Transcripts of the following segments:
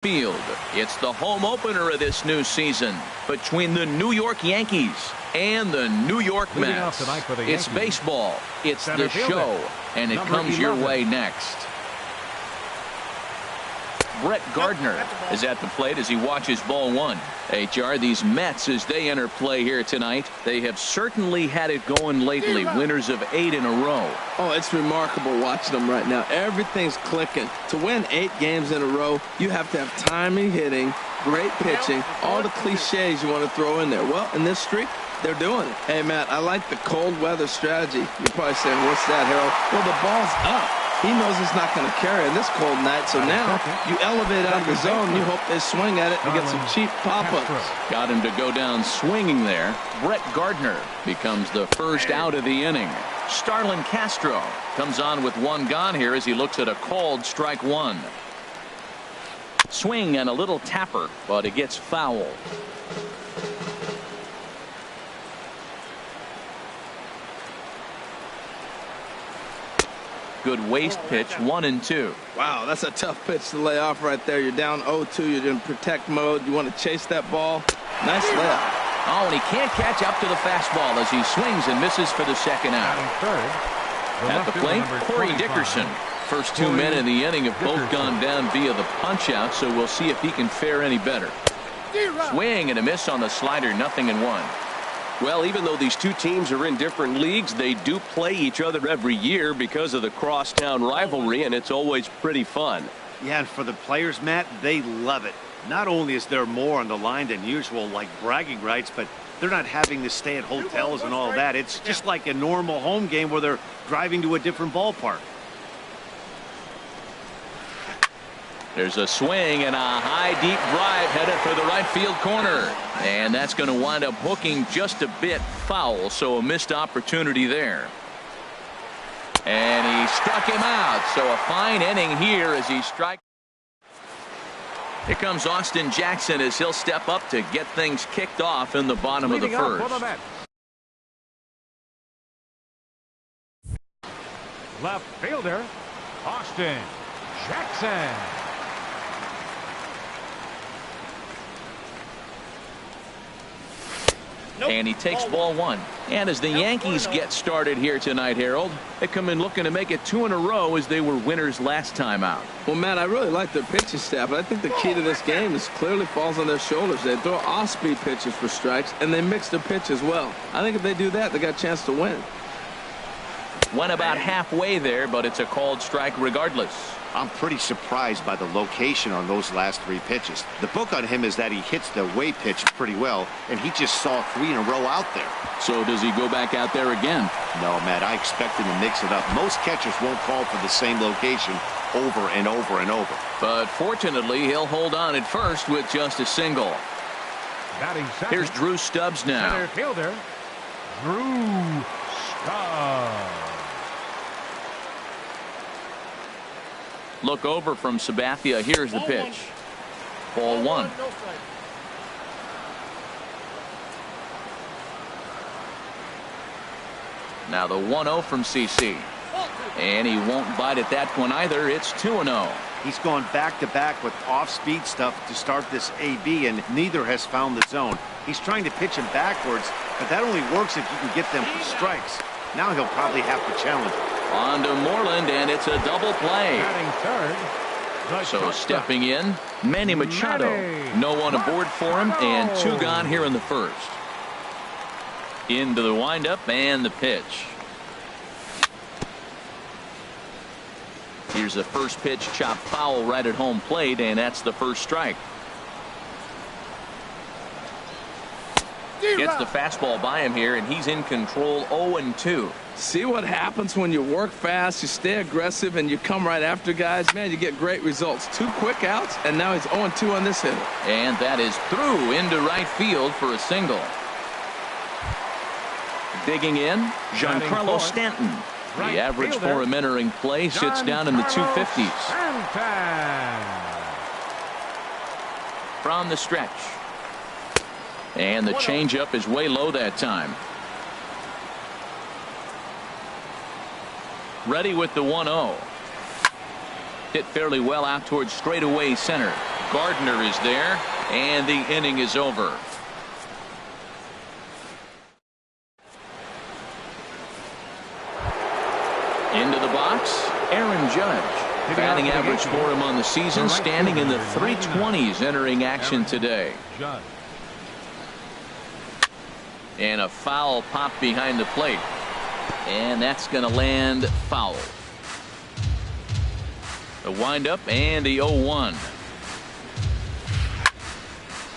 Field. It's the home opener of this new season between the New York Yankees and the New York Mets. It's baseball, it's the show, and it comes your way next. Brett Gardner is at the plate as he watches ball one. HR, these Mets, as they enter play here tonight, they have certainly had it going lately. Winners of 8 in a row. Oh, it's remarkable watching them right now. Everything's clicking. To win 8 games in a row, you have to have timely hitting, great pitching, all the cliches you want to throw in there. Well, in this streak, they're doing it. Hey, Matt, I like the cold weather strategy. You're probably saying, what's that, Harold? Well, the ball's up. He knows it's not going to carry on this cold night, so now you elevate out of the zone. You hope they swing at it and get some cheap pop-ups. Got him to go down swinging there. Brett Gardner becomes the first out of the inning. Starlin Castro comes on with 1 gone here as he looks at a called strike 1. Swing and a little tapper, but it gets foul. Good waist pitch, 1-2. Wow, that's a tough pitch to lay off right there. You're down 0-2. You're in protect mode. You want to chase that ball. Nice layup. Oh, and he can't catch up to the fastball as he swings and misses for the second out. At the plate, Corey Dickerson. First 2 men in the inning have both gone down via the punch-out, so we'll see if he can fare any better. Swing and a miss on the slider, 0-1. Well, even though these two teams are in different leagues, they do play each other every year because of the crosstown rivalry, and it's always pretty fun. Yeah, and for the players, Matt, they love it. Not only is there more on the line than usual, like bragging rights, but they're not having to stay at hotels and all that. It's just like a normal home game where they're driving to a different ballpark. There's a swing and a high deep drive headed for the right field corner, and that's going to wind up hooking just a bit foul, so a missed opportunity there. And he struck him out, so a fine inning here as he strikes. Here comes Austin Jackson as he'll step up to get things kicked off in the bottom of the first. Left fielder Austin Jackson. And he takes ball 1. And as the Yankees get started here tonight, Harold, they come in looking to make it 2 in a row as they were winners last time out. Well, Matt, I really like their pitching staff, but I think the key to this game is clearly falls on their shoulders. They throw off-speed pitches for strikes, and they mix their pitch as well. I think if they do that, they got a chance to win. Went about halfway there, but it's a called strike regardless. I'm pretty surprised by the location on those last 3 pitches. The book on him is that he hits the way pitch pretty well, and he just saw 3 in a row out there. So does he go back out there again? No, Matt, I expect him to mix it up. Most catchers won't call for the same location over and over and over. But fortunately, he'll hold on at first with just a single. Here's Drew Stubbs now. Center fielder Drew Stubbs. Look over from Sabathia. Here's the pitch. Ball 1. Now the 1-0 from CC. And he won't bite at that one either. It's 2-0. He's gone back-to-back with off-speed stuff to start this AB, and neither has found the zone. He's trying to pitch him backwards, but that only works if you can get them for strikes. Now he'll probably have to challenge him. On to Moreland, and it's a double play. So stepping in, Manny Machado. No one aboard for him, and 2 gone here in the first. Into the windup and the pitch. Here's the first pitch, chopped foul right at home plate, and that's the first strike. Gets the fastball by him here, and he's in control. 0-2. See what happens when you work fast, you stay aggressive, and you come right after guys. Man, you get great results. 2 quick outs, and now he's 0-2 on this hitter. And that is through into right field for a single. Digging in, Giancarlo Stanton. The average for him entering play sits down in the 250s. From the stretch. And the changeup is way low that time. Ready with the 1-0. Hit fairly well out towards straightaway center. Gardner is there, and the inning is over. Into the box, Aaron Judge. Batting average for him on the season standing in the 320s entering action today. And a foul pop behind the plate. And that's going to land foul. The windup and the 0-1.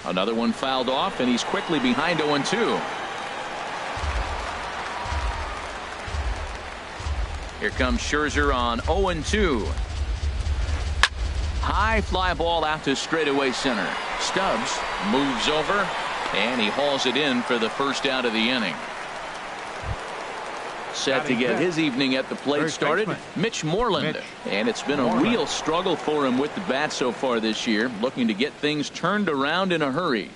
Another one fouled off, and he's quickly behind 0-2. Here comes Scherzer on 0-2. High fly ball out to straightaway center. Stubbs moves over, and he hauls it in for the first out of the inning. Set to get his evening at the plate started, Mitch Moreland. And it's been a real struggle for him with the bat so far this year, looking to get things turned around in a hurry.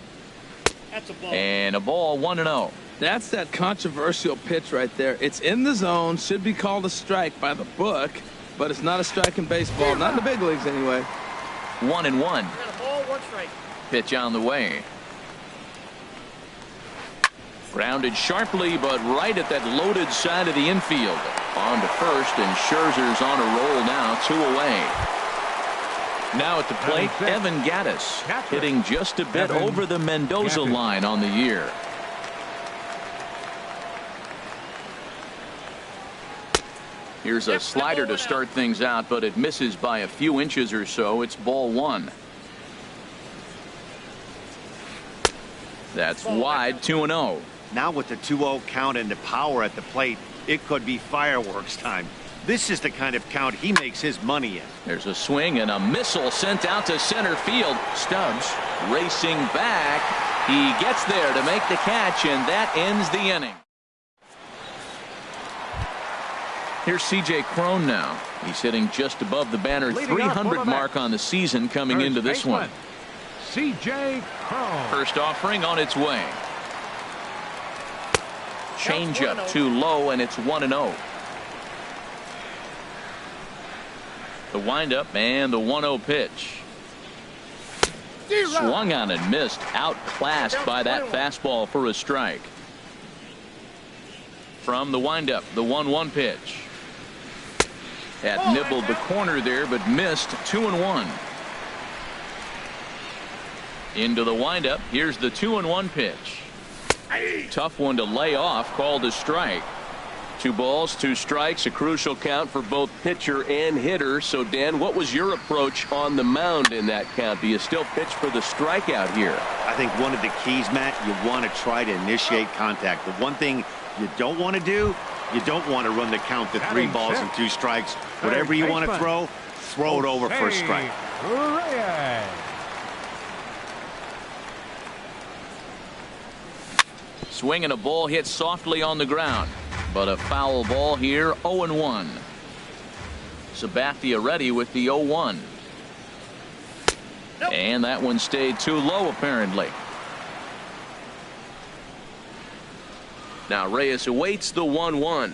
And a ball, 1-0. That's that controversial pitch right there. It's in the zone, should be called a strike by the book, but it's not a strike in baseball, not in the big leagues anyway. 1-1. Pitch on the way. Grounded sharply, but right at that loaded side of the infield. On to first, and Scherzer's on a roll now, 2 away. Now at the plate, Evan Gattis, hitting just a bit over the Mendoza line on the year. Here's a slider to start things out, but it misses by a few inches or so. It's ball 1. That's wide, 2-0. Now with the 2-0 count and the power at the plate, it could be fireworks time. This is the kind of count he makes his money in. There's a swing and a missile sent out to center field. Stubbs racing back. He gets there to make the catch, and that ends the inning. Here's C.J. Cron now. He's hitting just above the banner 300 mark on the season coming into this one. C.J. Cron. First offering on its way. Changeup too low, and it's 1-0. The windup and the 1-0 pitch. Swung on and missed. Outclassed by that fastball for a strike. From the windup, the 1-1 pitch. Had nibbled the corner there, but missed. 2-1. Into the windup. Here's the 2-1 pitch. Tough one to lay off, called a strike. 2 balls, 2 strikes, a crucial count for both pitcher and hitter. So, Dan, what was your approach on the mound in that count? Do you still pitch for the strikeout here? I think one of the keys, Matt, you want to try to initiate contact. The one thing you don't want to do, you don't want to run the count to 3 balls and 2 strikes. Whatever you want to throw it over for a strike. Swing and a ball hit softly on the ground, but a foul ball here. 0-1. Sabathia ready with the 0-1. And that one stayed too low apparently. Now Reyes awaits the 1-1.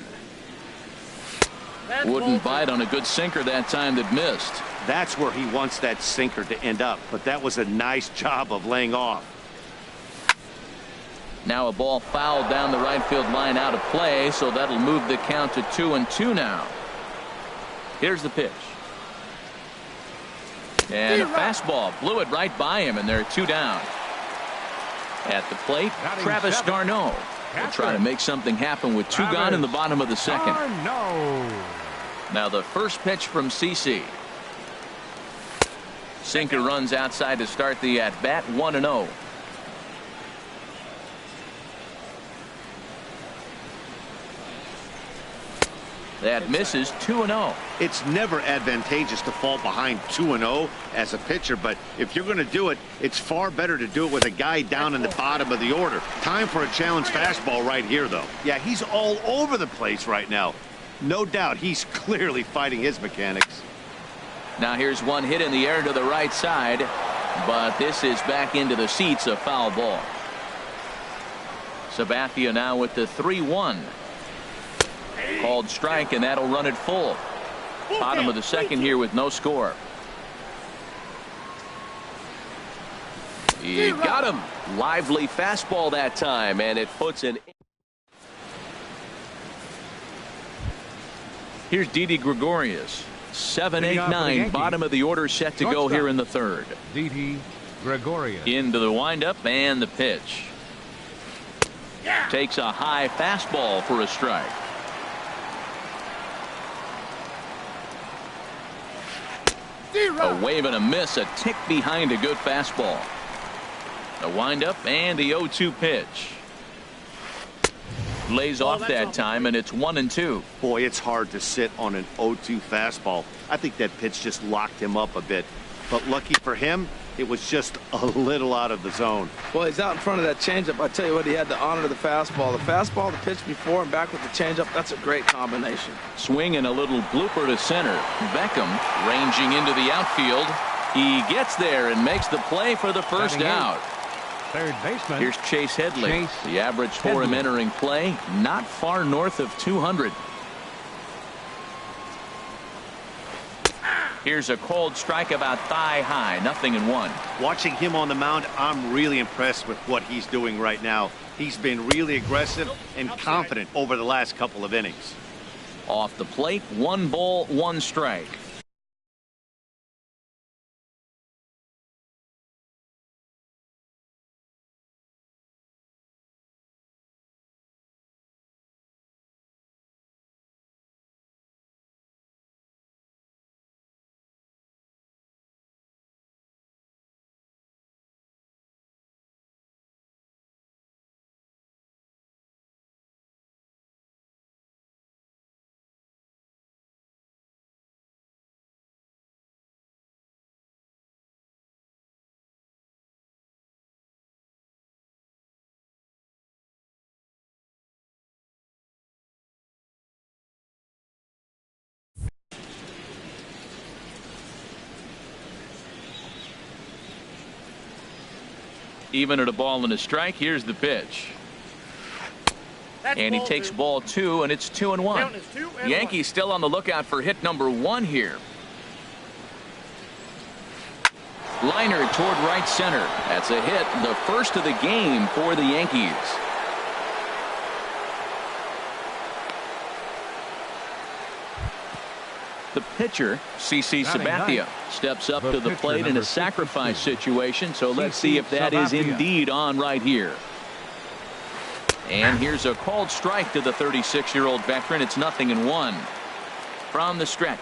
Wouldn't bite on a good sinker that time that missed. That's where he wants that sinker to end up, but that was a nice job of laying off. Now a ball fouled down the right field line, out of play, so that'll move the count to 2-2 now. Here's the pitch. And a fastball blew it right by him, and they're 2 down. At the plate, Travis d'Arnaud will try to make something happen with 2 gone in the bottom of the second. Now the first pitch from CC. Sinker runs outside to start the at-bat. 1-0. That misses. 2-0. It's never advantageous to fall behind 2-0 as a pitcher, but if you're going to do it, it's far better to do it with a guy down in the bottom of the order. Time for a challenge fastball right here, though. Yeah, he's all over the place right now. No doubt he's clearly fighting his mechanics. Now here's one hit in the air to the right side, but this is back into the seats, a foul ball. Sabathia now with the 3-1. Called strike, and that'll run it full. Bottom of the second here with no score. He got him. Lively fastball that time, and it puts an. Here's Didi Gregorius. 7, 8, 9, bottom of the order set to go here in the third. Didi Gregorius. Into the windup and the pitch. Takes a high fastball for a strike. A wave and a miss, a tick behind a good fastball. The windup and the 0-2 pitch. Lays off that time, and it's 1-2. Boy, it's hard to sit on an 0-2 fastball. I think that pitch just locked him up a bit. But lucky for him, it was just a little out of the zone. Well, he's out in front of that changeup. I tell you what, he had to honor the fastball. The fastball, the pitch before, and back with the changeup. That's a great combination. Swing and a little blooper to center. Beckham ranging into the outfield. He gets there and makes the play for the first out. Third baseman. Here's Chase Headley. The average for him entering play, not far north of 200. Here's a cold strike about thigh high, 0-1. Watching him on the mound, I'm really impressed with what he's doing right now. He's been really aggressive and confident over the last couple of innings. Off the plate, 1 ball, 1 strike. Even at a ball and a strike. Here's the pitch. And he takes ball 2, and it's 2-1. Yankees still on the lookout for hit number 1 here. Liner toward right center. That's a hit, the first of the game for the Yankees. The pitcher, CC Sabathia, steps up to the plate in a sacrifice situation. So let's see if that is indeed on right here. And here's a called strike to the 36-year-old veteran. It's 0-1 from the stretch.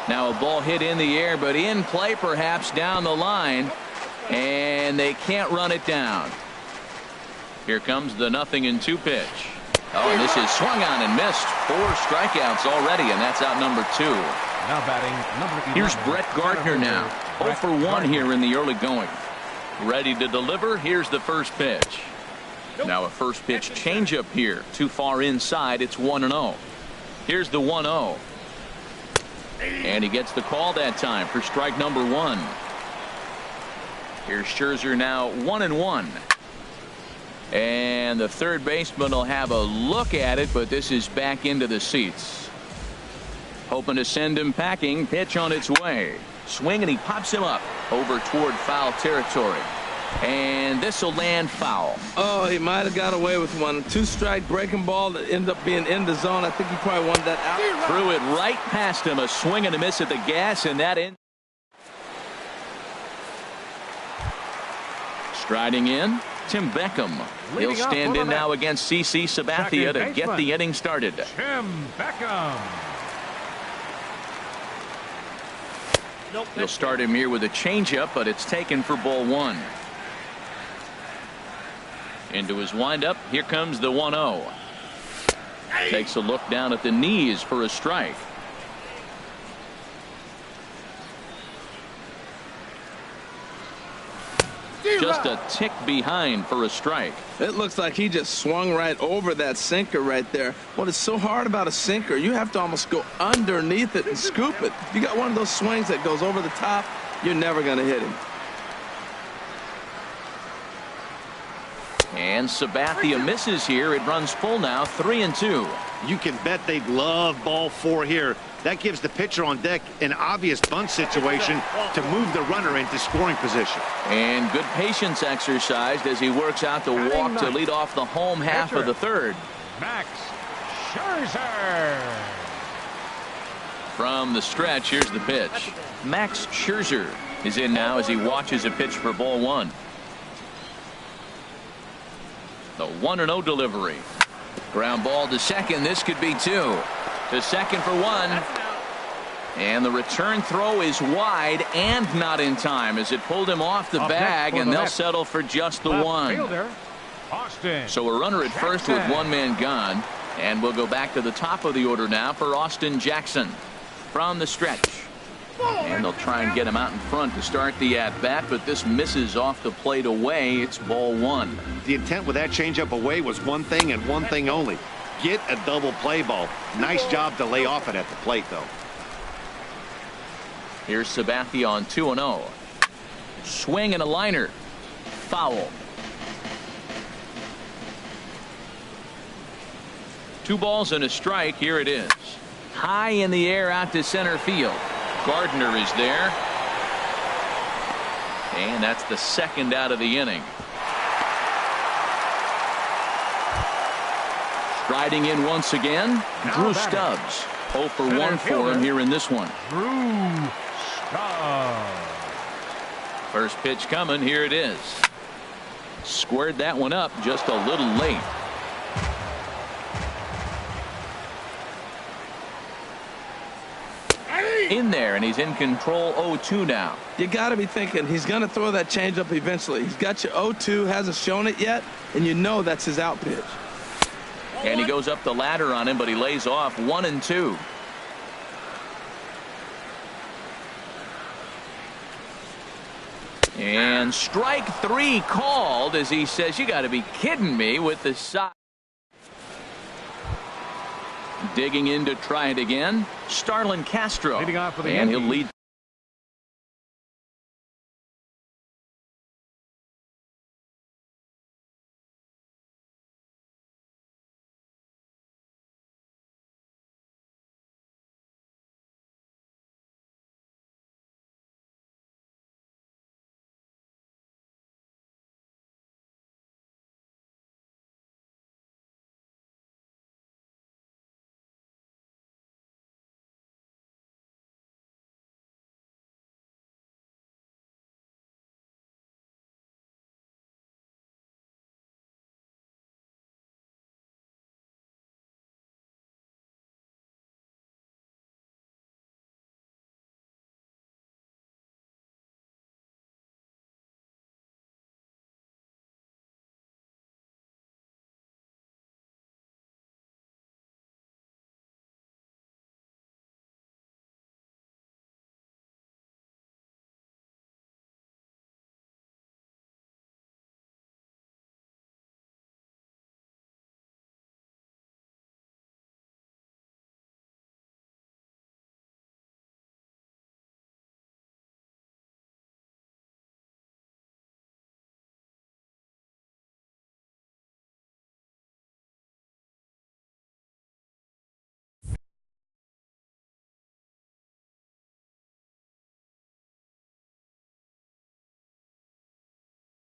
Now a ball hit in the air, but in play perhaps down the line, and they can't run it down. Here comes the 0-2 pitch. Oh, and this is swung on and missed. 4 strikeouts already, and that's out number 2. Now batting number 11. Here's Brett Gardner now. 0 for 1 here in the early going. Ready to deliver. Here's the first pitch. Now a first pitch changeup here. Too far inside. It's 1-0. Here's the 1-0. And he gets the call that time for strike number 1. Here's Scherzer now 1-1. And the third baseman will have a look at it, but this is back into the seats. Hoping to send him packing. Pitch on its way. Swing, and he pops him up over toward foul territory. And this will land foul. Oh, he might have got away with one. 2-strike breaking ball that ended up being in the zone. I think he probably wanted that out. Threw it right past him. A swing and a miss at the gas, and that in. Striding in, Tim Beckham. He'll stand in now against CC Sabathia to get the inning started. Tim Beckham. He'll start him here with a changeup, but it's taken for ball 1. Into his windup. Here comes the 1-0. Takes a look down at the knees for a strike. Just a tick behind for a strike. It looks like he just swung right over that sinker right there. What is so hard about a sinker, you have to almost go underneath it and scoop it. If you got one of those swings that goes over the top, you're never going to hit him. And Sabathia misses here. It runs full now, 3-2. You can bet they'd love ball 4 here. That gives the pitcher on deck an obvious bunt situation to move the runner into scoring position. And good patience exercised as he works out the walk to lead off the home half of the third. Max Scherzer. From the stretch, here's the pitch. Max Scherzer is in now as he watches a pitch for ball one. The 1-0 delivery. Ground ball to second. This could be two. To second for one. And the return throw is wide and not in time as it pulled him off the bag, and they'll settle for just the one. So a runner at first with one man gone, and we'll go back to the top of the order now for Austin Jackson from the stretch. And they'll try and get him out in front to start the at-bat, but this misses off the plate away. It's ball one. The intent with that changeup away was one thing and one thing only. Get a double play ball. Nice job to lay off it at the plate, though. Here's Sabathia on 2-0. Swing and a liner. Foul. 2 balls and a strike. Here it is. High in the air out to center field. Gardner is there. And that's the second out of the inning. Striding in once again, Drew Stubbs. 0 for 1 for him here in this one. Drew Stubbs. First pitch coming. Here it is. Squared that one up just a little late. In there, and he's in control. 0-2 now. You got to be thinking he's going to throw that changeup eventually. He's got you 0-2, hasn't shown it yet, and you know that's his out pitch. And he goes up the ladder on him, but he lays off 1-2. And strike 3 called as he says, you got to be kidding me with the side. Digging in to try it again. Starlin Castro. Leading off for the and he'll Yankees. lead.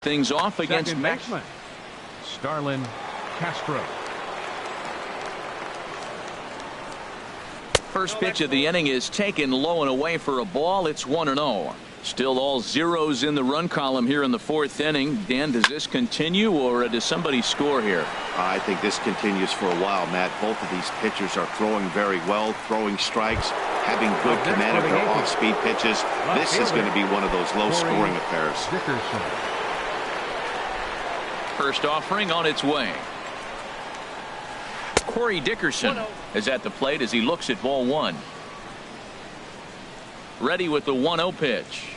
Things off against Second Max. baseman, Starlin Castro. First pitch of the inning is taken low and away for a ball. It's 1-0. Still all zeros in the run column here in the 4th inning. Dan, does this continue or does somebody score here? I think this continues for a while, Matt. Both of these pitchers are throwing very well, throwing strikes, having good command of their off-speed pitches. This is going to be one of those low-scoring affairs. Dickerson. First offering on its way. Corey Dickerson is at the plate as he looks at ball one. Ready with the 1-0 pitch.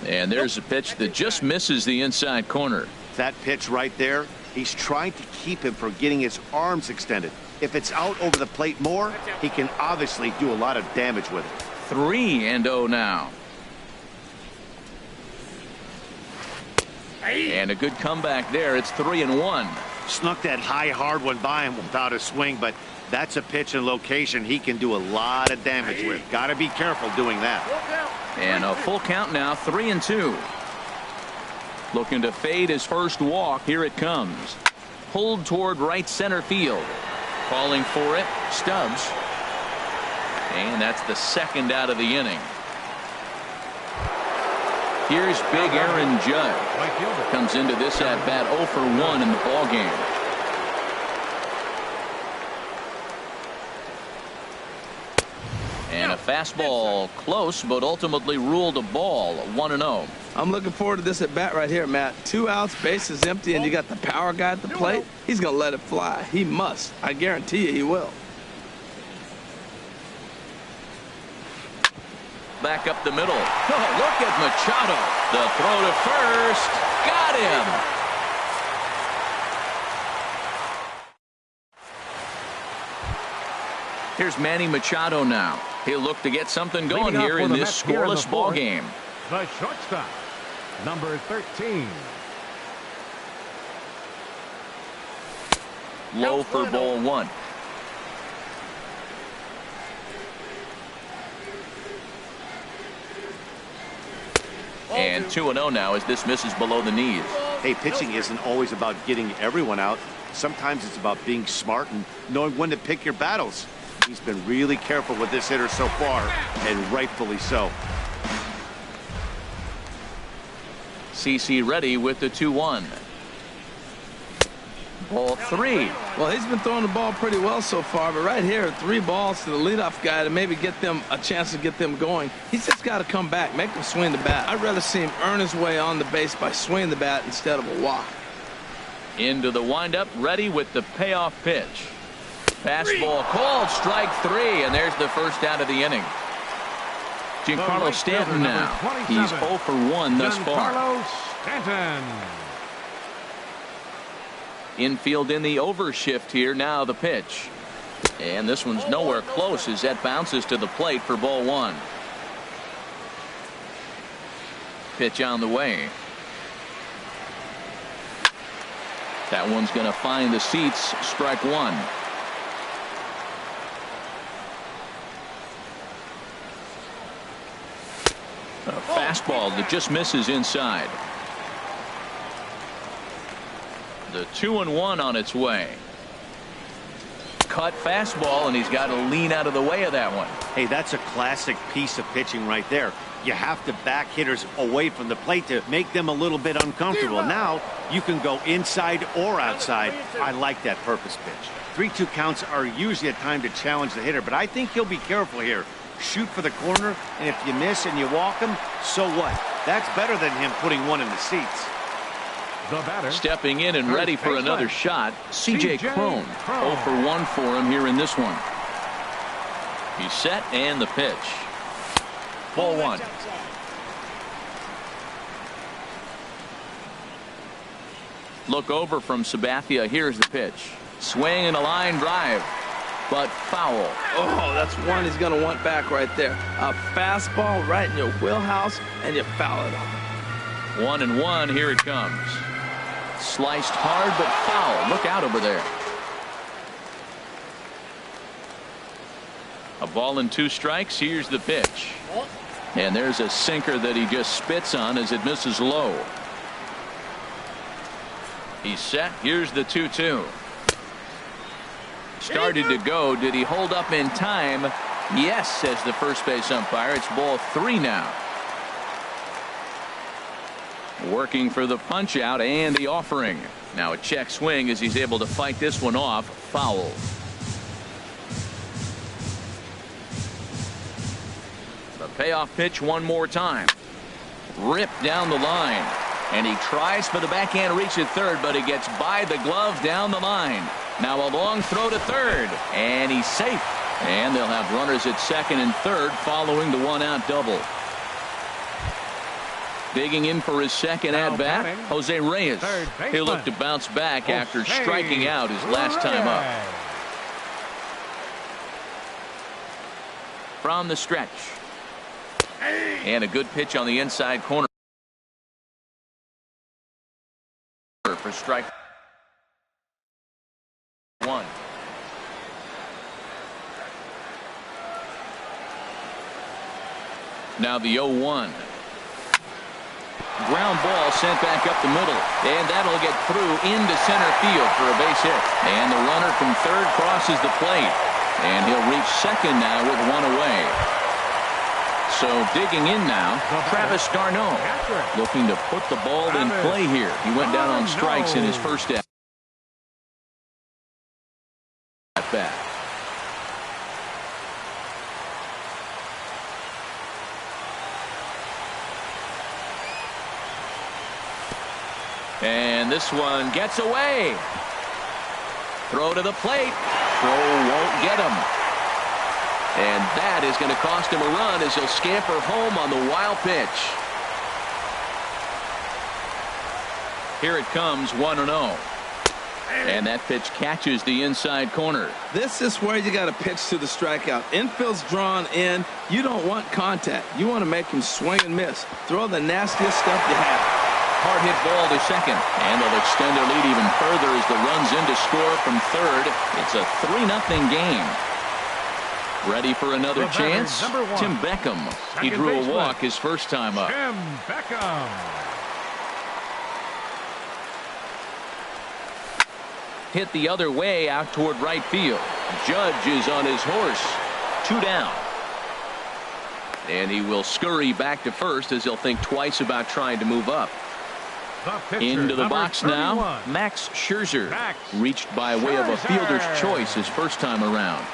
And there's a pitch that just misses the inside corner. That pitch right there, he's trying to keep him from getting his arms extended. If it's out over the plate more, he can obviously do a lot of damage with it. 3-0 now. And a good comeback there. It's 3-1. Snuck that high hard one by him without a swing, but That's a pitch and location he can do a lot of damage with. Got to be careful doing that. And a full count now, 3-2. Looking to fade his first walk. Here it comes. Pulled toward right center field. Calling for it, Stubbs. And that's the second out of the inning. Here's big Aaron Judge. Comes into this at bat 0 for 1 in the ball game. And a fastball close, but ultimately ruled a ball. 1-0. I'm looking forward to this at bat right here, Matt. 2 outs, bases empty, and you got the power guy at the plate. He's going to let it fly. He must. I guarantee you he will. Back up the middle. Oh, look at Machado. The throw to first. Got him. Here's Manny Machado now. He'll look to get something going here in this scoreless ball game. The shortstop, number 13. Low for ball 1. And 2-0 now as this misses below the knees. Hey, pitching isn't always about getting everyone out. Sometimes it's about being smart and knowing when to pick your battles. He's been really careful with this hitter so far, and rightfully so. CC ready with the 2-1. Ball 3. Well, he's been throwing the ball pretty well so far, but right here, 3 balls to the leadoff guy to maybe get them a chance to get them going. He's just got to come back, make them swing the bat. I'd rather see him earn his way on the base by swinging the bat instead of a walk. Into the windup, ready with the payoff pitch. Fastball called, strike 3, and there's the first out of the inning. Giancarlo Stanton now. He's 0 for 1 thus far. Giancarlo Stanton. Infield in the overshift here. Now the pitch. And this one's nowhere close as that bounces to the plate for ball 1. Pitch on the way. That one's going to find the seats. Strike 1. A fastball that just misses inside. The 2-1 on its way. Cut fastball, and he's got to lean out of the way of that one. Hey, that's a classic piece of pitching right there. You have to back hitters away from the plate to make them a little bit uncomfortable. Now you can go inside or outside. I like that purpose pitch. 3-2 counts are usually a time to challenge the hitter, but I think he'll be careful here. Shoot for the corner, and if you miss and you walk him, so what? That's better than him putting one in the seats. The batter, stepping in and ready for another shot, C.J. Cron. 0 for 1 for him here in this one. He's set, and the pitch. Ball 1. Look over from Sabathia. Here's the pitch. Swing and a line drive, but foul. Oh, that's one he's going to want back right there. A fastball right in your wheelhouse, and you foul it off. 1-1. Here it comes. Sliced hard, but foul. Look out over there. A ball and 2 strikes. Here's the pitch. And there's a sinker that he just spits on as it misses low. He's set. Here's the 2-2. Started to go. Did he hold up in time? Yes, says the first base umpire. It's ball 3 now. Working for the punch out and the offering. Now a check swing as he's able to fight this one off. Foul. The payoff pitch one more time. Ripped down the line. And he tries for the backhand reach at third, but he gets by the glove down the line. Now a long throw to third, and he's safe. And they'll have runners at second and third following the 1-out double. Digging in for his second at bat, Jose Reyes. He'll look to bounce back after striking out his last time up. From the stretch. And a good pitch on the inside corner for strike 1. Now the 0-1. Ground ball sent back up the middle, and that'll get through into center field for a base hit. And the runner from third crosses the plate, and he'll reach second now with one away. So digging in now, Travis d'Arnaud looking to put the ball in play here. He went down on strikes in his first at bat. And this one gets away. Throw to the plate. Throw won't get him. And that is going to cost him a run as he'll scamper home on the wild pitch. Here it comes, 1-0. And that pitch catches the inside corner. This is where you got to pitch to the strikeout. Infield's drawn in. You don't want contact. You want to make him swing and miss. Throw the nastiest stuff you have. Hard hit ball to second, and they'll extend their lead even further as the run's in to score from third. It's a 3-0 game. Ready for another chance? Tim Beckham. He drew a walk his first time up. Tim Beckham. Hit the other way out toward right field. Judge is on his horse. 2 down. And he will scurry back to first as he'll think twice about trying to move up. Into the box 31. Now, Max Scherzer. Reached by way of a fielder's choice his first time around.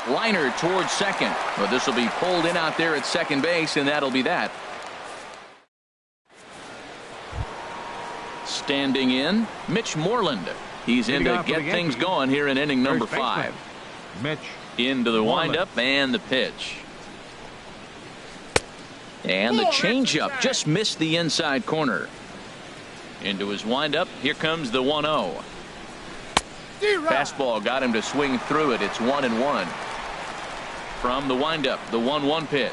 Liner towards second. But this will be pulled in out there at second base, and that'll be that. Standing in, Mitch Moreland. He's in to get things going here in inning number 5. Mitch into the windup and the pitch. And the changeup just missed the inside corner. Into his windup. Here comes the 1-0. Fastball got him to swing through it. It's 1-1. From the windup, the 1-1 pitch.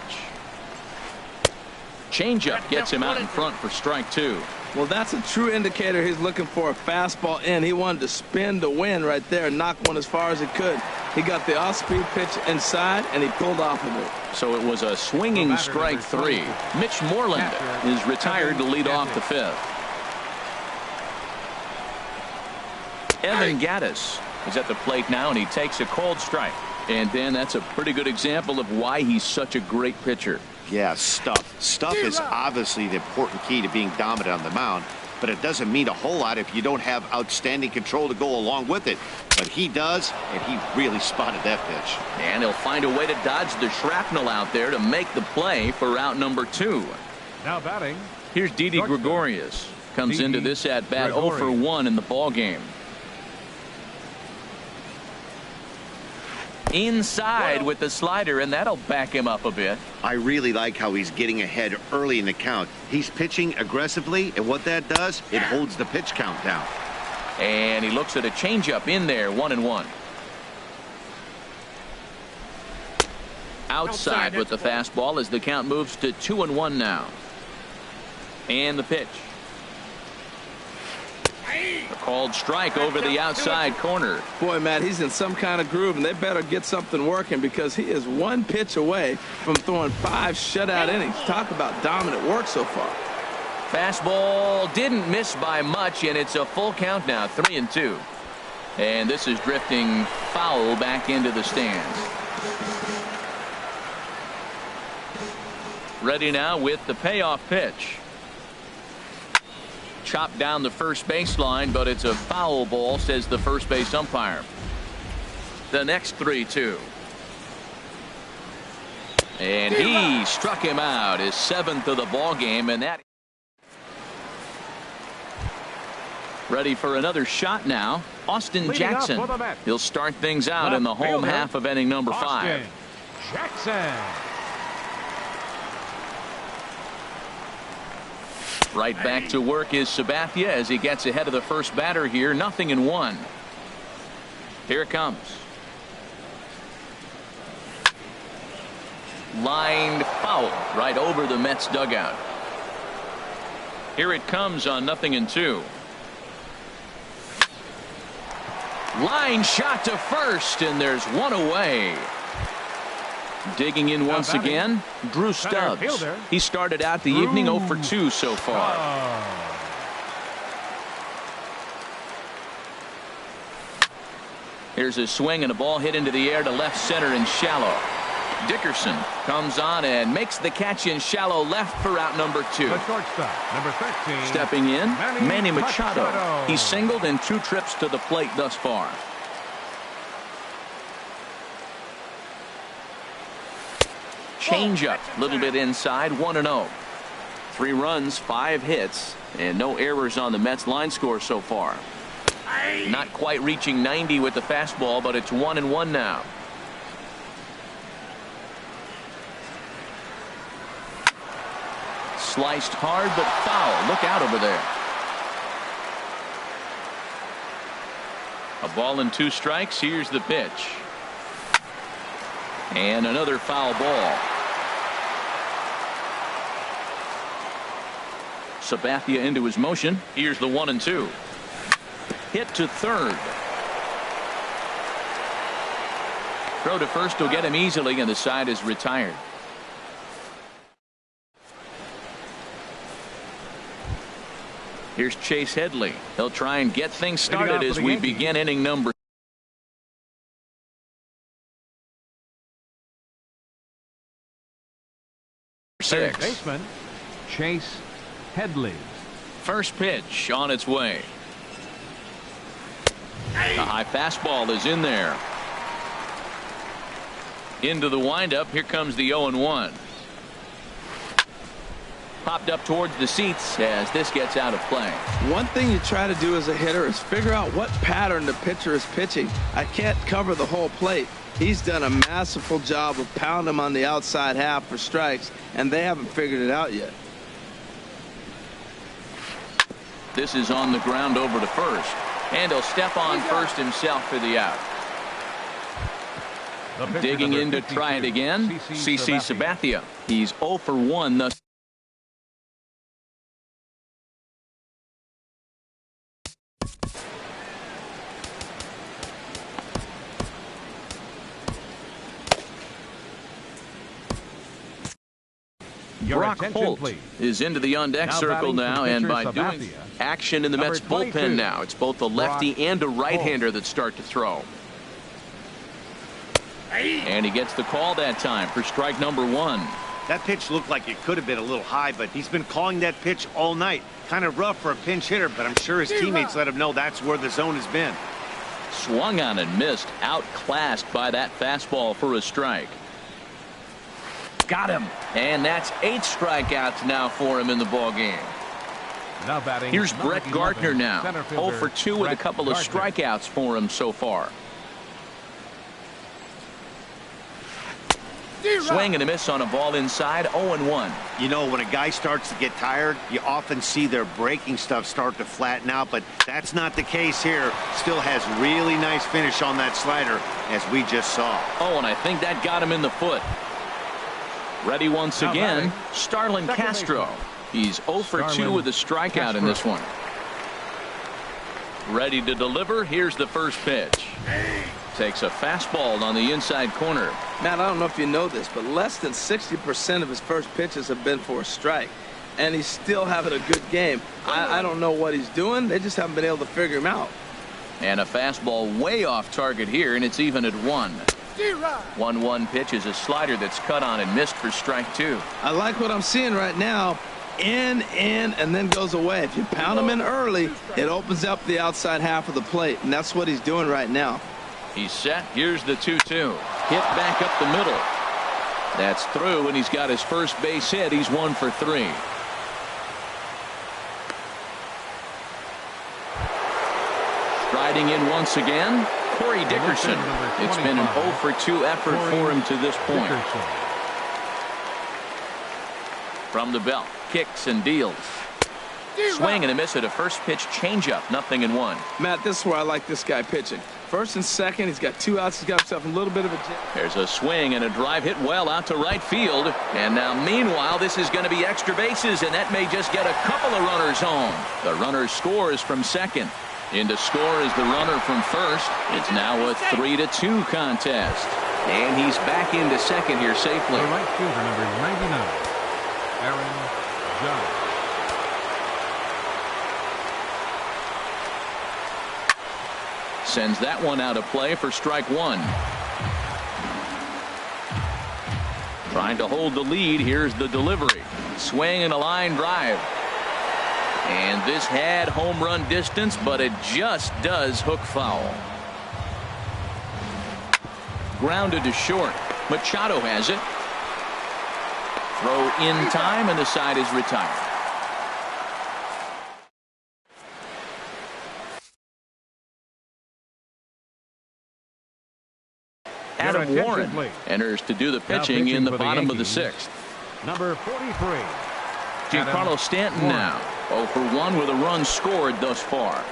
Changeup gets him out in front for strike 2. Well, that's a true indicator he's looking for a fastball in. He wanted to spin to win right there and knock one as far as he could. He got the off-speed pitch inside, and he pulled off of it. So it was a swinging strike 3. Mitch Moreland is retired to lead off the 5th. Evan Gattis is at the plate now, and he takes a cold strike. And Dan, that's a pretty good example of why he's such a great pitcher. Yeah, stuff. Stuff is obviously the important key to being dominant on the mound, but it doesn't mean a whole lot if you don't have outstanding control to go along with it. But he does, and he really spotted that pitch. And he'll find a way to dodge the shrapnel out there to make the play for out number 2. Now batting. Here's Didi Gregorius. Comes into this at bat 0 for 1 in the ball game. Inside with the slider, and that'll back him up a bit. I really like how he's getting ahead early in the count. He's pitching aggressively, and what that does, it holds the pitch count down. And he looks at a changeup in there, 1-1. Outside with the fastball as the count moves to 2-1 now. And the pitch. A called strike over the outside corner. Boy, Matt, he's in some kind of groove, and they better get something working because he is one pitch away from throwing 5 shutout innings. Talk about dominant work so far. Fastball didn't miss by much, and it's a full count now, 3-2. And this is drifting foul back into the stands. Ready now with the payoff pitch. Chopped down the first baseline, but it's a foul ball, says the first base umpire. The next 3-2. And he struck him out, his 7th of the ball game, and that. Ready for another shot now. Austin Jackson. He'll start things out in the home half of inning number 5. Jackson. Right back to work is Sabathia as he gets ahead of the first batter here. 0-1. Here it comes. Lined foul right over the Mets dugout. Here it comes on 0-2. Line shot to first, and there's one away. Digging in once batting, again, Drew center Stubbs. fielder, He started out the evening 0 for 2 so far. Here's a swing and a ball hit into the air to left center and shallow. Dickerson comes on and makes the catch in shallow left for out number 2. The shortstop, number 13. Stepping in, Manny Machado. Machado. He's singled in 2 trips to the plate thus far. Changeup, a little bit inside, 1-0. 3 runs, 5 hits, and no errors on the Mets line score so far. Not quite reaching 90 with the fastball, but it's 1-1 now. Sliced hard but foul. Look out over there. A ball and 2 strikes. Here's the pitch. And another foul ball. Sabathia into his motion. Here's the 1-2. Hit to third. Throw to first will get him easily, and the side is retired. Here's Chase Headley. He'll try and get things started as we begin inning number 6. Baseman Chase Headley. First pitch on its way. The high fastball is in there. Into the windup. Here comes the 0-1. Popped up towards the seats as this gets out of play. One thing you try to do as a hitter is figure out what pattern the pitcher is pitching. I can't cover the whole plate. He's done a masterful job of pounding him on the outside half for strikes, and they haven't figured it out yet. This is on the ground over to first, and he'll step on first himself for the out. Digging in to try it again, CC Sabathia. He's 0 for 1 thus. Brock Holt is into the on-deck circle now, and by doing action in the Mets bullpen now, it's both a lefty and a right-hander that start to throw. And he gets the call that time for strike number 1. That pitch looked like it could have been a little high, but he's been calling that pitch all night. Kind of rough for a pinch hitter, but I'm sure his teammates let him know that's where the zone has been. Swung on and missed, outclassed by that fastball for a strike. Got him, and that's 8 strikeouts now for him in the ball game. Now batting, here's Brett Gardner now, 0 for 2 with a couple of strikeouts for him so far. Swing and a miss on a ball inside, 0-1. You know, when a guy starts to get tired, you often see their breaking stuff start to flatten out, but that's not the case here. Still has really nice finish on that slider, as we just saw. Oh, and I think that got him in the foot. Ready once again, Starlin Castro. He's 0 for 2 with a strikeout in this one. Ready to deliver. Here's the first pitch. Takes a fastball on the inside corner. Matt, I don't know if you know this, but less than 60% of his first pitches have been for a strike, and he's still having a good game. I don't know what he's doing. They just haven't been able to figure him out. And a fastball way off target here, and it's even at 1. 1-1 pitch is a slider that's cut on and missed for strike 2. I like what I'm seeing right now. In, and then goes away. If you pound him in early, it opens up the outside half of the plate, and that's what he's doing right now. He's set. Here's the 2-2. Hit back up the middle. That's through, and he's got his first base hit. He's 1 for 3. Striding in once again, Corey Dickerson. It's been an 0 for 2 effort for him to this point. From the belt, kicks and deals. Swing and a miss at a first pitch changeup, 0-1. Matt, this is where I like this guy pitching. First and second, he's got 2 outs. He's got himself a little bit of a jam. There's a swing and a drive hit well out to right field. And now, meanwhile, this is going to be extra bases, and that may just get a couple of runners home. The runner scores from second. In to score is the runner from first. It's now a 3-2 contest. And he's back into second here safely. The right fielder, number 99, Aaron Judge. Sends that one out of play for strike one. Trying to hold the lead. Here's the delivery. Swing and a line drive. And this had home run distance, but it just does hook foul. Grounded to short. Machado has it. Throw in time, and the side is retired. Adam Warren enters to do the pitching in the bottom of the sixth. Number 43. Giancarlo Stanton now 0 for 1 with a run scored thus far.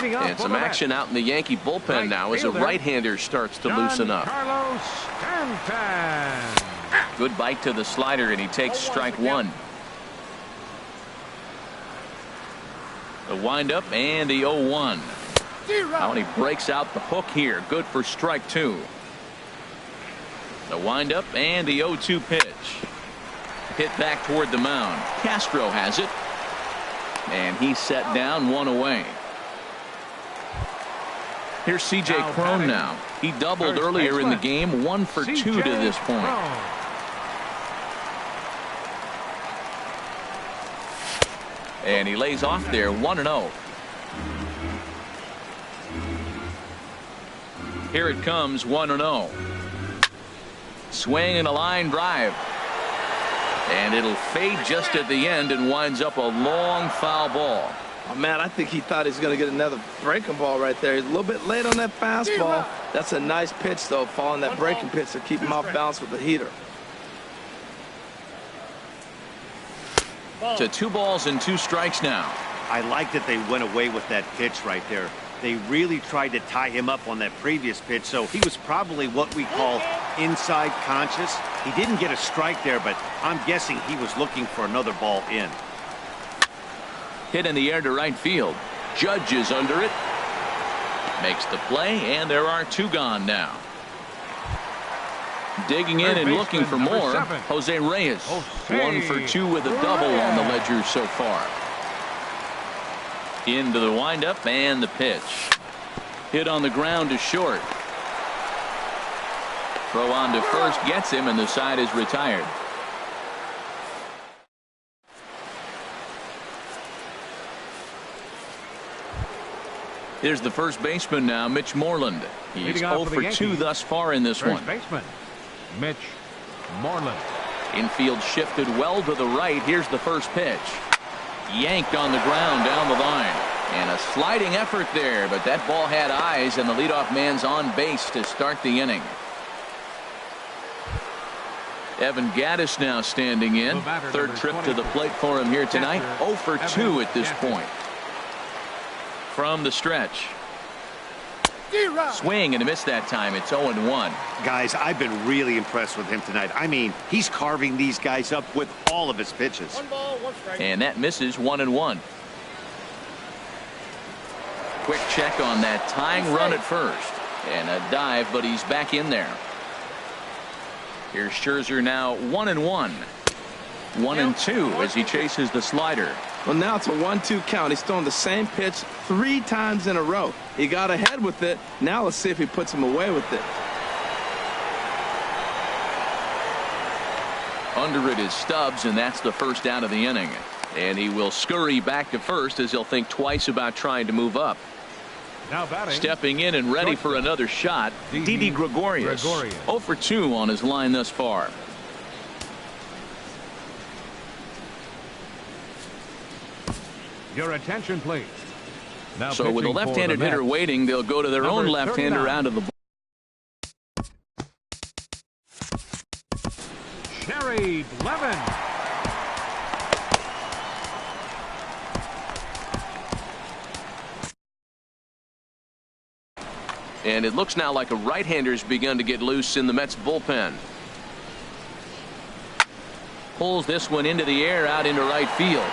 And some action out in the Yankee bullpen now as a right-hander starts to loosen up. Giancarlo Stanton. Good bite to the slider, and he takes strike one. The windup and the 0-1. Now he breaks out the hook here. Good for strike two. The windup and the 0-2 pitch. Hit back toward the mound. Castro has it. And he's set down, one away. Here's C.J. Cron now. He doubled earlier in the game. 1 for 2 to this point. And he lays off there, 1-0. Here it comes, 1-0. Swing and a line drive. And it'll fade just at the end and winds up a long foul ball. Oh, man, I think he thought he was going to get another breaking ball right there. He's a little bit late on that fastball. That's a nice pitch, though, following that breaking pitch to keep him off balance with the heater. To 2 balls and 2 strikes now. I like that they went away with that pitch right there. They really tried to tie him up on that previous pitch, so he was probably what we call inside conscious. He didn't get a strike there, but I'm guessing he was looking for another ball in. Hit in the air to right field. Judge is under it. Makes the play, and there are 2 gone now. Digging in and looking for more, Jose Reyes. 1 for 2 with a double on the ledger so far. Into the windup and the pitch. Hit on the ground to short. Throw on to first gets him, and the side is retired. Here's the first baseman now, Mitch Moreland. He's 0 for 2 thus far in this one. Baseman, Mitch Moreland. Infield shifted well to the right. Here's the first pitch. Yanked on the ground down the line. And a sliding effort there, but that ball had eyes, and the leadoff man's on base to start the inning. Evan Gattis now standing in. Third trip to the plate for him here tonight. 0 for 2 at this point. From the stretch. Swing and a miss that time. It's 0-1. Guys, I've been really impressed with him tonight. I mean, he's carving these guys up with all of his pitches. 1 ball, 1 strike. And that misses, 1-1. Quick check on that tying run at first. And a dive, but he's back in there. Here's Scherzer now 1-1. 1-2 as he chases the slider. Well, now it's a 1-2 count. He's throwing the same pitch 3 times in a row. He got ahead with it. Now let's see if he puts him away with it. Under it is Stubbs, and that's the first out of the inning. And he will scurry back to first as he'll think twice about trying to move up. Now batting. Stepping in and ready for another shot, Didi Gregorius. 0 for 2 on his line thus far. Your attention, please. Now so with a left-handed hitter waiting, they'll go to their own left-hander out of the Sherry Levin. And it looks now like a right-hander's begun to get loose in the Mets bullpen. pulls this one into the air out into right field.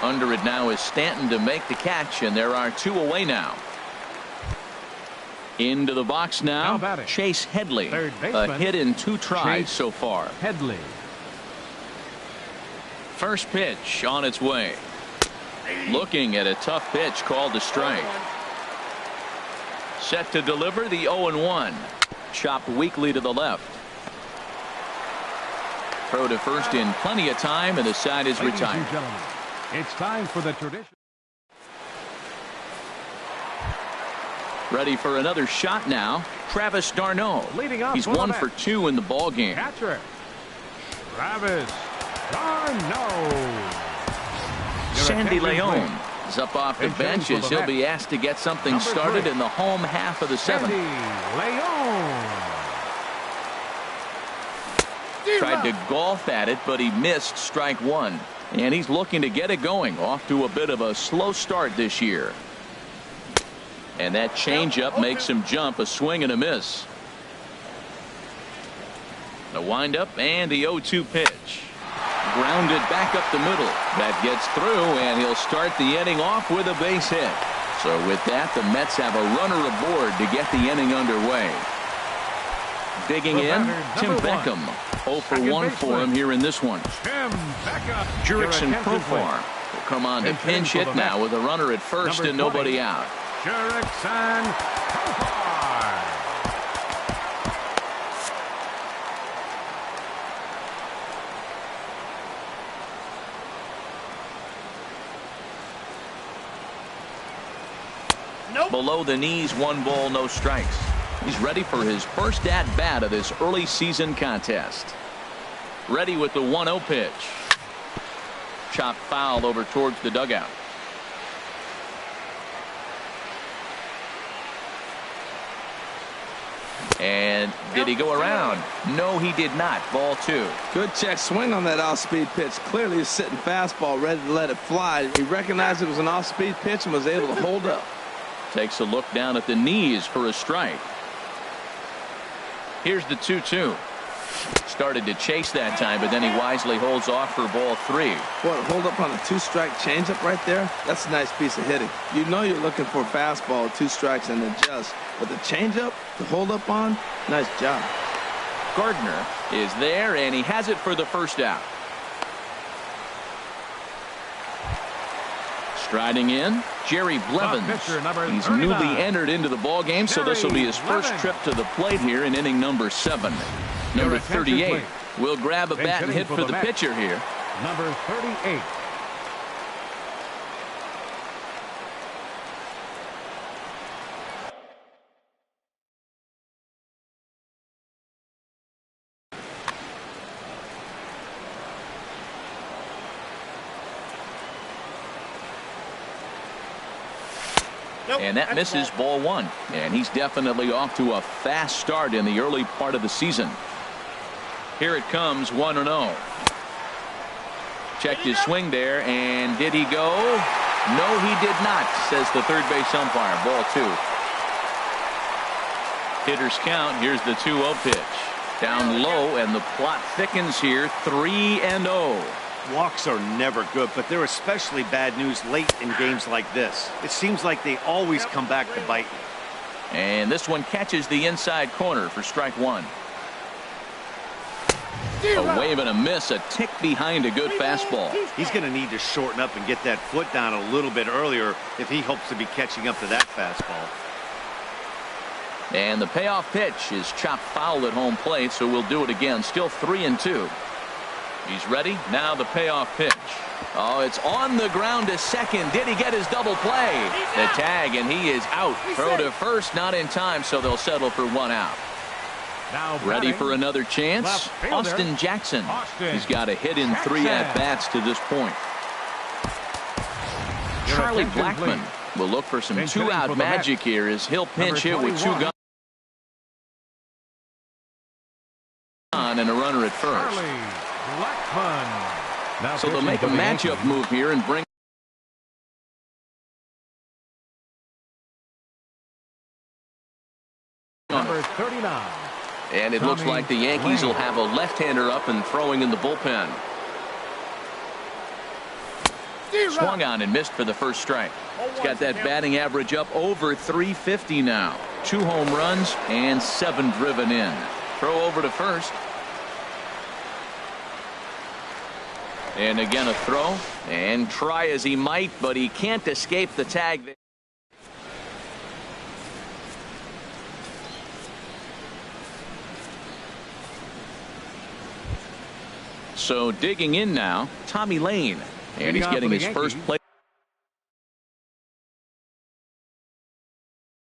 Under it now is Stanton to make the catch, and there are 2 away now. Into the box now, Chase Headley. A hit in 2 tries so far. Headley. First pitch on its way. Looking at a tough pitch called a strike. Set to deliver the 0-1. Chopped weakly to the left. Throw to first in plenty of time, and the side is retired. Ladies and gentlemen, it's time for the tradition. Ready for another shot now. Travis d'Arnaud. Leading off. He's 1 for 2 in the ball game. Catcher. Travis d'Arnaud. Sandy Leon is up off the bench as he'll be asked to get something started in the home half of the 7th. Leon. Tried to golf at it, but he missed strike 1. And he's looking to get it going. Off to a bit of a slow start this year. And that changeup makes him jump. A swing and a miss. The windup and the 0-2 pitch. Grounded back up the middle. That gets through, and he'll start the inning off with a base hit. So with that, the Mets have a runner aboard to get the inning underway. Digging in, Tim Beckham. 0 for 1 for him here in this one. Tim Beckham. Jurickson Profar will come on to pinch hit now with a runner at first and nobody out. Jurickson Profar. Below the knees, 1 ball, no strikes. He's ready for his first at-bat of this early season contest. Ready with the 1-0 pitch. Chopped foul over towards the dugout. And did he go around? No, he did not. Ball 2. Good check swing on that off-speed pitch. Clearly he's sitting fastball ready to let it fly. He recognized it was an off-speed pitch and was able to hold up. Takes a look down at the knees for a strike. Here's the 2-2. Started to chase that time, but then he wisely holds off for ball 3. Boy, hold up on a 2-strike changeup right there. That's a nice piece of hitting. You know you're looking for a fastball, 2 strikes, and adjust. But the changeup to hold up on, nice job. Gardner is there, and he has it for the first out. Striding in, Jerry Blevins. He's newly entered into the ball game, so this will be his first trip to the plate here in inning number 7. Number 38 will grab a bat and hit for the pitcher here. Number 38. And that misses ball 1. And he's definitely off to a fast start in the early part of the season. Here it comes, 1-0. Checked his swing there, and did he go? No, he did not, says the third base umpire. Ball 2. Hitters count. Here's the 2-0 pitch. Down low, and the plot thickens here. 3-0. Walks are never good, but they're especially bad news late in games like this. It seems like they always come back to bite you. And this one catches the inside corner for strike 1. A wave and a miss, a tick behind a good fastball. He's going to need to shorten up and get that foot down a little bit earlier if he hopes to be catching up to that fastball. And the payoff pitch is chopped foul at home plate, so we'll do it again. Still 3-2. He's ready. Now the payoff pitch. Oh, it's on the ground to second. Did he get his double play? The tag, and he is out. Throw to first, not in time, so they'll settle for 1 out. Now ready for another chance. Austin Jackson. He's got a hit in 3 at-bats to this point. Charlie Blackmon will look for some 2-out magic here as he'll pinch hit with 2 guns and a runner at first. So they'll make a matchup move here and bring number 39. And it looks like the Yankees will have a left-hander up and throwing in the bullpen. Swung on and missed for the first strike. He's got that batting average up over 350 now. 2 home runs and 7 driven in. Throw over to first. And again a throw. And try as he might, but he can't escape the tag there. So digging in now, Tommy Lane. And he's getting his first plate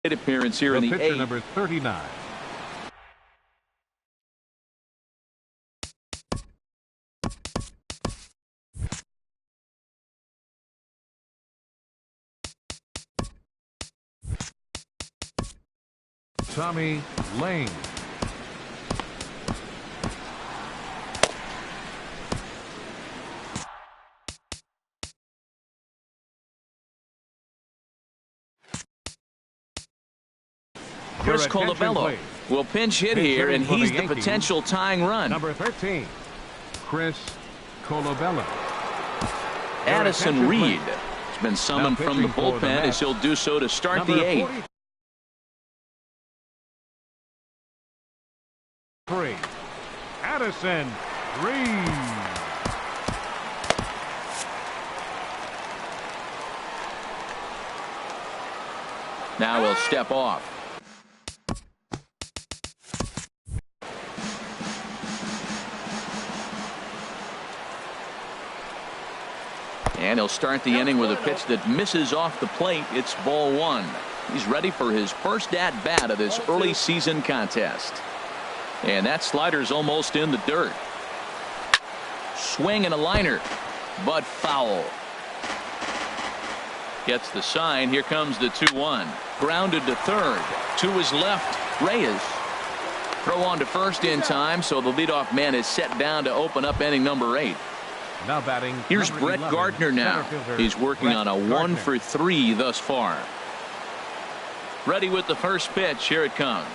appearance here in the eighth. Number 39. Tommy Lane. Chris Colabello will pinch hit here, and he's the potential tying run. Number 13, Chris Colabello. Addison Reed has been summoned from the bullpen as he'll do so to start the eighth. 3, Addison Reed. Now he'll step off. And he'll start the inning with a pitch that misses off the plate. It's ball 1. He's ready for his first at-bat of this early season contest. And that slider's almost in the dirt. Swing and a liner, but foul. Gets the sign. Here comes the 2-1. Grounded to third. To his left, Reyes. Throw on to first in time, so the leadoff man is set down to open up inning number 8. Now batting. Here's Brett 11, Gardner now. He's working on a 1 for 3 thus far. Ready with the first pitch. Here it comes.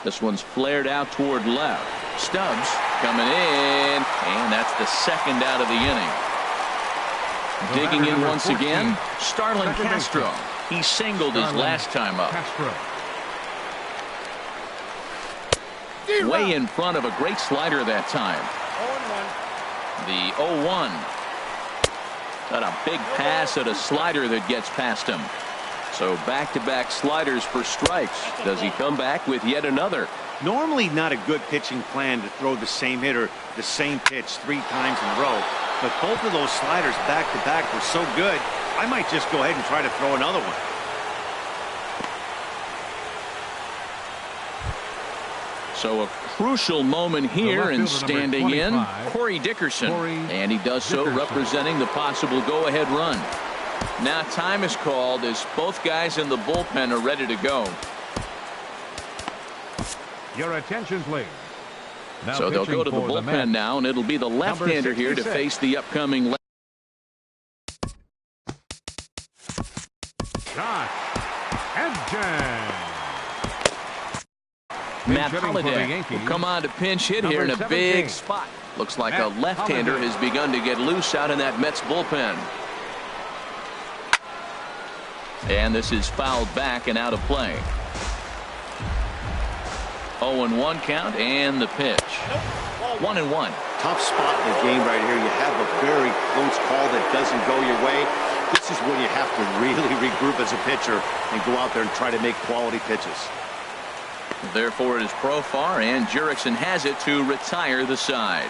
This one's flared out toward left. Stubbs coming in, and that's the second out of the inning. Digging in once again, Starlin Castro. He singled his last time up. Way in front of a great slider that time. The 0-1. Got a big pass at a slider that gets past him. So back-to-back sliders for strikes. Does he come back with yet another? Normally not a good pitching plan to throw the same hitter the same pitch 3 times in a row. But both of those sliders back-to-back were so good, I might just go ahead and try to throw another one. So a crucial moment here, and standing in, Corey Dickerson. And he does so representing the possible go-ahead run. Now time is called as both guys in the bullpen are ready to go. Your attention, please. Now so they'll go to the bullpen now, and it'll be the left-hander here to face the upcoming left. Josh Edgen. Matt Holliday will come on to pinch hit here in a big spot. Looks like a left-hander has begun to get loose out in that Mets bullpen. And this is fouled back and out of play. 0-1 count, and the pitch. 1-1. Tough spot in the game right here. You have a very close call that doesn't go your way. This is when you have to really regroup as a pitcher and go out there and try to make quality pitches. Therefore, it is Profar, and Jurickson has it to retire the side.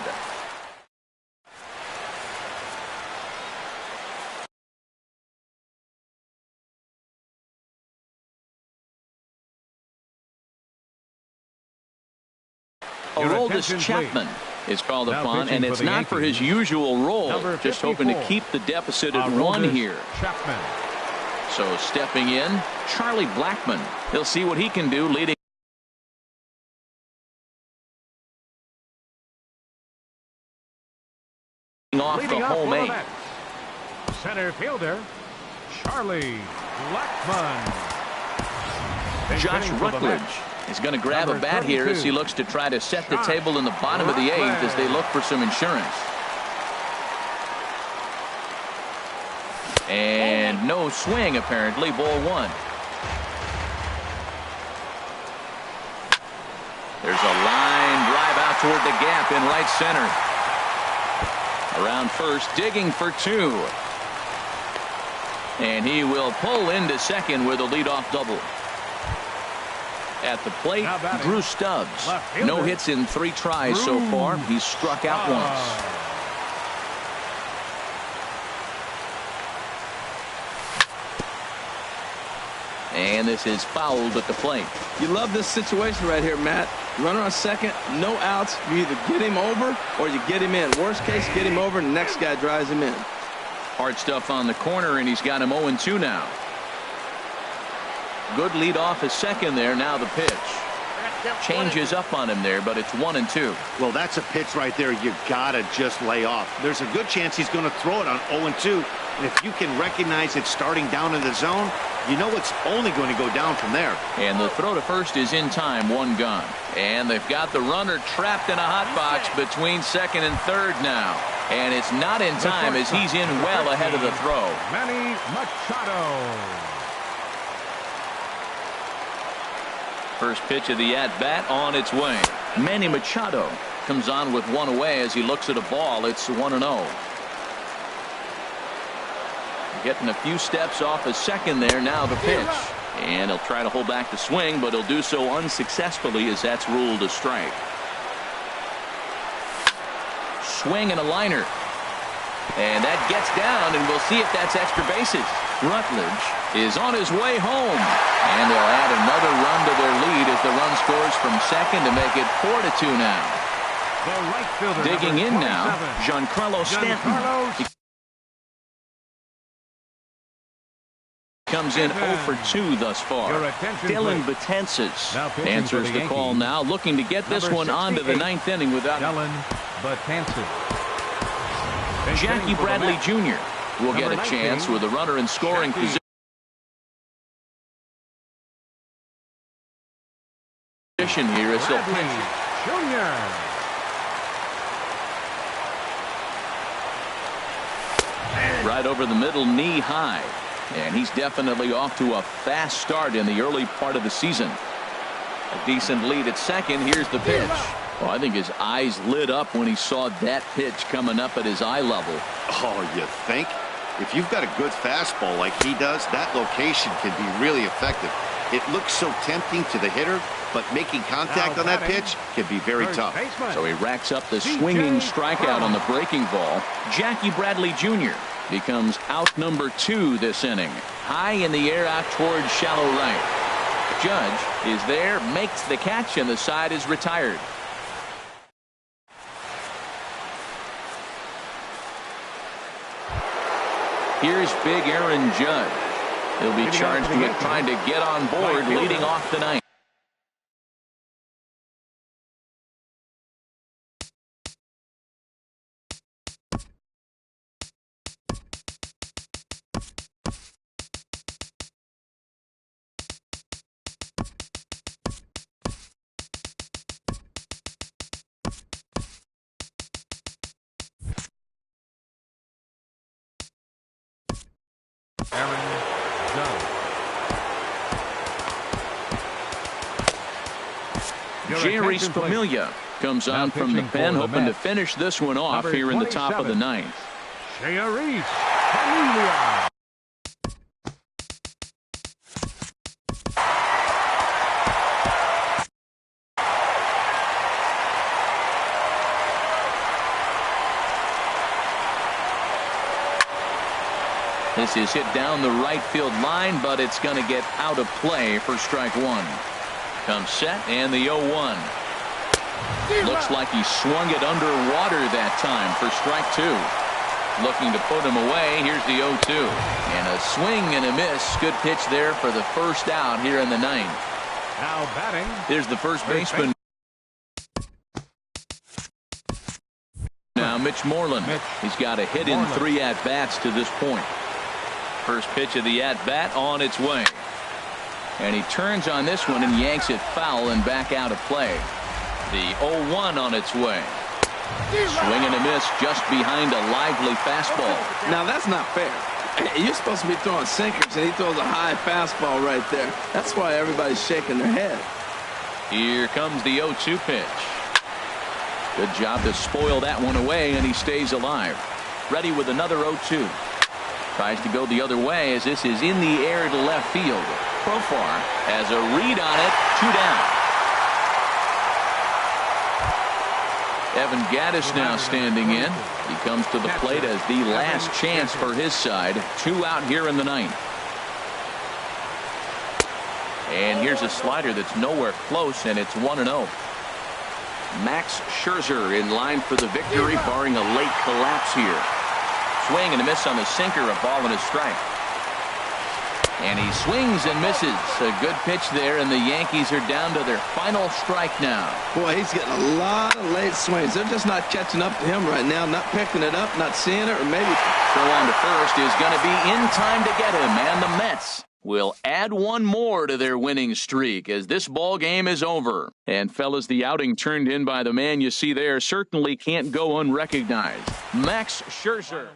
Aroldis Chapman is called upon, and it's not for his usual role. Just hoping to keep the deficit at 1 here. Chapman. So stepping in, Charlie Blackmon. He'll see what he can do leading off the home 8. Center fielder Charlie Blackmon. Josh Rutledge is going to grab a bat here as he looks to try to set the table in the bottom of the 8th as they look for some insurance. And no swing, apparently. Ball 1. There's a line drive out toward the gap in right center. Around first, digging for 2. And he will pull into second with a leadoff double. At the plate, Drew Stubbs. No hits in 3 tries so far. He's struck out once. And this is fouled at the plate. You love this situation right here, Matt. Runner on second, no outs. You either get him over or you get him in. Worst case, get him over and the next guy drives him in. Hard stuff on the corner, and he's got him 0-2 now. Good lead off his second there. Now the pitch. Changes up on him there, but it's 1-2. Well, that's a pitch right there you gotta just lay off. There's a good chance he's going to throw it on 0-2. And if you can recognize it starting down in the zone, you know it's only going to go down from there. And the throw to first is in time. 1 gone. And they've got the runner trapped in a hot box between second and third now. And it's not in time as he's in well ahead of the throw. Manny Machado. First pitch of the at-bat on its way. Manny Machado comes on with 1 away as he looks at a ball. It's 1-0. Getting a few steps off his second there. Now the pitch. And he'll try to hold back the swing, but he'll do so unsuccessfully as that's ruled a strike. Swing and a liner. And that gets down, and we'll see if that's extra bases. Rutledge is on his way home. And they'll add another run to their lead as the run scores from second to make it 4-2 now. Digging in now, Giancarlo Stanton. He comes in 0 for 2 thus far. Dylan Betances answers the call now, looking to get this one on to the 9th inning without Dylan Betances. Jackie Bradley Jr. will get a chance with a runner in scoring position here as he'll pitch. Right over the middle, knee high. And he's definitely off to a fast start in the early part of the season. A decent lead at second. Here's the pitch. Well, I think his eyes lit up when he saw that pitch coming up at his eye level. Oh, you think? If you've got a good fastball like he does, that location can be really effective. It looks so tempting to the hitter, but making contact on that pitch can be very tough. So he racks up the swinging strikeout on the breaking ball. Jackie Bradley Jr. becomes out number 2 this inning. High in the air out towards shallow right. Judge is there, makes the catch, and the side is retired. Here's big Aaron Judge. He'll be charged with trying to get on board leading off the ninth. Jerry Familia comes on from the pen, hoping to finish this one off here in the top of the 9th. Jerry Familia. This is hit down the right field line, but it's going to get out of play for strike 1. Comes set, and the 0-1. Looks like he swung it underwater that time for strike 2. Looking to put him away. Here's the 0-2. And a swing and a miss. Good pitch there for the first out here in the 9th. Now batting. Here's the first baseman. Now Mitch Moreland. He's got a hit in 3 at-bats to this point. First pitch of the at-bat on its way. And he turns on this one and yanks it foul and back out of play. The 0-1 on its way. Swing and a miss just behind a lively fastball. Now that's not fair. You're supposed to be throwing sinkers, and he throws a high fastball right there. That's why everybody's shaking their head. Here comes the 0-2 pitch. Good job to spoil that one away, and he stays alive. Ready with another 0-2. Tries to go the other way as this is in the air to left field. Profar has a read on it. 2 down. Evan Gaddis now standing in. He comes to the plate as the last chance for his side. 2 out here in the 9th. And here's a slider that's nowhere close, and it's 1-0. Max Scherzer in line for the victory, barring a late collapse here. Swing and a miss on the sinker, a ball and a strike. And he swings and misses. A good pitch there, and the Yankees are down to their final strike now. Boy, he's getting a lot of late swings. They're just not catching up to him right now, not picking it up, not seeing it, or maybe... Throw on to first is going to be in time to get him, and the Mets will add one more to their winning streak as this ball game is over. And fellas, the outing turned in by the man you see there certainly can't go unrecognized. Max Scherzer.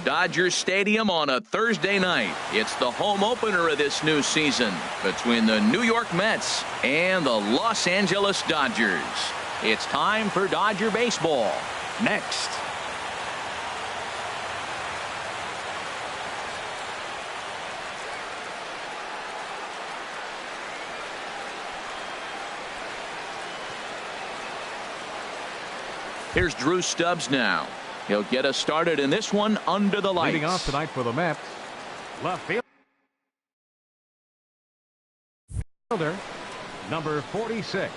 Dodger Stadium on a Thursday night. It's the home opener of this new season between the New York Mets and the Los Angeles Dodgers. It's time for Dodger baseball. Next. Here's Drew Stubbs now. He'll get us started in this one under the lights. Leading off tonight for the Mets, left fielder, number 46.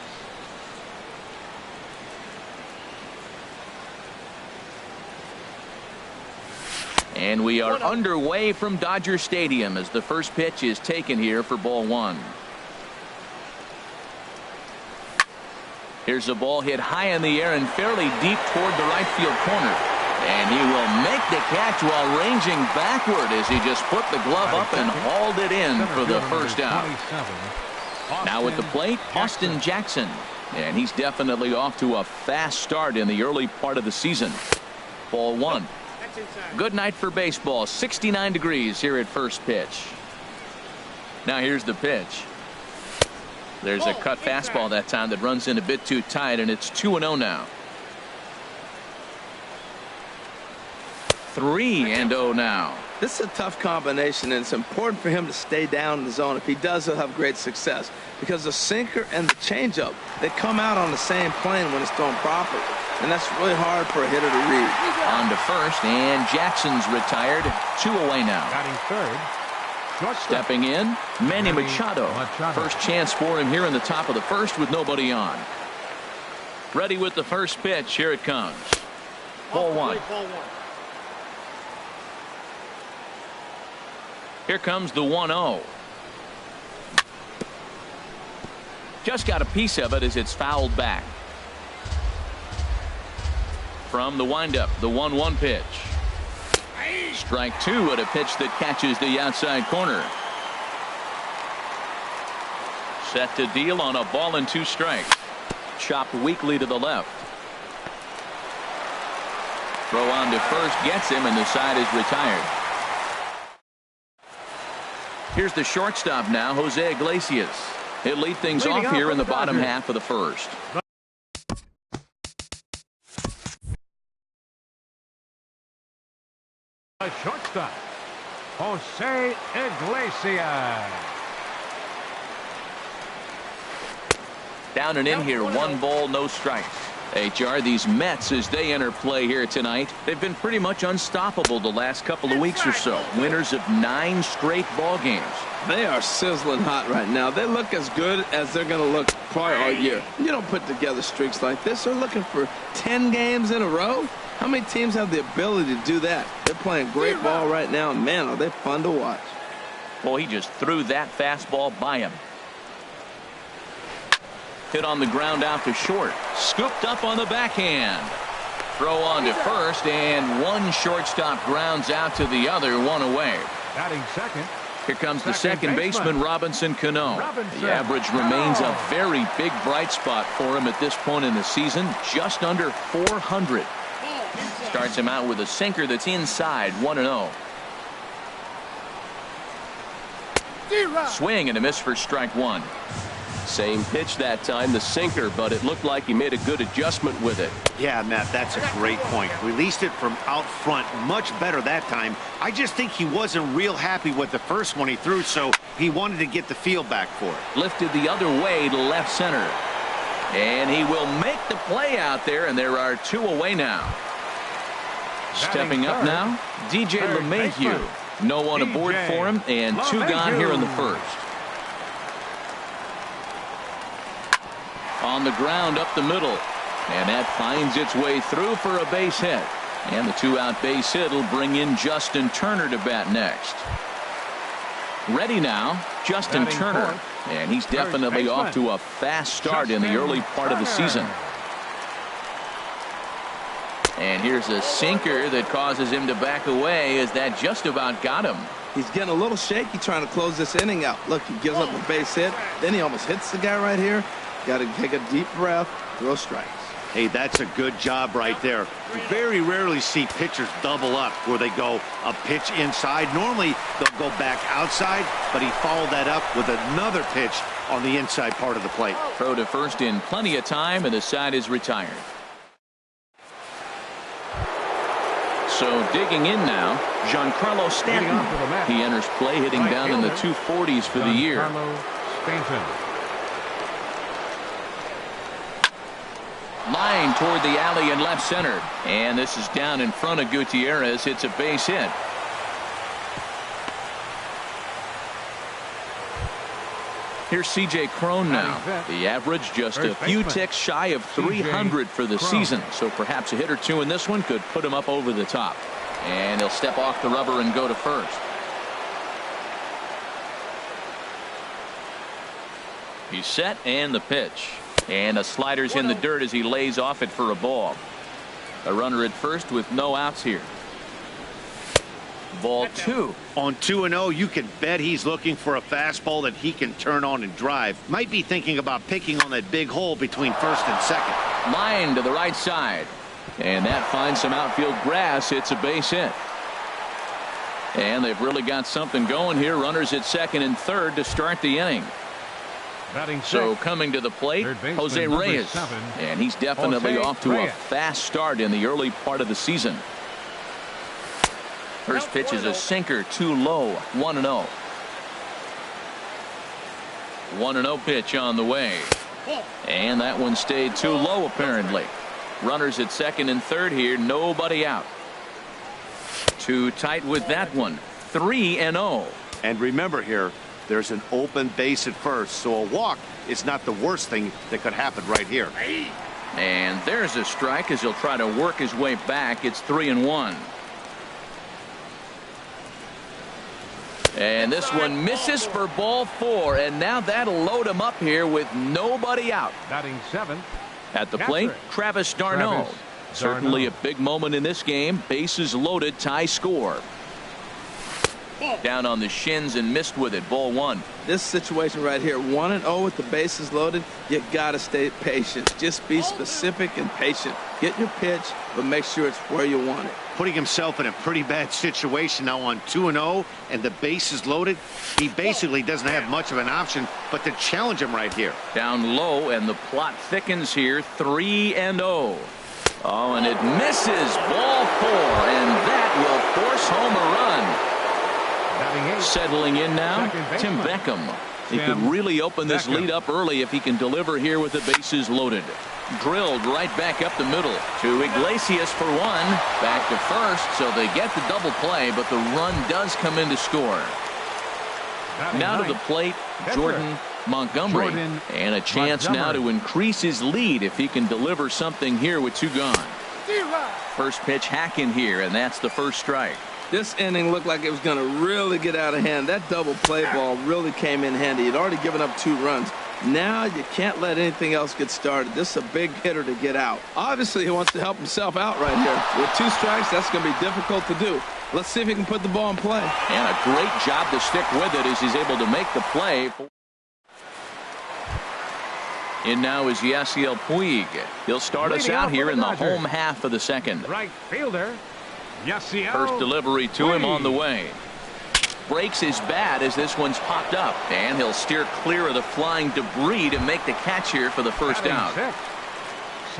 And we are underway from Dodger Stadium as the first pitch is taken here for ball one. Here's a ball hit high in the air and fairly deep toward the right field corner. And he will make the catch while ranging backward as he just put the glove up and hauled it in for the first out. Now at the plate, Austin Jackson. And he's definitely off to a fast start in the early part of the season. Ball one. Good night for baseball. 69 degrees here at first pitch. Now here's the pitch. There's a cut fastball that time that runs in a bit too tight, and it's 2-0 now. 3-0 now. This is a tough combination, and it's important for him to stay down in the zone. If he does, he'll have great success because the sinker and the changeup, they come out on the same plane when it's thrown properly, and that's really hard for a hitter to read. On to first, and Jackson's retired. 2 away now. Batting third. Stepping in, Manny Machado. First chance for him here in the top of the first with nobody on. Ready with the first pitch. Here it comes. Ball one. Here comes the 1-0. Just got a piece of it as it's fouled back. From the windup, the 1-1 pitch. Strike two at a pitch that catches the outside corner. Set to deal on a ball and 2 strikes. Chopped weakly to the left. Throw on to first gets him, and the side is retired. Here's the shortstop now, Jose Iglesias. He'll lead things off here in the bottom half of the first. A shortstop, Jose Iglesias. Down and in here, 1 ball, no strikes. HR, these Mets, as they enter play here tonight, they've been pretty much unstoppable the last couple of weeks or so. Winners of 9 straight ball games. They are sizzling hot right now. They look as good as they're going to look probably all year. You don't put together streaks like this. They're looking for 10 games in a row. How many teams have the ability to do that? They're playing great ball right now, and man, are they fun to watch. Well, he just threw that fastball by him. Hit on the ground out to short. Scooped up on the backhand. Throw on to first, and 1 shortstop grounds out to the other, 1 away. Batting second. Here comes the second baseman, Robinson Cano. The average remains a very big bright spot for him at this point in the season, just under 400. Starts him out with a sinker that's inside, 1-0. Swing and a miss for strike 1. Same pitch that time, the sinker, but it looked like he made a good adjustment with it. Yeah, Matt, that's a great point. Released it from out front much better that time. I just think he wasn't real happy with the first one he threw, so he wanted to get the feel back for it. Lifted the other way to left center. And he will make the play out there, and there are 2 away now. Stepping up now, DJ LeMahieu. No one aboard for him, and 2 gone here in the first. On the ground up the middle, and that finds its way through for a base hit. And the 2-out base hit will bring in Justin Turner to bat next. Ready now, Justin Turner, and he's definitely off to a fast start in the early part of the season. And here's a sinker that causes him to back away, as that just about got him. He's getting a little shaky trying to close this inning out. Look, he gives up a base hit, then he almost hits the guy right here. Got to take a deep breath, throw strikes. Hey, that's a good job right there. You very rarely see pitchers double up where they go a pitch inside. Normally, they'll go back outside, but he followed that up with another pitch on the inside part of the plate. Throw to first in plenty of time, and the side is retired. So digging in now, Giancarlo Stanton. He enters play hitting down in the 240s for the year. Line toward the alley and left center. And this is down in front of Gutierrez. It's a base hit. Here's C.J. Cron now. The average just a few ticks shy of 300 for the season. So perhaps a hit or two in this one could put him up over the top. And he'll step off the rubber and go to first. He's set and the pitch. And a slider's in the dirt as he lays off it for a ball. A runner at first with no outs here. Ball 2. On 2-0, you can bet he's looking for a fastball that he can turn on and drive. Might be thinking about picking on that big hole between first and second. Line to the right side. And that finds some outfield grass. It's a base hit. And they've really got something going here. Runners at second and third to start the inning. So coming to the plate, Jose Reyes. And he's definitely off to a fast start in the early part of the season. First pitch is a sinker, too low, 1-0. 1-0 pitch on the way. And that one stayed too low apparently. Runners at second and third here, nobody out. Too tight with that one. 3-0. And remember here, there's an open base at first, so a walk is not the worst thing that could happen right here. And there's a strike as he'll try to work his way back. It's 3-1. And this one misses for ball 4, and now that'll load him up here with nobody out. Batting 7th. At the plate, Travis d'Arnaud. Certainly a big moment in this game. Bases loaded, tie score. Down on the shins and missed with it. Ball 1. This situation right here, 1-0 with the bases loaded, you got to stay patient. Just be specific and patient. Get your pitch, but make sure it's where you want it. Putting himself in a pretty bad situation now on 2-0 and the bases loaded. He basically doesn't have much of an option but to challenge him right here. Down low, and the plot thickens here. 3-0. Oh, and it misses. Ball 4, and that will force home a run. Settling in now, Tim Beckham. He could really open this lead up early if he can deliver here with the bases loaded. Drilled right back up the middle to Iglesias for 1. Back to first, so they get the double play, but the run does come in to score. Now to the plate, Jordan Montgomery. And a chance now to increase his lead if he can deliver something here with 2 gone. First pitch hack in here, and that's the first strike. This inning looked like it was going to really get out of hand. That double play ball really came in handy. He'd already given up 2 runs. Now you can't let anything else get started. This is a big hitter to get out. Obviously, he wants to help himself out right here. With 2 strikes, that's going to be difficult to do. Let's see if he can put the ball in play. And a great job to stick with it as he's able to make the play. In now is Yasiel Puig. He'll start us out here in the home half of the second. Right fielder. First delivery to him on the way. Breaks his bat as this one's popped up, and he'll steer clear of the flying debris to make the catch here for the first out.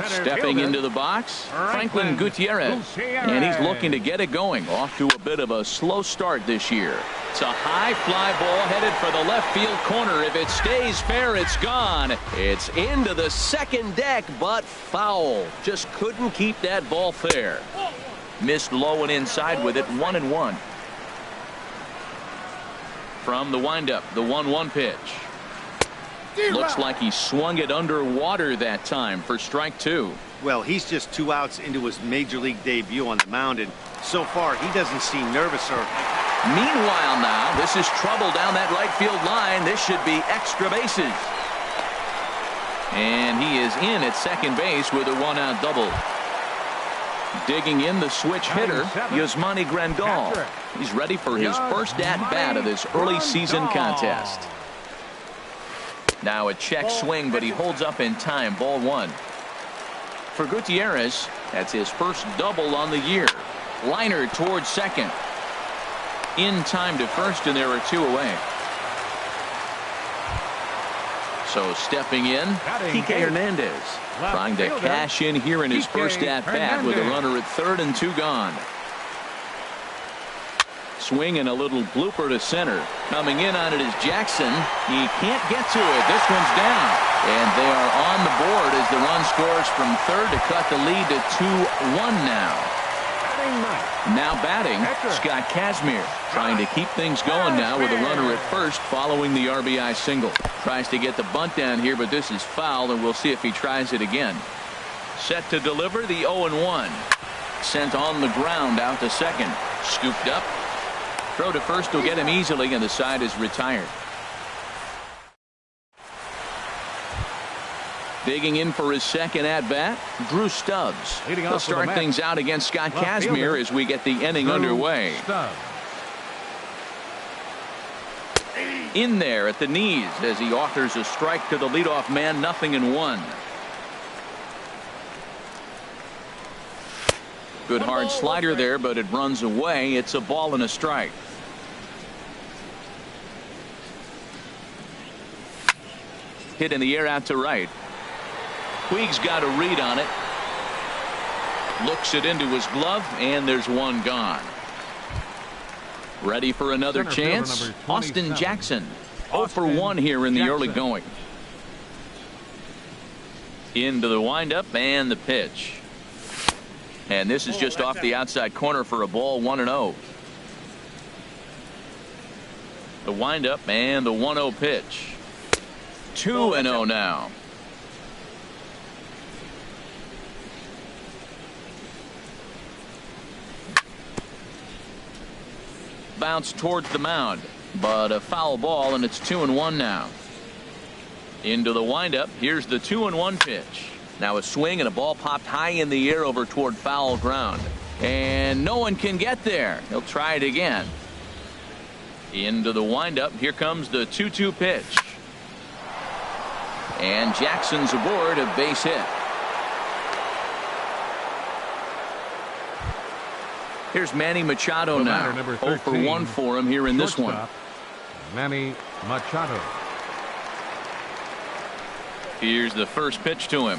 Stepping into the box, Franklin Gutierrez, and he's looking to get it going. Off to a bit of a slow start this year. It's a high fly ball headed for the left field corner. If it stays fair, it's gone. It's into the second deck, but foul. Just couldn't keep that ball fair. Missed low and inside with it. 1-1. From the windup, the 1-1 pitch. Looks like he swung it underwater that time for strike 2. Well, he's just 2 outs into his major league debut on the mound, and so far he doesn't seem nervous or. Meanwhile now, this is trouble down that right field line. This should be extra bases. And he is in at second base with a 1-out double. Digging in the switch hitter, Yasmani Grandal. He's ready for his first at-bat of this early season contest. Now a check swing, but he holds up in time. Ball 1. For Gutierrez, that's his first double on the year. Liner towards second. In time to first, and there are 2 away. So stepping in, Kike Hernandez trying to cash in here in his first at-bat with a runner at third and 2 gone. Swing and a little blooper to center. Coming in on it is Jackson. He can't get to it. This one's down. And they are on the board as the run scores from third to cut the lead to 2-1 now. Now batting, Scott Kazmir trying to keep things going now with a runner at first following the RBI single. Tries to get the bunt down here, but this is foul, and we'll see if he tries it again. Set to deliver the 0-1. Sent on the ground out to second. Scooped up. Throw to first will get him easily, and the side is retired. Digging in for his second at-bat, Drew Stubbs. He'll start things out against Scott Kazmir as we get the inning underway. In there at the knees as he offers a strike to the leadoff man, 0-1. Good hard slider there, but it runs away. It's a ball and a strike. Hit in the air out to right. Puig's got a read on it. Looks it into his glove, and there's one gone. Ready for another chance. Austin Jackson 0 for 1 here in the early going. Into the windup and the pitch. And this is just off the outside corner for a ball, 1-0. The windup and the 1-0 pitch. 2-0 now. Bounce towards the mound, but a foul ball, and it's 2-1 now. Into the windup. Here's the 2-1 pitch. Now a swing and a ball popped high in the air over toward foul ground, and no one can get there. He'll try it again. Into the windup. Here comes the 2-2 pitch, and Jackson's aboard, a base hit. Here's Manny Machado now. 0 for 1 for him here in this one. Manny Machado. Here's the first pitch to him.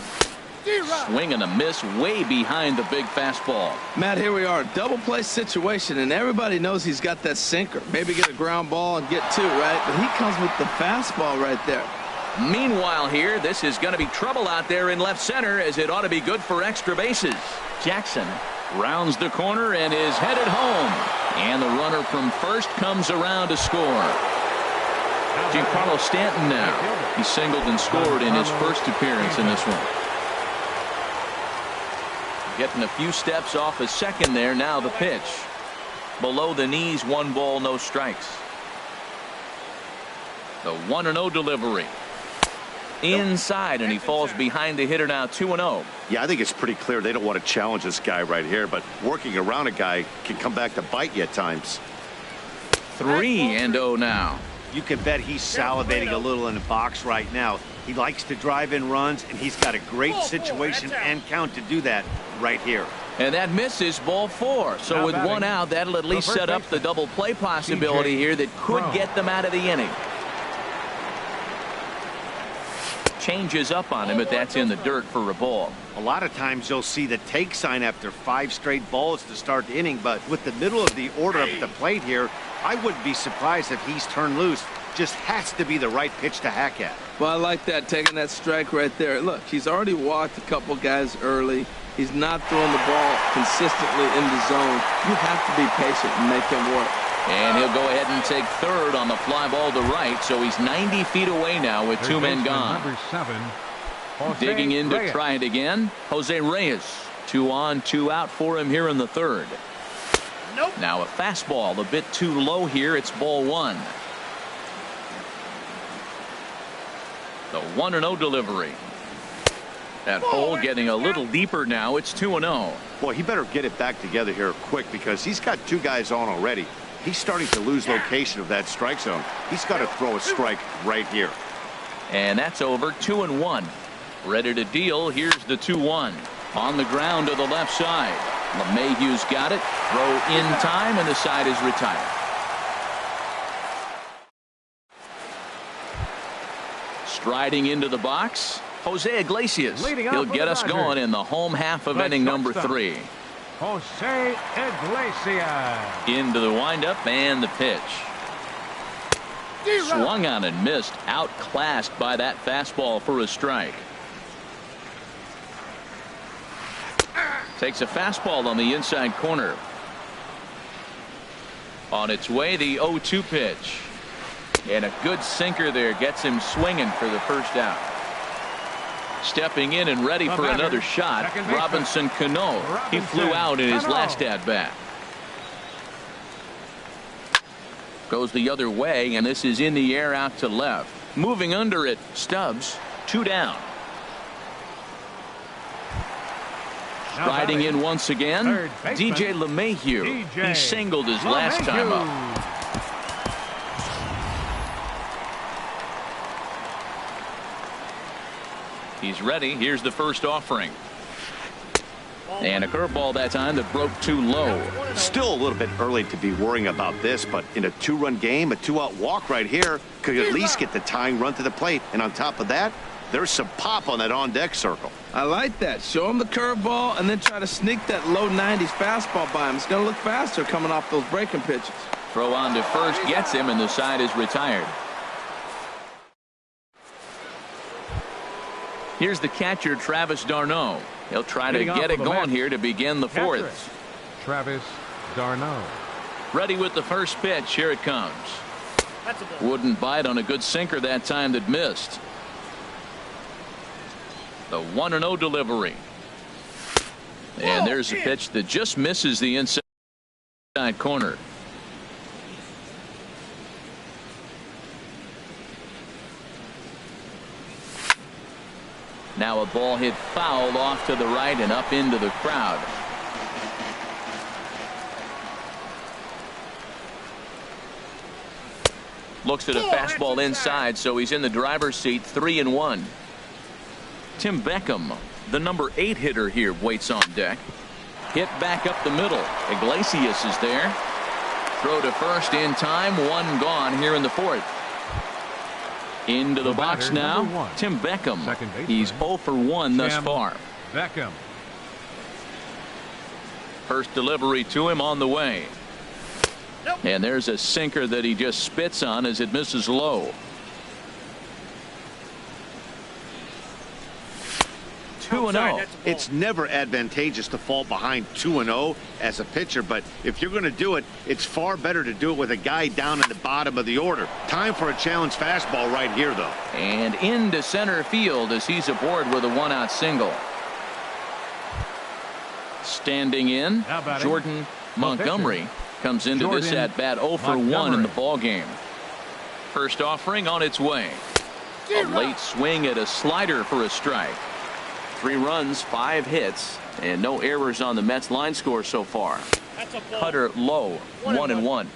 Swing and a miss way behind the big fastball. Matt, here we are. Double play situation, and everybody knows he's got that sinker. Maybe get a ground ball and get 2, right? But he comes with the fastball right there. Meanwhile here, this is going to be trouble out there in left center, as it ought to be good for extra bases. Jackson rounds the corner and is headed home. And the runner from first comes around to score. Giancarlo Stanton now. He singled and scored in his first appearance in this one. Getting a few steps off a second there. Now the pitch. Below the knees, 1 ball, no strikes. The 1-0 delivery. Inside, and he falls behind the hitter now, 2-0. Yeah, I think it's pretty clear they don't want to challenge this guy right here, but working around a guy can come back to bite you at times. 3-0 now. You can bet he's salivating a little in the box right now. He likes to drive in runs, and he's got a great situation and count to do that right here. And that misses, ball 4. So with 1 out, that'll at least set up the double play possibility here that could get them out of the inning. Changes up on him, but that's in the dirt for a ball. A lot of times you'll see the take sign after 5 straight balls to start the inning, but with the middle of the order up the plate here, I wouldn't be surprised if he's turned loose. Just has to be the right pitch to hack at. Well, I like that, taking that strike right there. Look, he's already walked a couple guys early. He's not throwing the ball consistently in the zone. You have to be patient and make him work. And he'll go ahead and take third on the fly ball to right, so he's 90 feet away now with 2 men gone. Number 7, Digging in to Reyes. try it again, Jose Reyes. 2 on, 2 out for him here in the third. Nope. Now a fastball a bit too low here. It's ball 1. The 1-0 delivery. That hole getting a little deeper now. It's 2-0. Boy, he better get it back together here quick, because he's got 2 guys on already. He's starting to lose location of that strike zone. He's got to throw a strike right here. And that's over. 2-1. Ready to deal. Here's the 2-1. On the ground to the left side. LeMahieu's got it. Throw in time, and the side is retired. Striding into the box, Jose Iglesias. He'll get us going in the home half of inning number 3. Jose Iglesias. Into the windup and the pitch. Swung on and missed. Outclassed by that fastball for a strike. Takes a fastball on the inside corner. On its way, the 0-2 pitch. And a good sinker there gets him swinging for the first out. Stepping in and ready for another shot, Robinson Cano. He flew out in his last at-bat. Goes the other way, and this is in the air out to left. Moving under it, Stubbs. 2 down. Riding in once again, DJ LeMahieu. He singled his last time up. He's ready. Here's the first offering. And a curveball that time that broke too low. Still a little bit early to be worrying about this, but in a 2-run game, a 2-out walk right here could at least get the tying run to the plate. And on top of that, there's some pop on that on-deck circle. I like that. Show him the curveball and then try to sneak that low 90s fastball by him. It's going to look faster coming off those breaking pitches. Throw on to first gets him, and the side is retired. Here's the catcher, Travis d'Arnaud. He'll try to get it going here to begin the 4th. Travis d'Arnaud. Ready with the first pitch. Here it comes. Wouldn't bite on a good sinker that time that missed. The 1-0 delivery. And there's a pitch that just misses the inside corner. Now a ball hit foul off to the right and up into the crowd. Looks at a fastball inside, so he's in the driver's seat. 3-1. Tim Beckham, the number 8 hitter here, waits on deck. Hit back up the middle. Iglesias is there. Throw to first in time. 1 gone here in the 4th. Into the box now, Tim Beckham. He's 0 for 1 thus far. Beckham. First delivery to him on the way. And there's a sinker that he just spits on as it misses low. 2-0. It's never advantageous to fall behind 2-0 as a pitcher, but if you're going to do it, it's far better to do it with a guy down in the bottom of the order. Time for a challenge fastball right here, though. And into center field as he's aboard with a 1-out single. Standing in, Jordan Montgomery comes into this at bat 0 for 1 in the ball game. First offering on its way. A late swing at a slider for a strike. 3 runs, 5 hits, and no errors on the Mets line score so far. Cutter low, 1-1.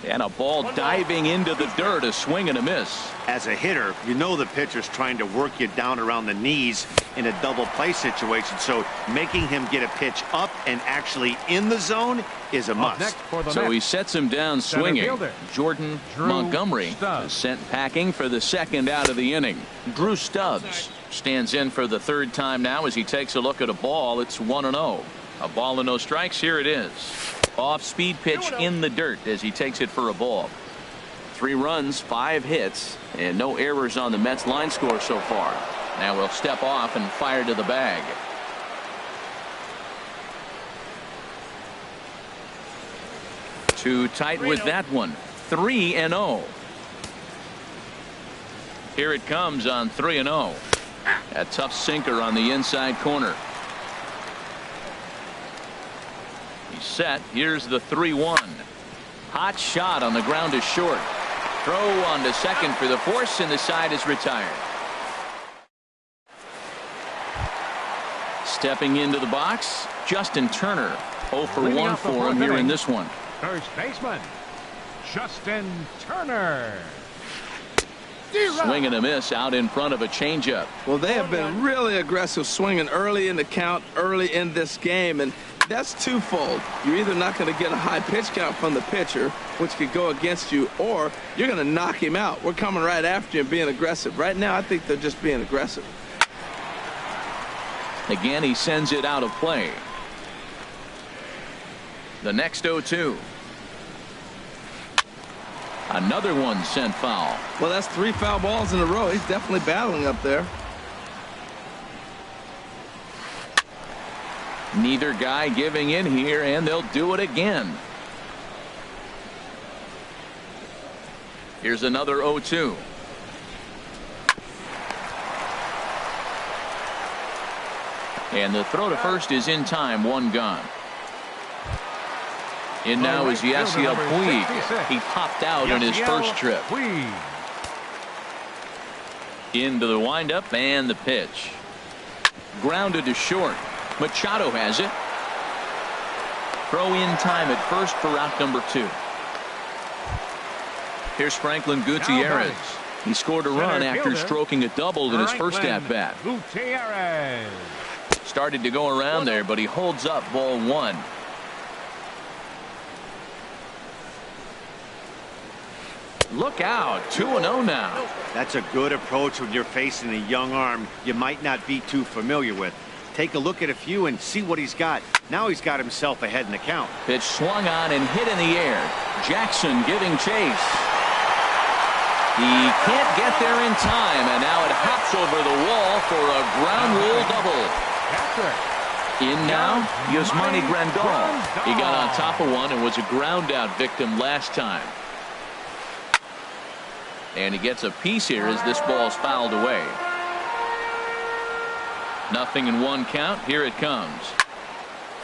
And a ball diving into the dirt, a swing and a miss. As a hitter, you know the pitcher's trying to work you down around the knees in a double play situation, so making him get a pitch up and actually in the zone is a must. So he sets him down swinging. Jordan Montgomery is sent packing for the 2nd out of the inning. Drew Stubbs stands in for the 3rd time now as he takes a look at a ball. It's 1-0. A ball and no strikes. Here it is. Off-speed pitch in the dirt as he takes it for a ball. 3 runs, 5 hits, and no errors on the Mets line score so far. Now we'll step off and fire to the bag. Too tight with that one. 3-0. Here it comes on 3-0. A tough sinker on the inside corner. He's set. Here's the 3-1. Hot shot on the ground is short. Throw on to second for the force, and the side is retired. Stepping into the box, Justin Turner. 0 for 1 for him here in this one. First baseman, Justin Turner. Swing and a miss out in front of a changeup. Well, they have been really aggressive swinging early in the count, early in this game, and that's twofold. You're either not going to get a high pitch count from the pitcher, which could go against you, or you're going to knock him out. We're coming right after you and being aggressive. Right now, I think they're just being aggressive. Again, he sends it out of play. The next 0-2. Another one sent foul. Well, that's 3 foul balls in a row. He's definitely battling up there. Neither guy giving in here, and they'll do it again. Here's another 0-2. And the throw to first is in time, 1 gone. And now is Yasiel Puig. He popped out in his first trip. Into the windup and the pitch. Grounded to short. Machado has it. Throw in time at first for out number 2. Here's Franklin Gutierrez. He scored a run after stroking a double in his first at-bat. Started to go around there, but he holds up ball 1. Look out, 2-0 now. That's a good approach when you're facing a young arm you might not be too familiar with. Take a look at a few and see what he's got. Now he's got himself ahead in the count. Pitch swung on and hit in the air. Jackson giving chase. He can't get there in time, and now it hops over the wall for a ground rule double. In now, Yasmani Grandal. He got on top of one and was a ground out victim last time. And he gets a piece here as this ball's fouled away. 0-1 count. Here it comes.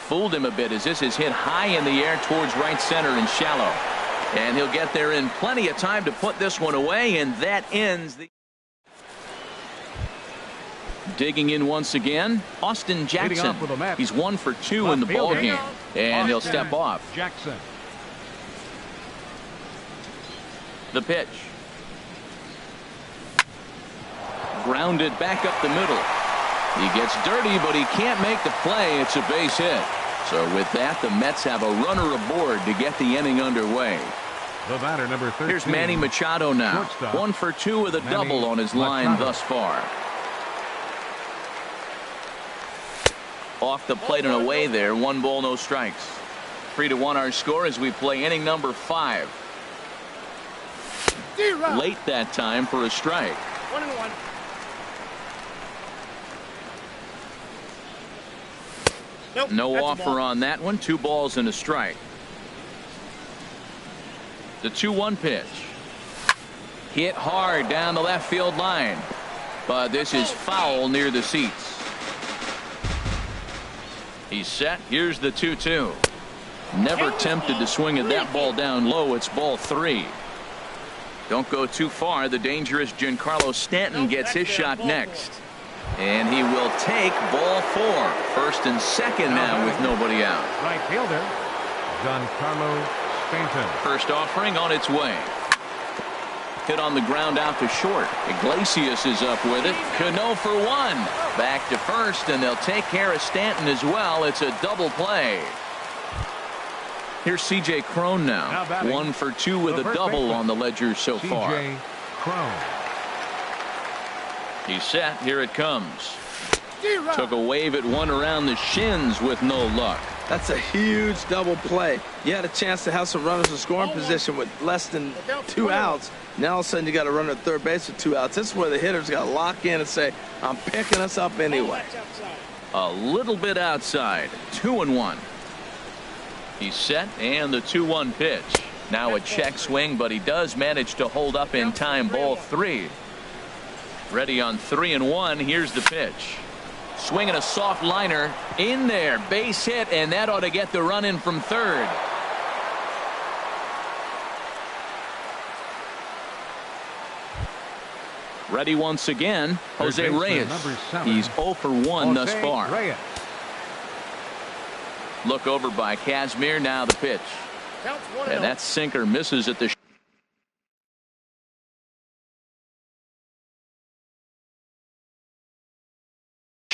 Fooled him a bit as this is hit high in the air towards right center and shallow. And he'll get there in plenty of time to put this one away, and that ends the. Digging in once again, Austin Jackson. He's 1 for 2 in the ball game, and he'll step off. Jackson. The pitch. Grounded back up the middle. He gets dirty, but he can't make the play. It's a base hit. So with that, the Mets have a runner aboard to get the inning underway. The batter, number 13. Here's Manny Machado now. Shortstop. 1 for 2 with a double on his line thus far. Off the plate and away there. 1 ball, no strikes. 3-1 our score as we play inning number 5. Late that time for a strike. 1-1. Nope, No offer on that one. 2 balls and a strike. The 2-1 pitch. Hit hard down the left field line. But this is foul near the seats. He's set. Here's the 2-2. Never tempted to swing at that ball down low. It's ball 3. Don't go too far. The dangerous Giancarlo Stanton gets his shot next. And he will take ball 4. First and second now with nobody out. Right fielder, Giancarlo Stanton. First offering on its way. Hit on the ground out to short. Iglesias is up with it. Cano for 1. Back to first, and they'll take care of Stanton as well. It's a double play. Here's C.J. Cron now. 1 for 2 with a double on the ledger so far. C.J. Cron. He's set. Here it comes. Took a wave at one around the shins with no luck. That's a huge double play. You had a chance to have some runners in scoring position with less than 2 outs. Now all of a sudden you got a runner at third base with 2 outs. This is where the hitters got to lock in and say, I'm picking us up anyway. A little bit outside. 2-1. He's set, and the 2-1 pitch. Now a check swing, but he does manage to hold up in time. Ball 3. Ready on 3-1. Here's the pitch. Swinging a soft liner in there. Base hit, and that ought to get the run in from third. Ready once again, Jose Reyes. He's 0 for 1 thus far. Look over by Kazmir. Now the pitch. And that sinker misses at the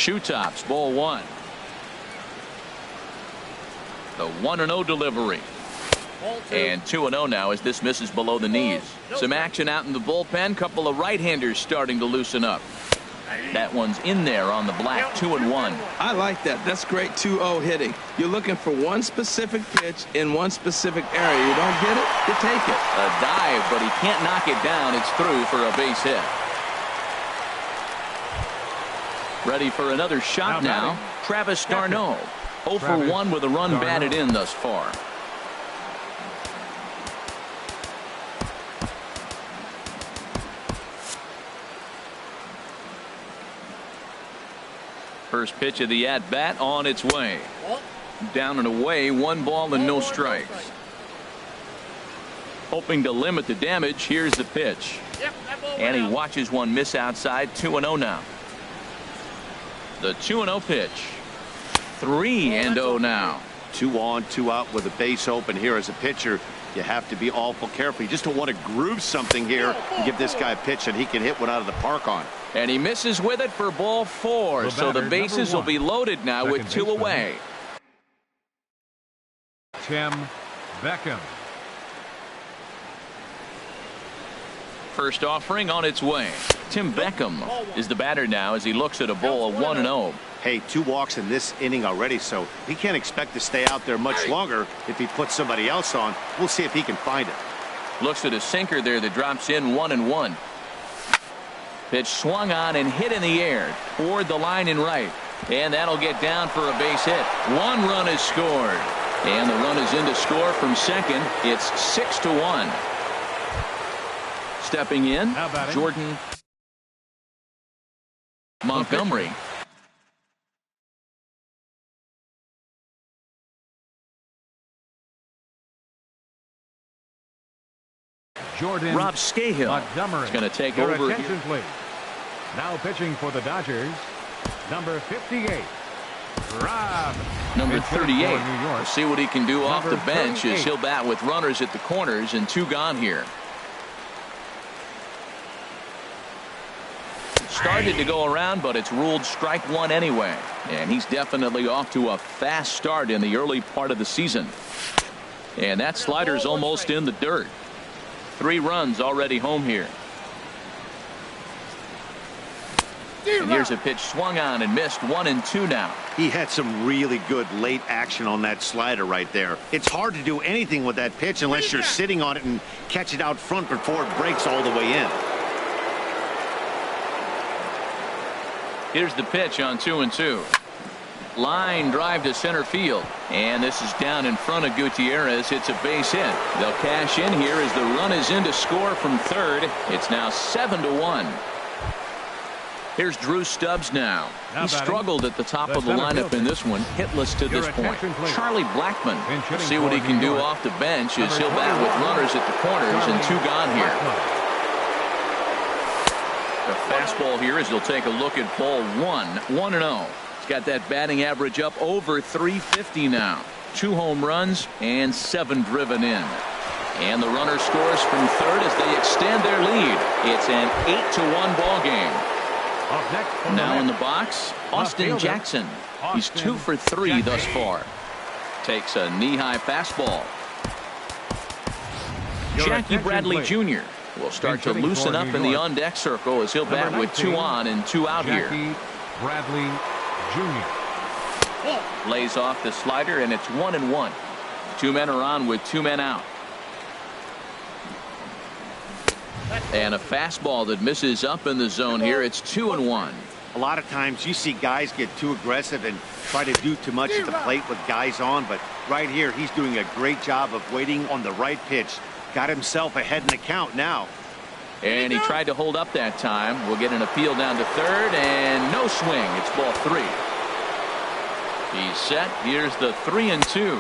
Shoe tops, ball one. The 1-0 delivery. And 2-0 now as this misses below the knees. Some action out in the bullpen. Couple of right-handers starting to loosen up. That one's in there on the black. 2-1. I like that. That's great 2-0 hitting. You're looking for one specific pitch in one specific area. You don't get it, you take it. A dive, but he can't knock it down. It's through for a base hit. Ready for another shot now. Travis d'Arnaud. 0 for 1 with a run batted in thus far. First pitch of the at-bat on its way. Down and away, 1 ball and no strikes. Hoping to limit the damage, here's the pitch. And he watches one miss outside. 2-0 now. The 2-0 pitch. 3-0 now. 2 on, 2 out with a base open here as a pitcher. You have to be awful careful. You just don't want to groove something here and give this guy a pitch that he can hit one out of the park on. And he misses with it for ball 4. So the bases will be loaded now with 2 away. Tim Beckham. First offering on its way. Tim Beckham is the batter now as he looks at a ball of 1-0. Hey, 2 walks in this inning already, so he can't expect to stay out there much longer if he puts somebody else on. We'll see if he can find it. Looks at a sinker there that drops in 1-1. Pitch swung on and hit in the air toward the line and right. And that'll get down for a base hit. 1 run is scored. And the run is in to score from second. It's 6-1. Stepping in, Jordan Montgomery. Jordan Rob Scahill Montgomery is going to take Your over attention, here. please. Now pitching for the Dodgers, number 58, Rob. Number And 38. for New York, We'll see what he can do off the number bench 38. as he'll bat with runners at the corners and 2 gone here. Started to go around, but it's ruled strike 1 anyway. And he's definitely off to a fast start in the early part of the season. And that slider's almost in the dirt. 3 runs already home here. And here's a pitch swung on and missed. 1-2 now. He had some really good late action on that slider right there. It's hard to do anything with that pitch unless you're sitting on it and catch it out front before it breaks all the way in. Here's the pitch on 2-2. Line drive to center field. And this is down in front of Gutierrez. It's a base hit. They'll cash in here as the run is in to score from third. It's now 7-1. Here's Drew Stubbs now. He struggled at the top of the lineup in this one. Hitless to this point. Charlie Blackmon. We'll see what he can do off the bench as he'll bat with runners at the corners and 2 gone here. The fastball here as he'll take a look at ball 1. 1-0. He's got that batting average up over 350 now. 2 home runs and 7 driven in. And the runner scores from third as they extend their lead. It's an 8-1 ball game. Now in the box, Austin Jackson. He's 2 for 3 thus far. Takes a knee-high fastball. Jackie Bradley Jr. will start to loosen up in the on-deck circle as he'll bat with 2 on and 2 out here. Jackie Bradley Jr. Lays off the slider and it's 1-1. 2 men are on with 2 men out. And a fastball that misses up in the zone here. It's 2-1. A lot of times you see guys get too aggressive and try to do too much at the plate with guys on, but right here he's doing a great job of waiting on the right pitch. Got himself ahead in the count now. And he tried to hold up that time. We'll get an appeal down to third and no swing. It's ball 3. He's set. Here's the 3-2.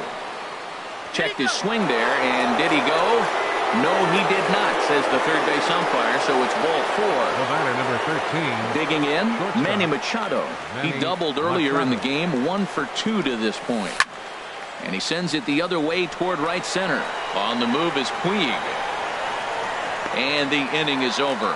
Checked his swing there, and did he go? No, he did not, says the third base umpire, so it's ball 4. The batter, number 13. Digging in, Manny Machado. He doubled earlier in the Machado. game, 1 for 2 to this point. And he sends it the other way toward right center. On the move is Puig. And the inning is over.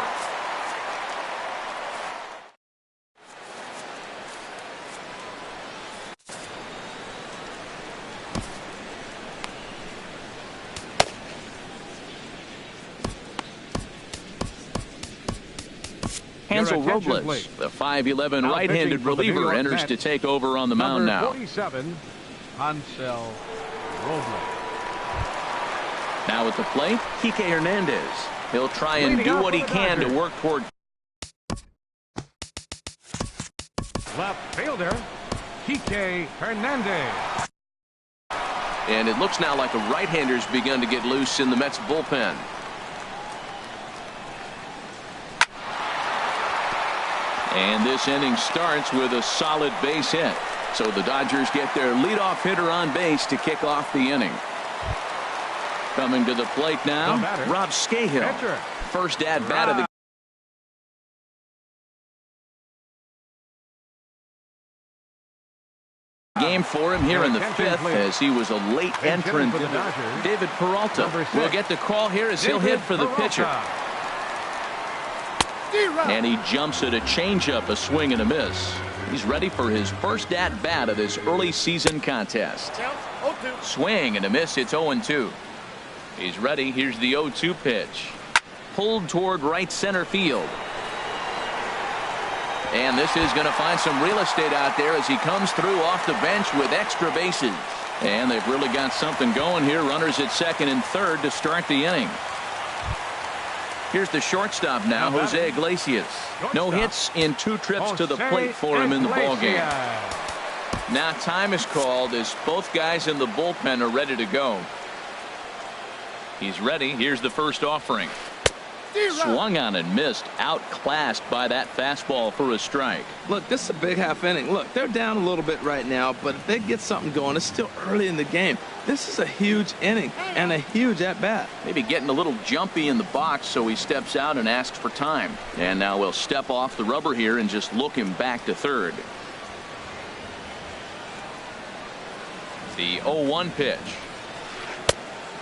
Hansel Robles, the 5'11" right-handed reliever, enters to take over on the mound now. 47, Hansel Robles. Now at the plate, Kike Hernandez. He'll try and do what he can to work toward. Left fielder, Kike Hernandez. And it looks now like a right-hander's begun to get loose in the Mets bullpen. And this inning starts with a solid base hit. So the Dodgers get their leadoff hitter on base to kick off the inning. Coming to the plate now, Rob Scahill. First at bat of the game for him here in the fifth, as he was a late entrant. David Peralta will get the call here as he'll hit for the pitcher. And he jumps at a changeup, a swing and a miss. He's ready for his first at bat of this early season contest. Swing and a miss. It's 0-2. He's ready. Here's the 0-2 pitch. Pulled toward right center field. And this is going to find some real estate out there as he comes through off the bench with extra bases. And they've really got something going here. Runners at second and third to start the inning. Here's the shortstop now, Jose Iglesias. No hits in 2 trips to the plate for him in the ballgame. Now time is called as both guys in the bullpen are ready to go. He's ready. Here's the first offering. Swung on and missed. Outclassed by that fastball for a strike. Look, this is a big half inning. Look, they're down a little bit right now, but if they get something going, it's still early in the game. This is a huge inning and a huge at-bat. Maybe getting a little jumpy in the box, so he steps out and asks for time. And now we'll step off the rubber here and just look him back to third. The 0-1 pitch.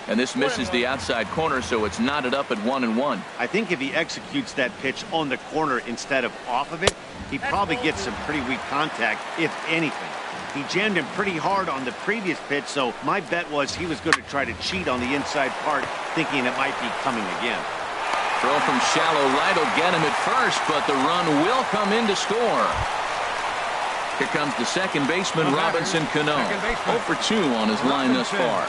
And this misses the outside corner, so it's knotted up at 1-1. I think if he executes that pitch on the corner instead of off of it, he probably gets some pretty weak contact, if anything. He jammed him pretty hard on the previous pitch, so my bet was he was going to try to cheat on the inside part, thinking it might be coming again. Throw from shallow right will get him at first, but the run will come in to score. Here comes the second baseman, Robinson Cano. 0 for 2 on his line thus far.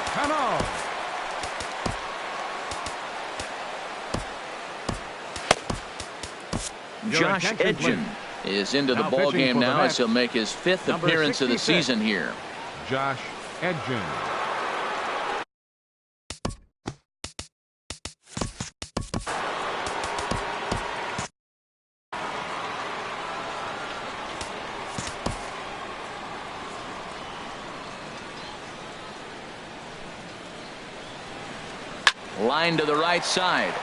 Josh Edgen is into the ball game now as he'll make his 5th appearance of the season here. Josh Edgen. Line to the right side,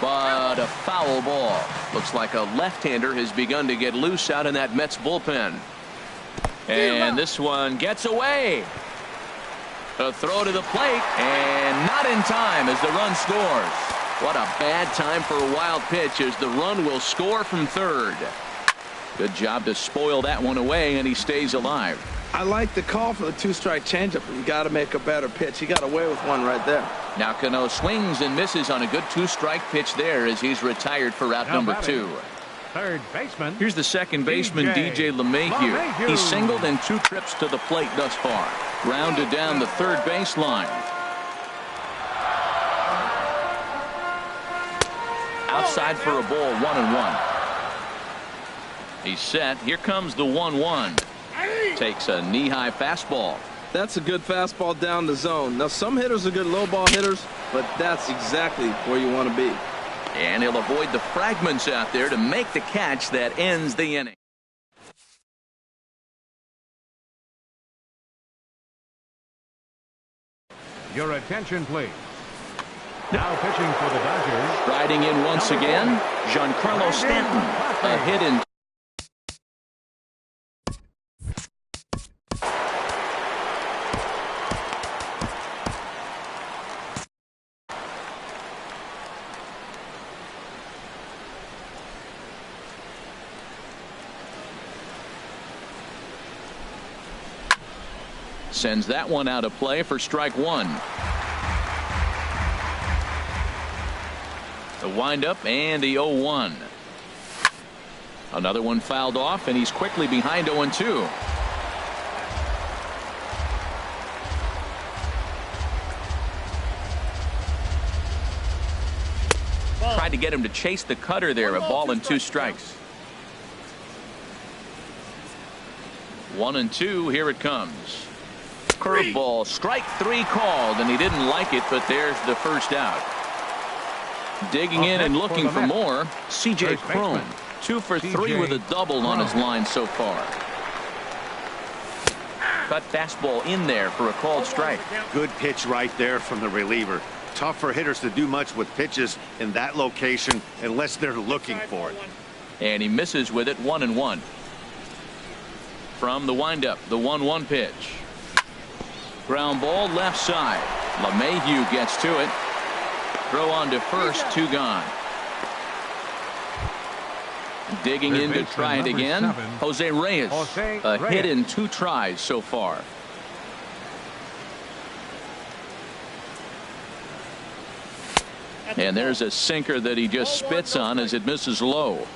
but a foul ball. Looks like a left-hander has begun to get loose out in that Mets bullpen. And this one gets away. A throw to the plate, and not in time as the run scores. What a bad time for a wild pitch as the run will score from third. Good job to spoil that one away, and he stays alive. I like the call for the 2-strike changeup, but you got to make a better pitch. He got away with one right there. Now Cano swings and misses on a good 2-strike pitch there as he's retired for out number 2. Third baseman. Here's the second baseman, DJ LeMahieu. He's singled in 2 trips to the plate thus far. Grounded down the third baseline. Outside for a ball, 1-1. He's set. Here comes the 1-1. Takes a knee-high fastball. That's a good fastball down the zone. Now, some hitters are good low ball hitters, but that's exactly where you want to be. And he'll avoid the fragments out there to make the catch that ends the inning. Your attention, please. Now pitching for the Dodgers. Riding in once again, Giancarlo Stanton. A hit in. Sends that one out of play for strike 1. The windup and the 0-1. Another one fouled off, and he's quickly behind 0-2. Tried to get him to chase the cutter there. A ball and 2 strikes. 1-2. Here it comes. Curveball, strike 3 called, and he didn't like it, but there's the first out. Digging in and looking for more, C.J. Cron. 2 for 3 with a double on his line so far. Cut fastball in there for a called strike. Good pitch right there from the reliever. Tough for hitters to do much with pitches in that location unless they're looking for it. And he misses with it. 1-1. From the windup, the 1-1 pitch. Ground ball left side. LeMahieu gets to it. Throw on to first, 2 gone. Digging in to try it again. Jose Reyes. A hit in 2 tries so far. And there's a sinker that he just spits on as it misses low.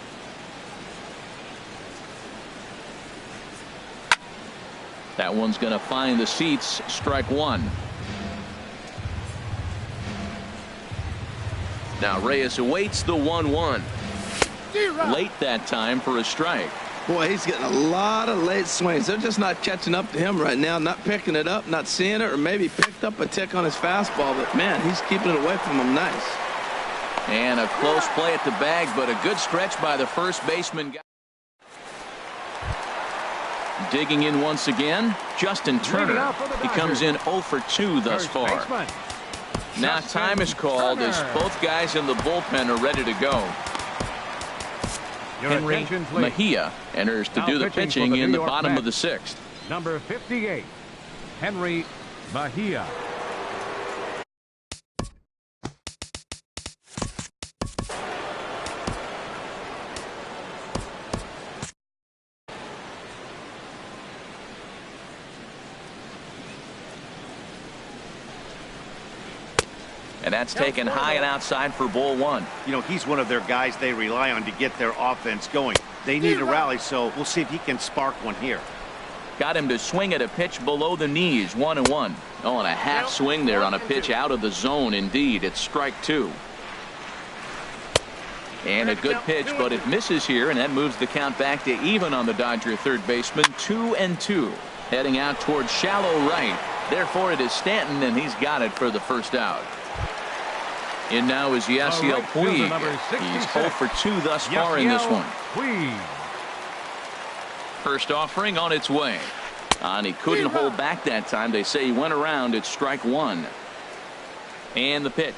That one's going to find the seats. Strike 1. Now Reyes awaits the 1-1. Late that time for a strike. Boy, he's getting a lot of late swings. They're just not catching up to him right now, not picking it up, not seeing it, or maybe picked up a tick on his fastball. But, man, he's keeping it away from him nice. And a close play at the bag, but a good stretch by the first baseman. Digging in once again, Justin Turner. He comes in 0 for 2 thus far. Now time is called as both guys in the bullpen are ready to go. Henry Mejia enters to do the pitching in the bottom of the 6th. Number 58, Henry Mejia. And that's taken high and outside for ball 1. You know, he's one of their guys they rely on to get their offense going. They need a rally, so we'll see if he can spark one here. Got him to swing at a pitch below the knees. 1-1. Oh, and a half swing there on a pitch out of the zone. Indeed, it's strike 2. And a good pitch, but it misses here, and that moves the count back to even on the Dodger third baseman. 2-2. Heading out towards shallow right. Therefore, it is Stanton, and he's got it for the first out. In now is Yasiel Puig. He's 0 for 2 thus far in this one. First offering on its way. And he couldn't hold back that time. They say he went around. It's strike 1. And the pitch.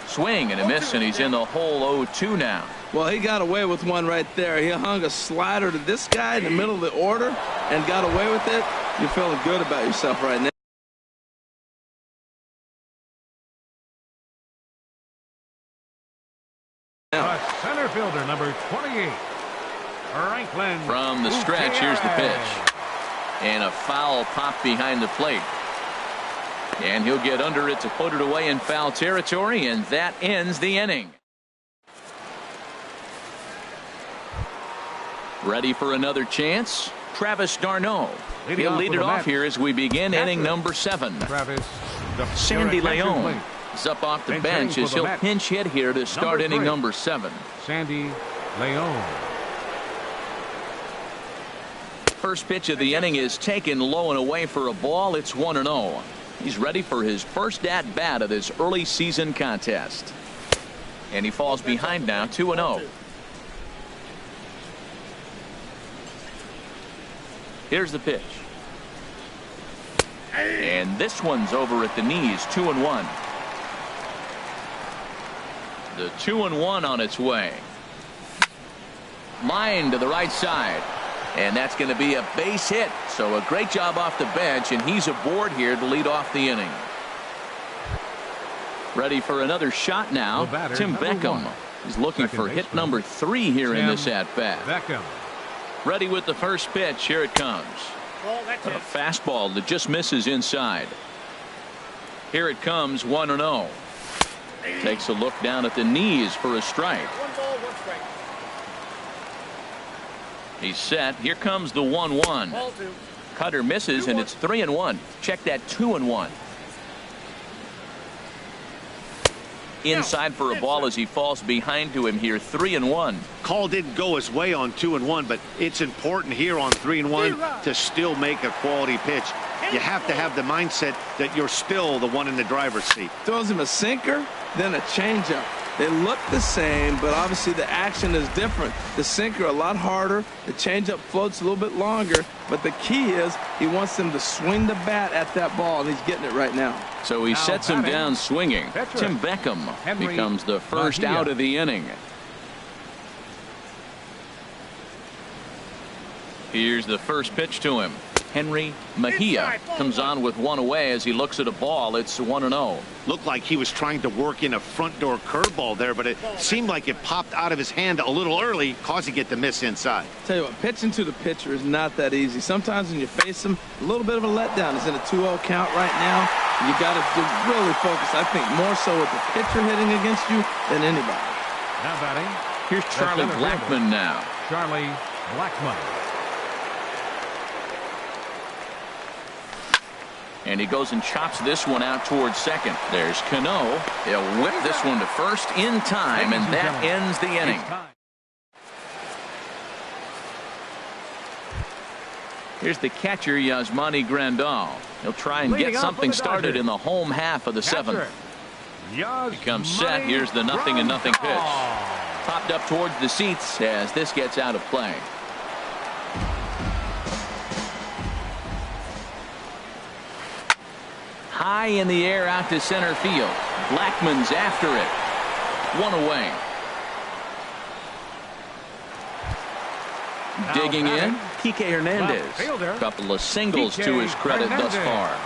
Swing and a miss, and he's in the hole 0-2 now. Well, he got away with one right there. He hung a slider to this guy in the middle of the order and got away with it. You're feeling good about yourself right now. Center fielder number 28, Franklin. From the stretch, here's the pitch. And a foul pop behind the plate. And he'll get under it to put it away in foul territory, and that ends the inning. Ready for another chance? Travis d'Arnaud. He'll lead it off here as we begin inning number 7. Sandy Leon is up off the bench as he'll pinch hit here to start inning number 7. Sandy Leon. First pitch of the inning is taken low and away for a ball. It's 1-0. He's ready for his first at bat of this early season contest. And he falls behind now, 2-0. Here's the pitch. And this one's over at the knees, 2-1. The 2-1 on its way. Line to the right side. And that's going to be a base hit. So a great job off the bench, and he's aboard here to lead off the inning. Ready for another shot now. Tim Beckham. He's looking for hit number 3 here in this at-bat. Beckham. Ready with the first pitch. Here it comes. A fastball that just misses inside. Here it comes, 1-0. Takes a look down at the knees for a strike. He's set. Here comes the 1-1. Cutter misses, and it's 3-1. Check that 2-1. Inside for a ball as he falls behind to him here. 3-1. Call didn't go his way on 2-1, but it's important here on 3-1 to still make a quality pitch. You have to have the mindset that you're still the one in the driver's seat. Throws him a sinker, then a changeup. They look the same, but obviously the action is different. The sinker a lot harder. The changeup floats a little bit longer. But the key is he wants them to swing the bat at that ball, and he's getting it right now. So he sets him down swinging. Tim Beckham becomes the first out of the inning. Here's the first pitch to him. Henry Mejia comes on with one away as he looks at a ball. It's 1-0. Looked like he was trying to work in a front door curveball there, but it seemed like it popped out of his hand a little early, causing it to miss inside. Tell you what, pitching to the pitcher is not that easy. Sometimes when you face him, a little bit of a letdown. He's in a 2-0 count right now. You got to really focus, I think, more so with the pitcher hitting against you than anybody. Now batting. Here's Charlie Blackmon now. Charlie Blackmon. And he goes and chops this one out towards second. There's Cano. He'll whip this one to first in time, and that ends the inning. Here's the catcher, Yasmani Grandal. He'll try and get something started in the home half of the seventh. He comes set. Here's the 0-0 pitch. Popped up towards the seats as this gets out of play. High in the air out to center field. Blackmon's after it. One away. Digging in, Kike Hernandez. Couple of singles to his credit thus far.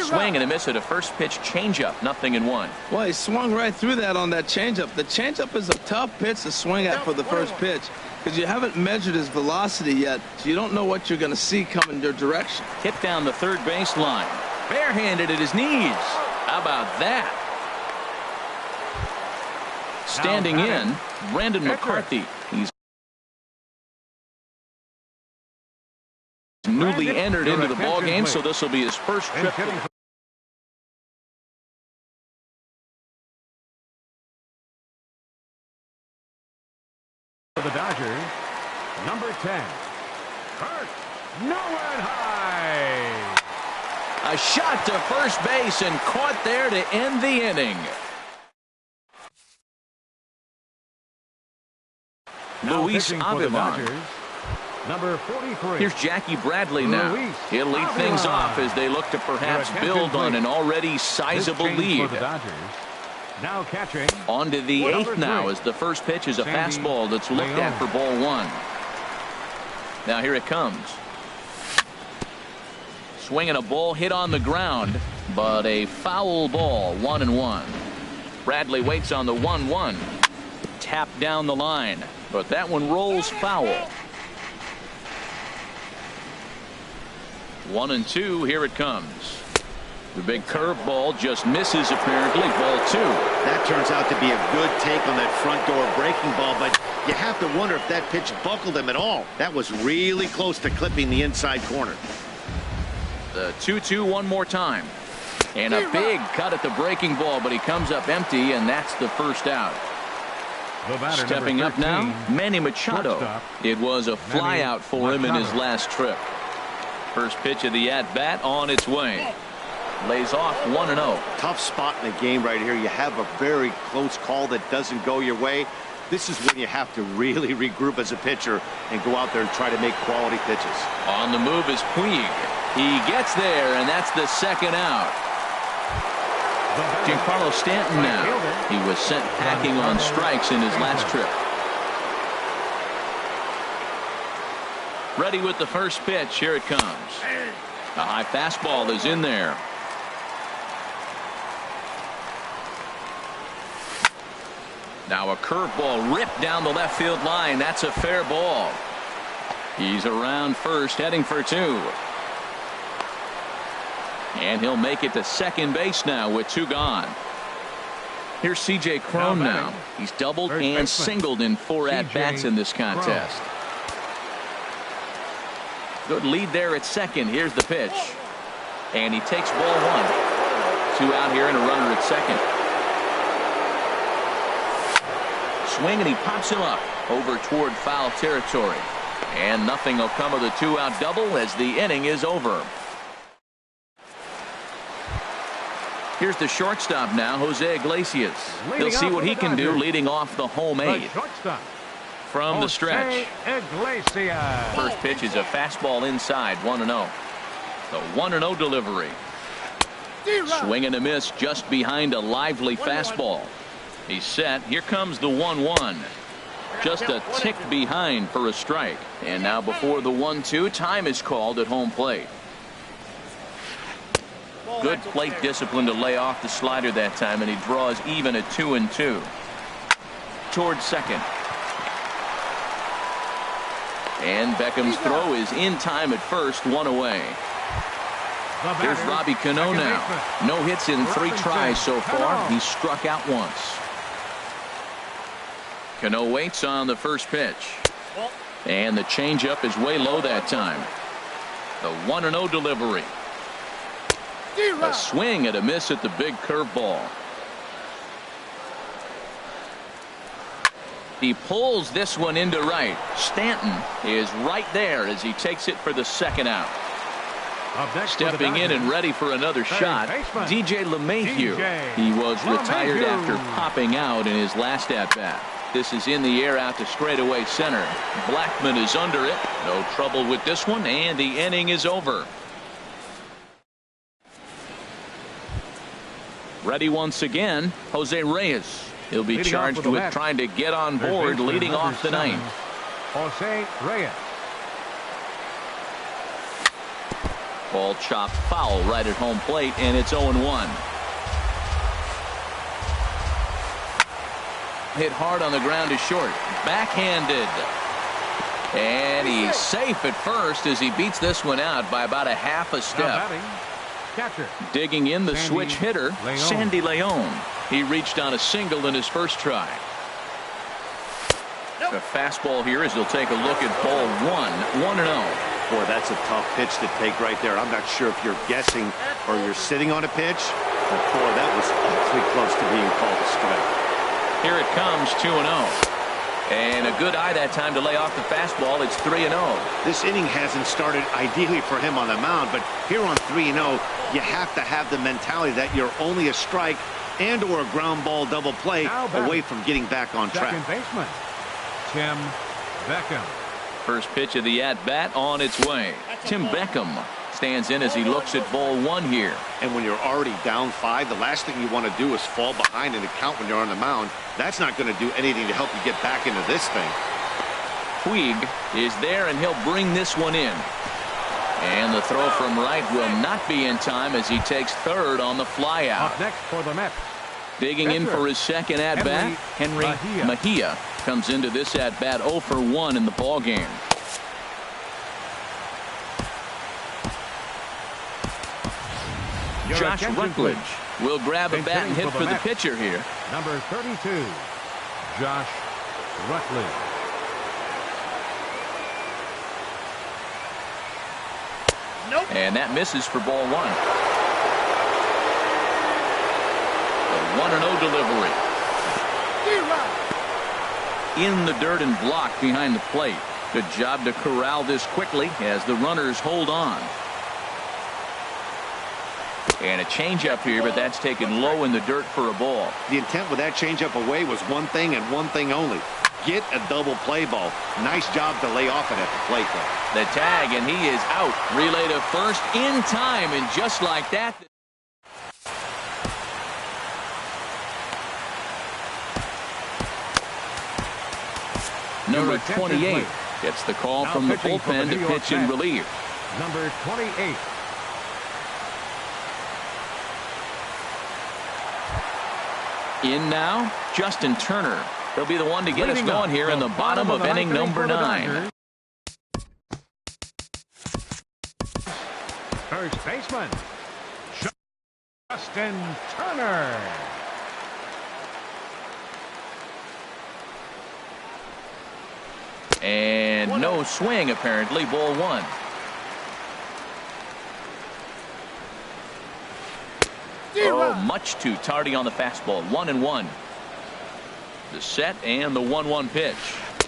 Swing and a miss at a first pitch changeup. 0-1. Well, he swung right through that on that changeup. The changeup is a tough pitch to swing at for the first pitch, because you haven't measured his velocity yet, so you don't know what you're going to see coming your direction. Hit down the third base line. Barehanded at his knees. How about that? Standing in, Brandon McCarthy. He's newly entered into the ballgame, so this will be his first trip. For the Dodgers, number 10, Kurt Norenheim. A shot to first base and caught there to end the inning. Luis Avila. Number 43. Here's Jackie Bradley now. He'll lead things off as they look to perhaps build on an already sizable lead. Now catching. On to the 8th now as the first pitch is a fastball that's looked at for ball 1. Now here it comes. Swinging a ball hit on the ground, but a foul ball. 1-1. Bradley waits on the 1-1. Tapped down the line, but that one rolls foul. 1-2. Here it comes. The big curveball just misses, apparently. Ball 2. That turns out to be a good take on that front door breaking ball, but you have to wonder if that pitch buckled him at all. That was really close to clipping the inside corner. The 2-2 one more time. And a big cut at the breaking ball, but he comes up empty, and that's the first out. Stepping up now, Manny Machado. It was a flyout for him in his last trip. First pitch of the at-bat on its way. Lays off 1-0. Tough spot in the game right here. You have a very close call that doesn't go your way. This is when you have to really regroup as a pitcher and go out there and try to make quality pitches. On the move is Puig. He gets there, and that's the second out. Giancarlo Stanton now. He was sent packing on strikes in his last trip. Ready with the first pitch. Here it comes. A high fastball is in there. Now a curveball ripped down the left field line. That's a fair ball. He's around first, heading for 2. And he'll make it to second base now with 2 gone. Here's C.J. Cron now. He's doubled and singled in 4 at-bats in this contest. Good lead there at second. Here's the pitch. And he takes ball 1. 2 out here and a runner at second. Swing, and he pops him up over toward foul territory. And nothing will come of the 2-out double as the inning is over. Here's the shortstop now, Jose Iglesias. He'll see what he can do leading off the home 8. From the stretch. First pitch is a fastball inside, 1-0. The 1-0 delivery. Swing and a miss just behind a lively fastball. He's set. Here comes the 1-1. Just a tick behind for a strike. And now before the 1-2, time is called at home plate. Good plate discipline to lay off the slider that time, and he draws even at 2-2. Towards second. And Beckham's throw is in time at first, 1 away. Here's Robbie Cano now. No hits in 3 tries so far. He's struck out once. Cano waits on the first pitch. And the changeup is way low that time. The 1-0 delivery. A swing and a miss at the big curveball. He pulls this one into right. Stanton is right there as he takes it for the 2nd out. Stepping in and ready for another shot, DJ LeMahieu. He was retired after popping out in his last at-bat. This is in the air out to straightaway center. Blackman is under it. No trouble with this one, and the inning is over. Ready once again, Jose Reyes. He'll be charged with trying to get on board leading off the 9th. Jose Reyes. Ball chopped foul right at home plate, and it's 0-1. Hit hard on the ground to short. Backhanded. And he's safe at first as he beats this one out by about a half a step. Catcher. Digging in the switch hitter, Sandy Leon. He reached on a single in his first try. A fastball here as he'll take a look at ball 1, 1-0. Boy, that's a tough pitch to take right there. I'm not sure if you're guessing or you're sitting on a pitch, but boy, that was awfully close to being called a strike. Here it comes, 2-0. And a good eye that time to lay off the fastball. It's 3-0. This inning hasn't started ideally for him on the mound, but here on 3-0, you have to have the mentality that you're only a strike and or a ground ball double play away from getting back on track. Second baseman, Tim Beckham. First pitch of the at-bat on its way. Tim Beckham stands in as he looks at ball 1 here. And when you're already down 5, the last thing you want to do is fall behind in the count when you're on the mound. That's not going to do anything to help you get back into this thing. Puig is there, and he'll bring this one in. And the throw from right will not be in time as he takes 3rd on the fly out. Up next for the Mets. Digging in for his second at-bat, Henry Mejia comes into this at-bat 0 for 1 in the ball game. Josh Rutledge will grab a bat and hit for the pitcher here. Number 32, Josh Rutledge. And that misses for ball 1. The 1-0 delivery. In the dirt and blocked behind the plate. Good job to corral this quickly as the runners hold on. And a changeup here, but that's taken low in the dirt for a ball. The intent with that changeup away was one thing and one thing only. Get a double play ball. Nice job to lay off it at the plate, though. The tag, and he is out. Relay to first in time, and just like that. Number 28 gets the call from the bullpen to pitch in relief. Number 28. In now, Justin Turner. He'll be the one to get us going here in the bottom of inning number 9. First baseman, Justin Turner. no swing apparently. Ball one. Oh, much too tardy on the fastball. 1-1. The set and the 1-1 pitch.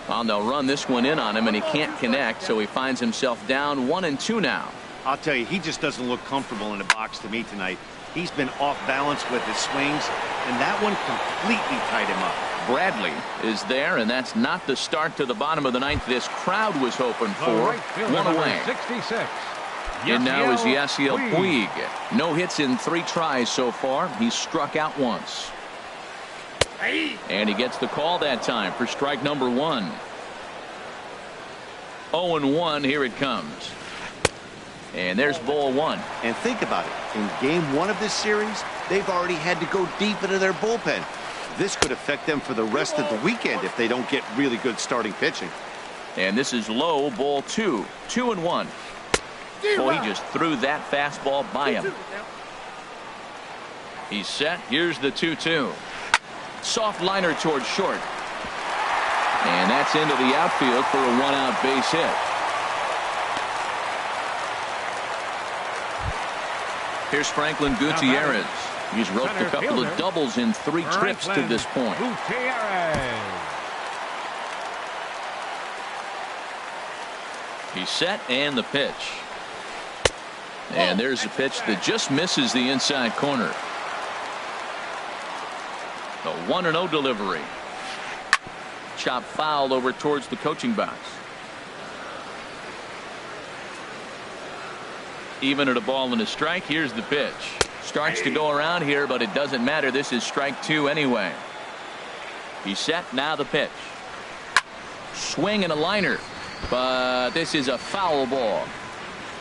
Well, they'll run this one in on him, and he can't connect, so he finds himself down 1-2 now. I'll tell you, he just doesn't look comfortable in the box to me tonight. He's been off balance with his swings, and that one completely tied him up. Bradley is there, and that's not the start to the bottom of the ninth this crowd was hoping for. One away. 66. And now is Yasiel Puig. No hits in 3 tries so far. He's struck out once. And he gets the call that time for strike number 1. 0-1. Here it comes. And there's ball 1. And think about it. In game 1 of this series, they've already had to go deep into their bullpen. This could affect them for the rest of the weekend if they don't get really good starting pitching. And this is low. Ball 2. 2-1. Boy, he just threw that fastball by him. He's set. Here's the 2-2. Soft liner towards short. And that's into the outfield for a 1-out base hit. Here's Franklin Gutierrez. He's roped a couple of doubles in 3 trips to this point. He's set, and the pitch. And there's a pitch that just misses the inside corner. The 1-0 delivery. Chop foul over towards the coaching box. Even at a ball and a strike. Here's the pitch. Starts to go around here, but it doesn't matter. This is strike 2 anyway. He's set. Now the pitch. Swing and a liner. But this is a foul ball.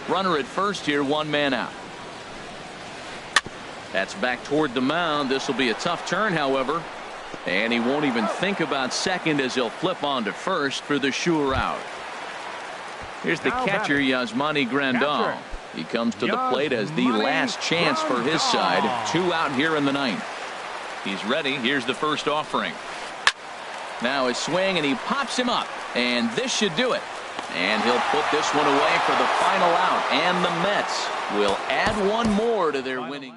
Runner at first here. 1 man out. That's back toward the mound. This will be a tough turn, however. And he won't even think about second as he'll flip on to first for the sure out. Here's the catcher, Yasmani Grandal. He comes to the plate as the last chance for his side. 2 out here in the ninth. He's ready. Here's the first offering. Now his swing, and he pops him up. And this should do it. And he'll put this one away for the final out. And the Mets will add 1 more to their winning.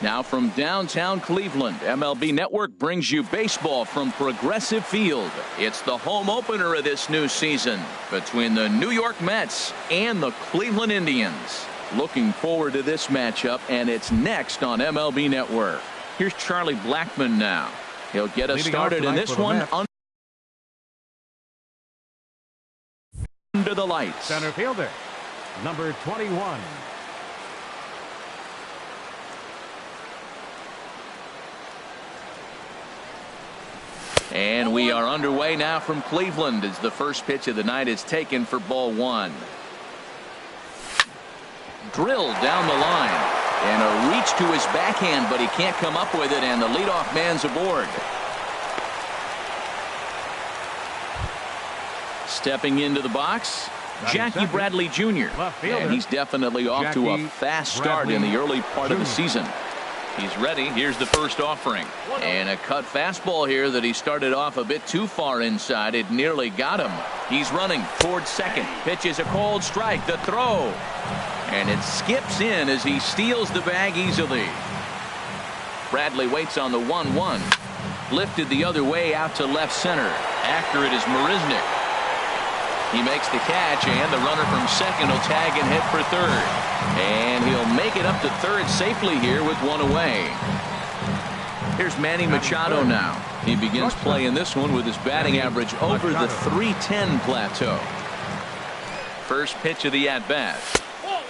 Now from downtown Cleveland, MLB Network brings you baseball from Progressive Field. It's the home opener of this new season between the New York Mets and the Cleveland Indians. Looking forward to this matchup, and it's next on MLB Network. Here's Charlie Blackmon now. He'll get us started in this one under the lights. Center fielder, number 21. And we are underway now from Cleveland as the first pitch of the night is taken for ball one. Drilled down the line, and a reach to his backhand, but he can't come up with it, and the leadoff man's aboard. Stepping into the box, Jackie Bradley Jr. And he's definitely off to a fast start in the early part of the season. He's ready. Here's the first offering. And a cut fastball here that he started off a bit too far inside. It nearly got him. He's running towards second. Pitch is a cold strike. The throw. And it skips in as he steals the bag easily. Bradley waits on the 1-1. Lifted the other way out to left center. After it is Marisnick. He makes the catch, and the runner from second will tag and hit for third. And he'll make it up to third safely here with one away. Here's Manny Machado now. He begins playing this one with his batting average over the .310 plateau. First pitch of the at-bat.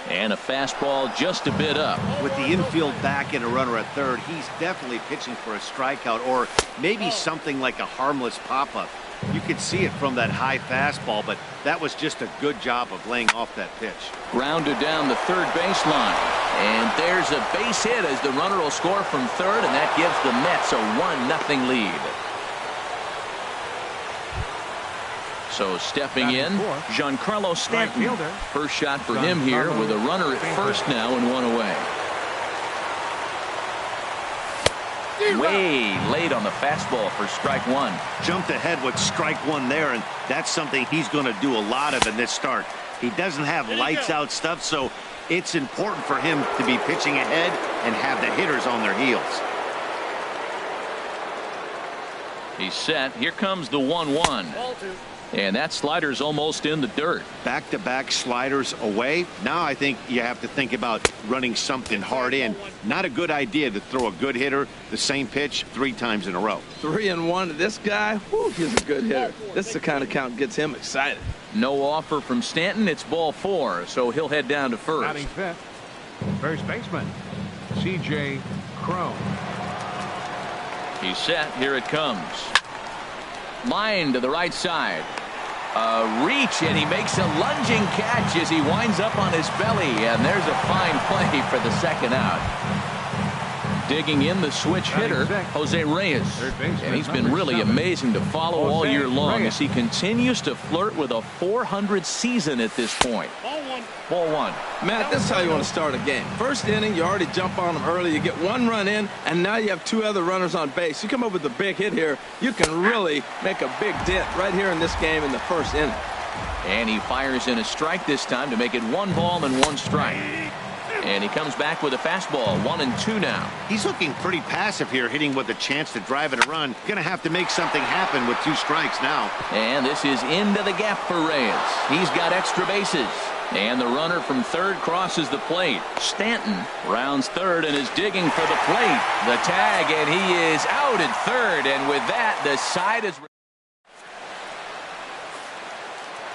And a fastball just a bit up. With the infield back and a runner at third, he's definitely pitching for a strikeout or maybe something like a harmless pop-up. You could see it from that high fastball, but that was just a good job of laying off that pitch. Grounded down the third baseline. And there's a base hit as the runner will score from third, and that gives the Mets a 1-0 lead. So stepping in, Giancarlo Stanton. First shot for him here with a runner at first now and one away. Way late on the fastball for strike one. Jumped ahead with strike one there, and that's something he's going to do a lot of in this start. He doesn't have lights out stuff, so it's important for him to be pitching ahead and have the hitters on their heels. He's set. Here comes the 1-1. And that slider's almost in the dirt. Back-to-back sliders away. Now I think you have to think about running something hard in. Not a good idea to throw a good hitter the same pitch 3 times in a row. 3-1. This guy, whew, he's a good hitter. This is the kind of count gets him excited. No offer from Stanton. It's ball 4, so he'll head down to first. Batting fifth, first baseman, C.J. Cron. He's set. Here it comes. Line to the right side. A reach, and he makes a lunging catch as he winds up on his belly, and there's a fine play for the second out. Digging in the switch hitter, Jose Reyes. And he's been really amazing to follow all year long as he continues to flirt with a .400 season at this point. Ball one. Matt, this is how you want to start a game. First inning, you already jump on them early. You get 1 run in, and now you have 2 other runners on base. You come up with a big hit here, you can really make a big dent right here in this game in the first inning. And he fires in a strike this time to make it 1 ball and 1 strike. And he comes back with a fastball, 1-2 now. He's looking pretty passive here, hitting with a chance to drive in a run. Gonna have to make something happen with 2 strikes now. And this is into the gap for Reyes. He's got extra bases. And the runner from third crosses the plate. Stanton rounds third and is digging for the plate. The tag, and he is out at third. And with that, the side is...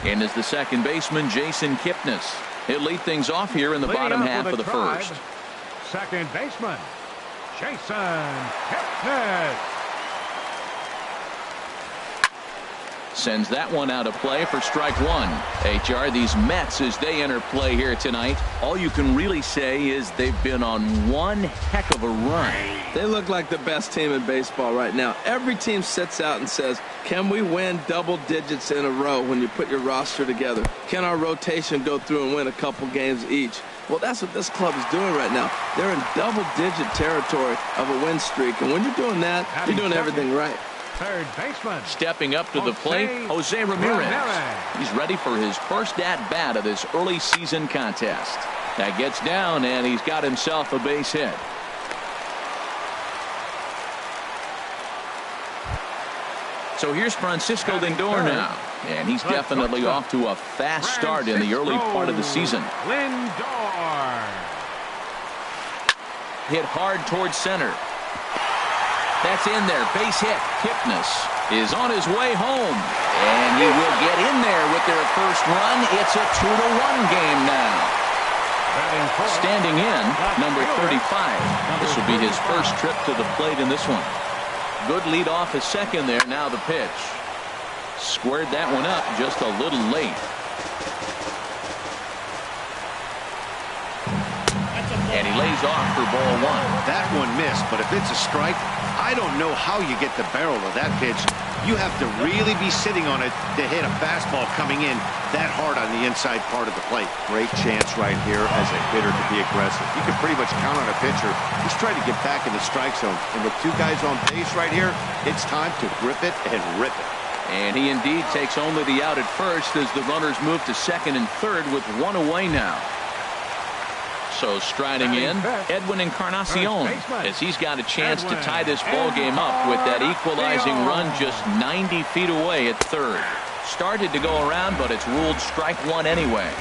And is the second baseman, Jason Kipnis. He'll lead things off here in the bottom half of the first. Second baseman, Jason Kipnis. Sends that one out of play for strike one. HR, these Mets, as they enter play here tonight, all you can really say is they've been on one heck of a run. They look like the best team in baseball right now. Every team sits out and says, can we win double digits in a row when you put your roster together? Can our rotation go through and win a couple games each? Well, that's what this club is doing right now. They're in double-digit territory of a win streak. And when you're doing that, you're doing everything right. Third baseman. Stepping up to the plate, Jose Ramirez. He's ready for his first at-bat of this early season contest. That gets down, and he's got himself a base hit. So here's Francisco Lindor now. And he's definitely off to a fast start in the early part of the season. Lindor. Hit hard towards center. That's in there. Base hit. Kipnis is on his way home. And he will get in there with their first run. It's a 2-1 game now. Standing in, number 35. This will be his first trip to the plate in this one. Good lead off his second there. Now the pitch. Squared that one up just a little late. And he lays off for ball one. That one missed, but if it's a strike, I don't know how you get the barrel of that pitch. You have to really be sitting on it to hit a fastball coming in that hard on the inside part of the plate. Great chance right here as a hitter to be aggressive. You can pretty much count on a pitcher. He's trying to get back in the strike zone. And with two guys on base right here, it's time to grip it and rip it. And he indeed takes only the out at first as the runners move to second and third with one away now. So striding in, Edwin Encarnacion, as he's got a chance to tie this ball game up with that equalizing run just 90 feet away at third. Started to go around, but it's ruled strike one anyway.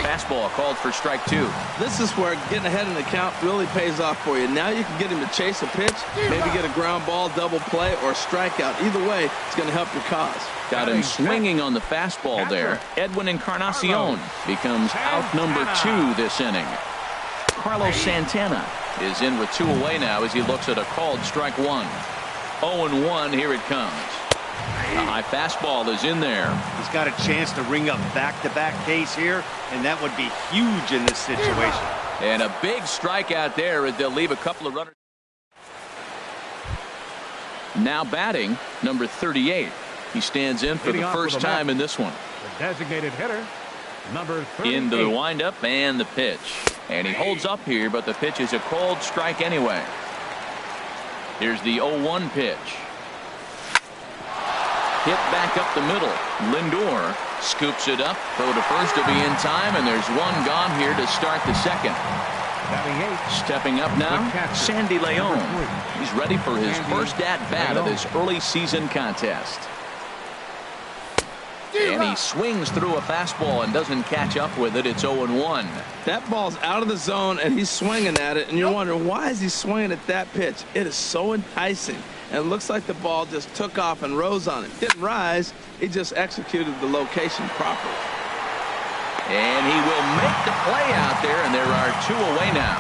Fastball called for strike two. This is where getting ahead in the count really pays off for you. Now you can get him to chase a pitch, maybe get a ground ball, double play, or a strikeout. Either way, it's going to help your cause. Got him swinging on the fastball there. Edwin Encarnacion becomes out number 2 this inning. Carlos Santana is in with 2 away now as he looks at a called strike one. 0-1, here it comes. A high fastball is in there. He's got a chance to ring up back-to-back case here, and that would be huge in this situation. And a big strikeout there as they'll leave a couple of runners. Now batting, number 38. He stands in for the first time in this one. The designated hitter, number 38. Into the windup and the pitch. And he holds up here, but the pitch is a called strike anyway. Here's the 0-1 pitch. Hit back up the middle. Lindor scoops it up. Throw to first to be in time, and there's one gone here to start the second. Stepping up now, Sandy Leon. He's ready for his first at-bat of this early season contest. And he swings through a fastball and doesn't catch up with it. It's 0-1. That ball's out of the zone, and he's swinging at it, and you're wondering, why is he swinging at that pitch? It is so enticing. And it looks like the ball just took off and rose on him. Didn't rise. He just executed the location properly. And he will make the play out there, and there are 2 away now.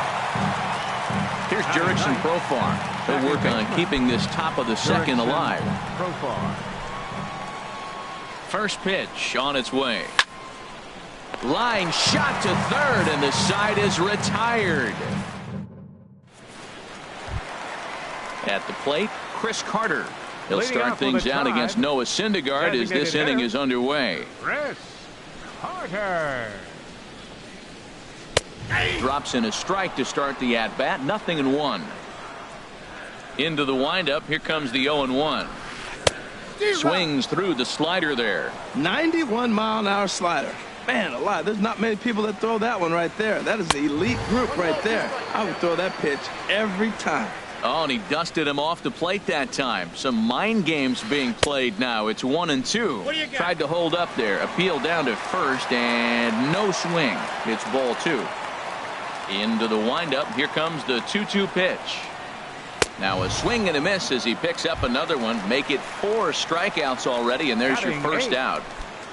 Here's Jurickson Profar. He'll work on keeping this top of the second alive. First pitch on its way. Line shot to third, and the side is retired. At the plate, Chris Carter. He'll start things out against Noah Syndergaard as this inning is underway. Chris Carter. Drops in a strike to start the at-bat. 0-1. Into the windup. Here comes the 0-1. Swings through the slider there. 91-mile-an-hour slider. Man alive, there's not many people that throw that one right there. That is the elite group right there. I would throw that pitch every time. Oh, and he dusted him off the plate that time. Some mind games being played now. It's 1-2. Tried to hold up there. Appeal down to first, and no swing. It's ball 2. Into the windup. Here comes the 2-2 pitch. Now a swing and a miss as he picks up another one. Make it 4 strikeouts already, and there's your first out.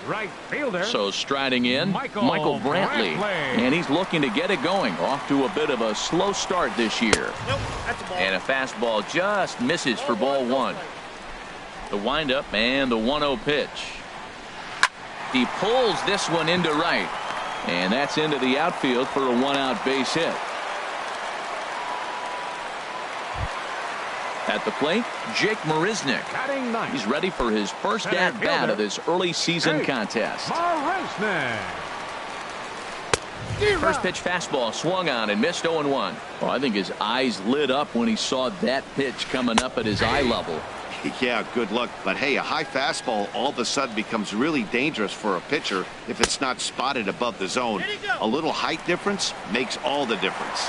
Right fielder. So striding in, Michael Brantley. And he's looking to get it going. Off to a bit of a slow start this year. And a fastball just misses for ball 1. The windup and the 1-0 pitch. He pulls this one into right. And that's into the outfield for a 1-out base hit. At the plate, Jake Marisnick. He's ready for his first at-bat of this early season contest. First pitch fastball swung on and missed 0-1. Well, I think his eyes lit up when he saw that pitch coming up at his eye level. Yeah, good luck. But hey, a high fastball all of a sudden becomes really dangerous for a pitcher if it's not spotted above the zone. A little height difference makes all the difference.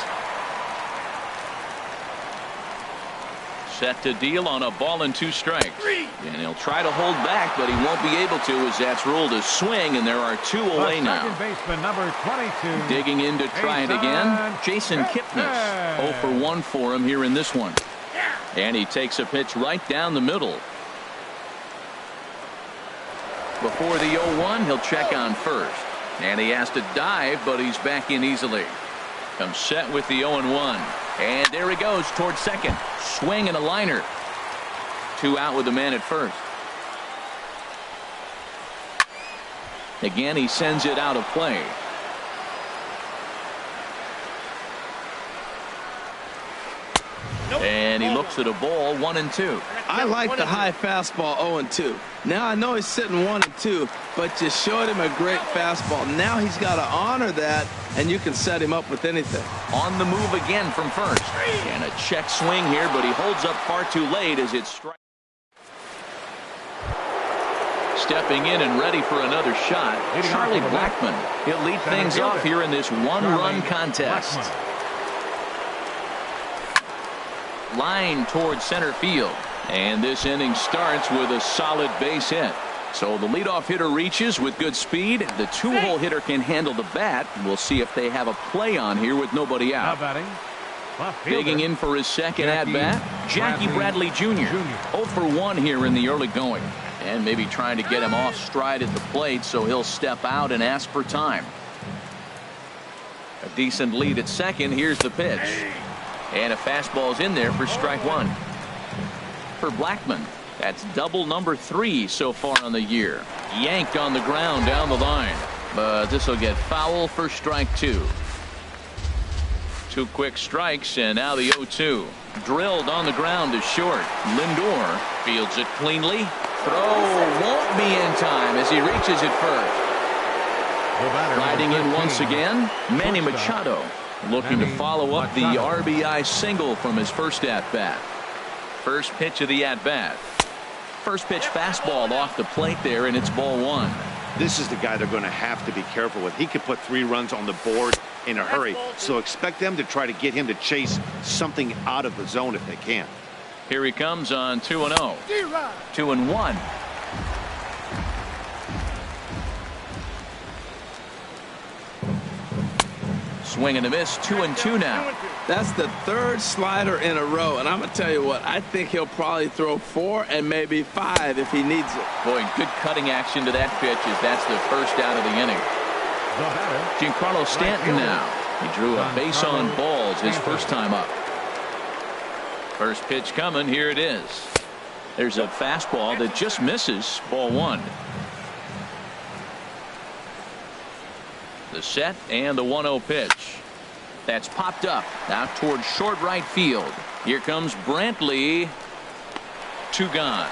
Set to deal on a ball and 2 strikes. And he'll try to hold back, but he won't be able to, as that's ruled a swing, and there are 2 away now. Second baseman number 22. Digging in to try it again, Jason Kipnis. 0 for 1 for him here in this one. And he takes a pitch right down the middle. Before the 0-1, he'll check on first. And he has to dive, but he's back in easily. Comes set with the 0-1. And there he goes towards second. Swing and a liner. 2 out with the man at first. Again, he sends it out of play. And he looks at a ball, 1-2. I like the high fastball 0-2. Now I know he's sitting 1-2, but you showed him a great fastball. Now he's got to honor that, and you can set him up with anything. On the move again from first. And a check swing here, but he holds up far too late as it strikes. Stepping in and ready for another shot, Charlie Blackmon. He'll lead things off here in this 1-run contest. Line towards center field. And this inning starts with a solid base hit. So the leadoff hitter reaches with good speed. The 2-hole hitter can handle the bat. We'll see if they have a play on here with nobody out. Digging in for his second at-bat, Jackie Bradley Jr. 0 for 1 here in the early going. And maybe trying to get him off stride at the plate, so he'll step out and ask for time. A decent lead at second. Here's the pitch. And a fastball's in there for strike 1. For Blackmon, that's double number 3 so far on the year. Yanked on the ground down the line. But this will get foul for strike 2. 2 quick strikes, and now the 0-2. Drilled on the ground to short. Lindor fields it cleanly. Throw won't be in time as he reaches it first. Riding in once again, Manny Machado. Looking to follow up the RBI single from his first at-bat. First pitch of the at-bat. First pitch fastball off the plate there, and it's ball 1. This is the guy they're going to have to be careful with. He could put 3 runs on the board in a hurry, so expect them to try to get him to chase something out of the zone if they can. Here he comes on 2-0. 2-1. Swing and a miss, 2-2 now. That's the 3rd slider in a row, and I'm going to tell you what, I think he'll probably throw 4 and maybe 5 if he needs it. Boy, good cutting action to that pitch as that's the first out of the inning. Giancarlo Stanton now. He drew a base on balls his first time up. First pitch coming, here it is. There's a fastball that just misses, ball 1. The set and the 1-0 pitch. That's popped up out towards short right field. Here comes Brantley. 2 gone.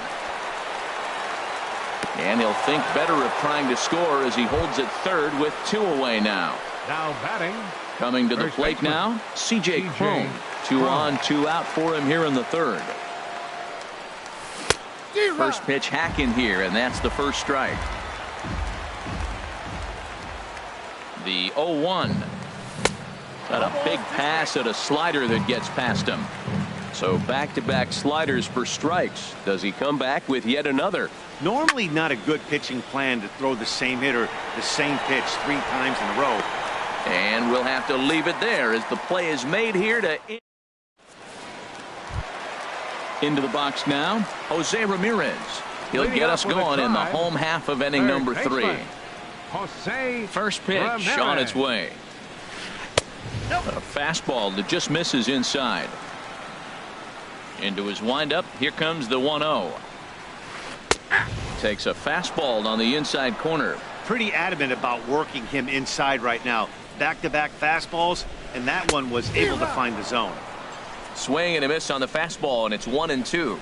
And he'll think better of trying to score as he holds it third with 2 away now. Now batting. Coming to the plate now, C.J. Cron. 2 on, 2 out for him here in the 3rd. First pitch hack in here, and that's the first strike. The 0-1. Got a big pass at a slider that gets past him. So back-to-back sliders for strikes. Does he come back with yet another? Normally not a good pitching plan to throw the same hitter the same pitch 3 times in a row. And we'll have to leave it there as the play is made here to into the box now. Jose Ramirez. He'll get us going in the home half of inning number 3. First pitch on its way. A fastball that just misses inside. Into his windup. Here comes the 1-0. Takes a fastball on the inside corner. Pretty adamant about working him inside right now. Back-to-back fastballs, and that one was able to find the zone. Swing and a miss on the fastball, and it's 1-2.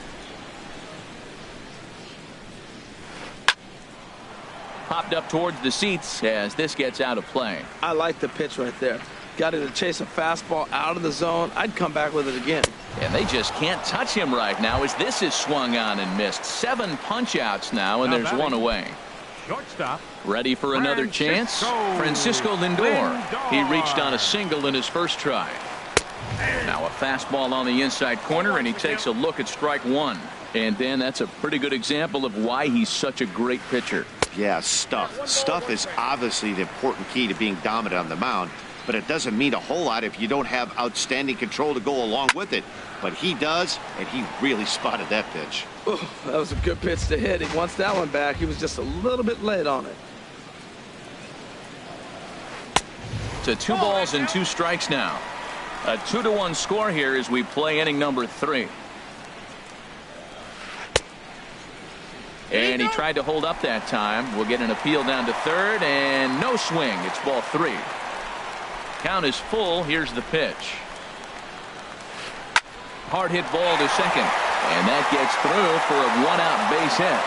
Popped up towards the seats as this gets out of play. I like the pitch right there. Got him to chase a fastball out of the zone. I'd come back with it again. And they just can't touch him right now as this is swung on and missed. 7 punch-outs now, and there's 1 away. Shortstop. Ready for another chance? Francisco Lindor. He reached on a single in his first try. Now a fastball on the inside corner, and he takes a look at strike one. And then that's a pretty good example of why he's such a great pitcher. Yeah, stuff. Stuff is obviously the important key to being dominant on the mound, but it doesn't mean a whole lot if you don't have outstanding control to go along with it. But he does, and he really spotted that pitch. Ooh, that was a good pitch to hit. He wants that one back. He was just a little bit late on it. To 2 balls and 2 strikes now. A 2-1 score here as we play inning number 3. And he tried to hold up that time. We'll get an appeal down to third, and no swing. It's ball 3. Count is full. Here's the pitch. Hard hit ball to second, and that gets through for a 1-out base hit.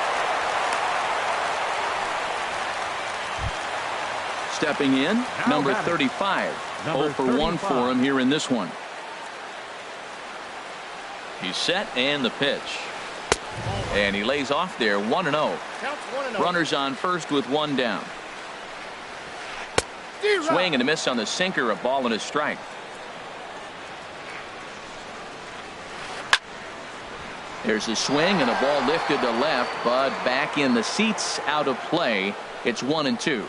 Stepping in, number 35. 0 for 1 for him here in this one. He's set, and the pitch. And he lays off there, 1-0. Runners on first with 1 down. Swing and a miss on the sinker, a ball and a strike. There's a swing and a ball lifted to left, but back in the seats, out of play. It's 1-2.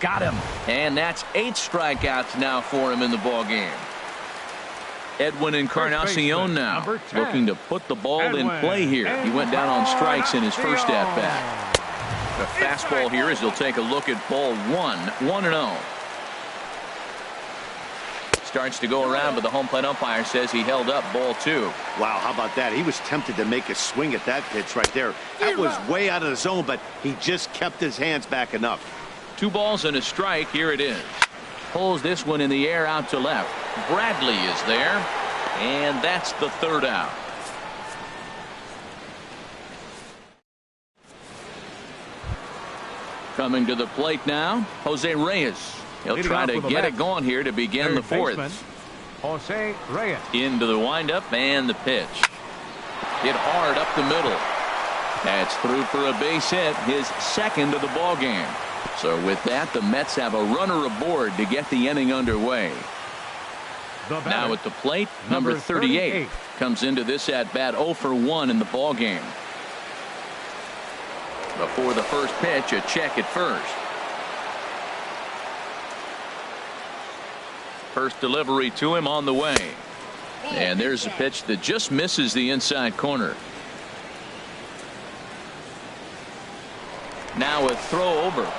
Got him. And that's 8 strikeouts now for him in the ball game. Edwin Encarnacion now looking to put the ball in play here. He went down on strikes in his first at bat. The fastball here as he'll take a look at ball 1. 1-0. Starts to go around, but the home plate umpire says he held up ball 2. Wow, how about that? He was tempted to make a swing at that pitch right there. That was way out of the zone, but he just kept his hands back enough. 2 balls and a strike. Here it is. Pulls this one in the air out to left. Bradley is there, and that's the 3rd out. Coming to the plate now, Jose Reyes. He'll try to get it going here to begin the 4th. Jose Reyes. Into the windup and the pitch. Hit hard up the middle. That's through for a base hit, his 2nd of the ball game. So with that, the Mets have a runner aboard to get the inning underway. Now at the plate, number 38 comes into this at bat 0 for 1 in the ball game. Before the first pitch, a check at first. First delivery to him on the way. And there's a pitch that just misses the inside corner. Now a throw over.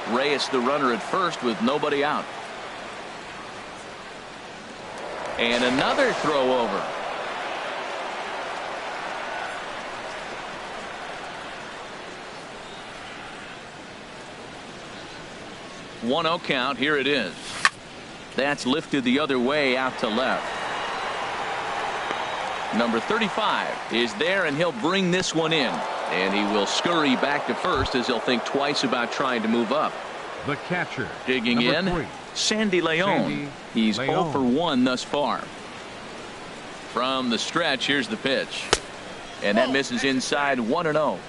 Reyes the runner at first with nobody out. And another throw over. One 0 count. Here it is. That's lifted the other way out to left. Number 35 is there, and he'll bring this one in. And he will scurry back to first as he'll think twice about trying to move up. The catcher. Digging in, 3. Sandy Leon. Sandy He's Leon. 0 for 1 thus far. From the stretch, here's the pitch. And that misses inside, 1-0.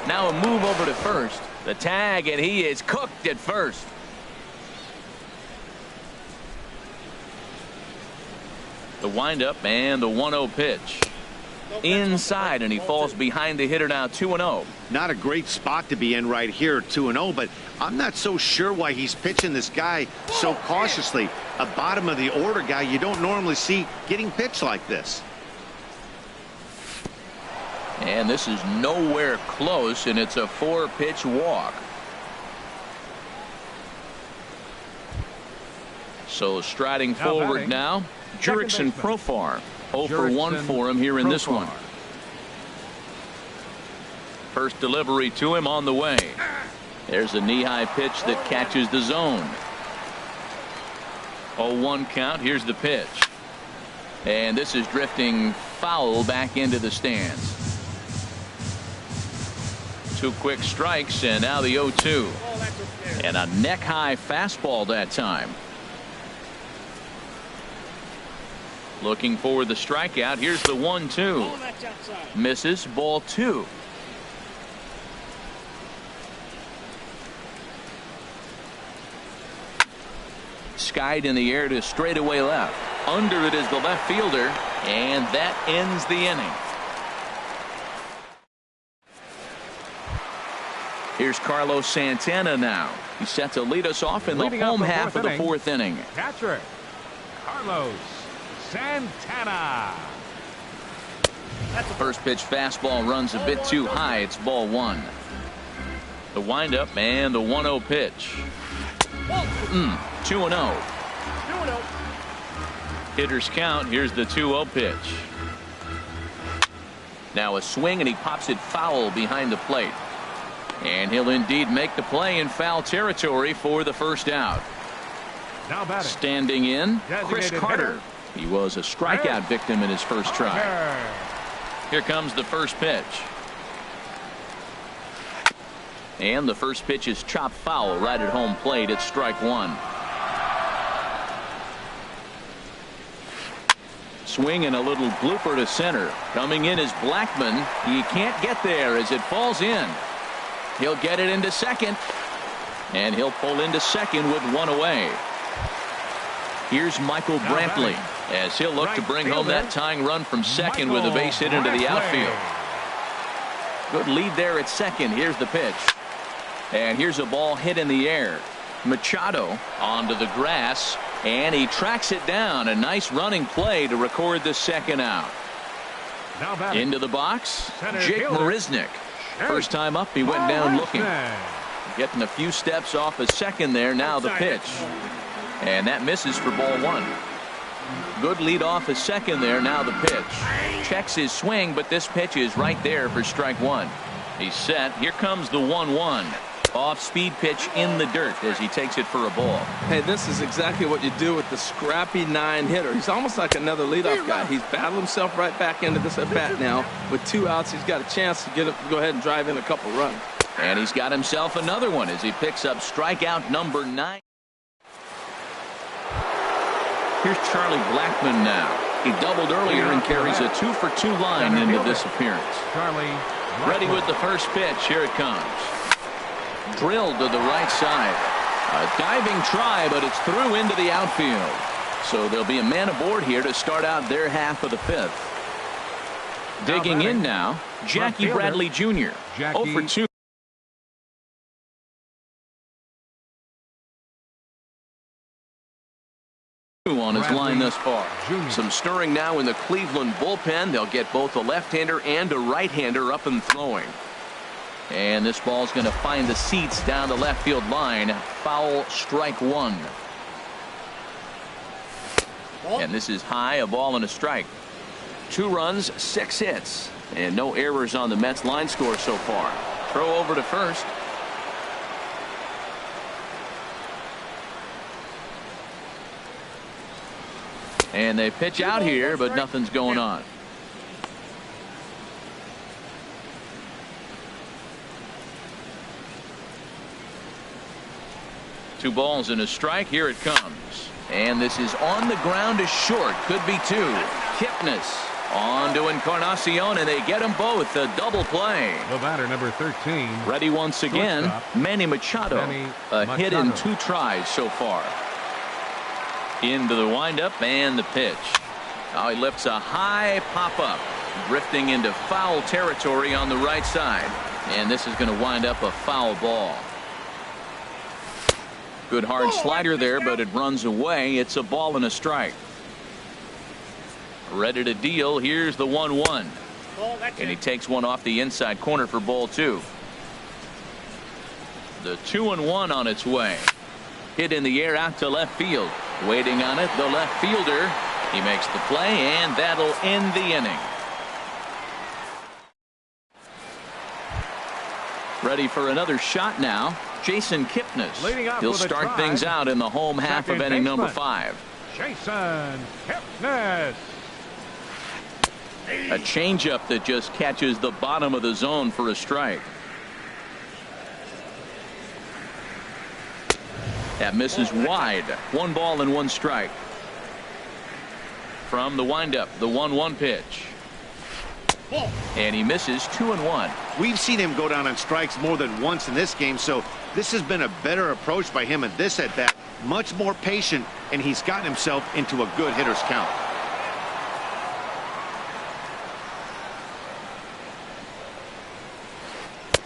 Now a move over to first. The tag, and he is cooked at first. The windup and the 1-0 pitch. Inside, and he falls behind the hitter now, 2-0. Not a great spot to be in right here, 2-0, but I'm not so sure why he's pitching this guy so cautiously. A bottom of the order guy you don't normally see getting pitched like this. And this is nowhere close, and it's a 4-pitch walk. So striding forward now, Jurickson Profar. 0 for 1 for him here in this one. First delivery to him on the way. There's a knee-high pitch that catches the zone. 0-1 count. Here's the pitch. And this is drifting foul back into the stands. 2 quick strikes, and now the 0-2. And a neck-high fastball that time. Looking for the strikeout. Here's the 1-2. Misses, ball 2. Skied in the air to straightaway left. Under it is the left fielder, and that ends the inning. Here's Carlos Santana now. He's set to lead us off in the home half of the fourth inning. Catcher, Carlos Santana. First pitch fastball runs a bit too high. It's ball one. The windup and the 1-0 pitch. 2-0. Hitters count. Here's the 2-0 pitch. Now a swing, and he pops it foul behind the plate. And he'll indeed make the play in foul territory for the first out. Now batting. Standing in, Chris Carter. He was a strikeout victim in his first try. Here comes the first pitch. And the first pitch is chopped foul right at home plate. It's strike one. Swing and a little blooper to center. Coming in is Blackman. He can't get there as it falls in. He'll get it into second. And he'll pull into second with one away. Here's Michael Brantley as he'll look to bring home that tying run from second with a base hit into the outfield. Good lead there at second. Here's the pitch. And here's a ball hit in the air. Machado onto the grass, and he tracks it down. A nice running play to record the second out. Into the box, Jake Marisnick. First time up, he went down looking. Getting a few steps off a second there. Now the pitch. And that misses for ball one. Good lead off a second there. Now the pitch. Checks his swing, but this pitch is right there for strike one. He's set. Here comes the 1-1. Off-speed pitch in the dirt as he takes it for a ball. Hey, this is exactly what you do with the scrappy 9-hitter. He's almost like another leadoff guy. He's battled himself right back into this at-bat now. With 2 outs, he's got a chance to go ahead and drive in a couple runs. And he's got himself another one as he picks up strikeout number 9. Here's Charlie Blackman now. He doubled earlier and carries a 2-for-2 line into this appearance. Ready with the first pitch. Here it comes. Drilled to the right side. A diving try, but it's through into the outfield. So there'll be a man aboard here to start out their half of the fifth. Digging in now, Jackie Bradley Jr. 0-for-2. On his line thus far. Some stirring now in the Cleveland bullpen. They'll get both a left-hander and a right-hander up and throwing. And this ball's going to find the seats down the left field line. Foul, strike one. And this is high, a ball and a strike. 2 runs, 6 hits, and no errors on the Mets line score so far. Throw over to first. And they pitch out here, but nothing's going on. Two balls and a strike. Here it comes. And this is on the ground to short. Could be 2. Kipnis on to Encarnacion, and they get them both. A double play. The batter, number 13. Ready once again, Manny Machado. A hit in 2 tries so far. Into the windup and the pitch. Now he lifts a high pop-up. Drifting into foul territory on the right side. And this is going to wind up a foul ball. Good hard slider there, but it runs away. It's a ball and a strike. Ready to deal. Here's the 1-1. And he takes one off the inside corner for ball 2. The 2-1 on its way. Hit in the air out to left field. Waiting on it, the left fielder. He makes the play, and that'll end the inning. Ready for another shot now. Jason Kipnis. He'll start things out in the home half of inning number 5. Jason Kipnis. A changeup that just catches the bottom of the zone for a strike. That misses wide. 1 ball and 1 strike. From the windup, the 1-1 pitch. And he misses 2-1. We've seen him go down on strikes more than once in this game, so this has been a better approach by him at this at-bat. Much more patient, and he's gotten himself into a good hitter's count.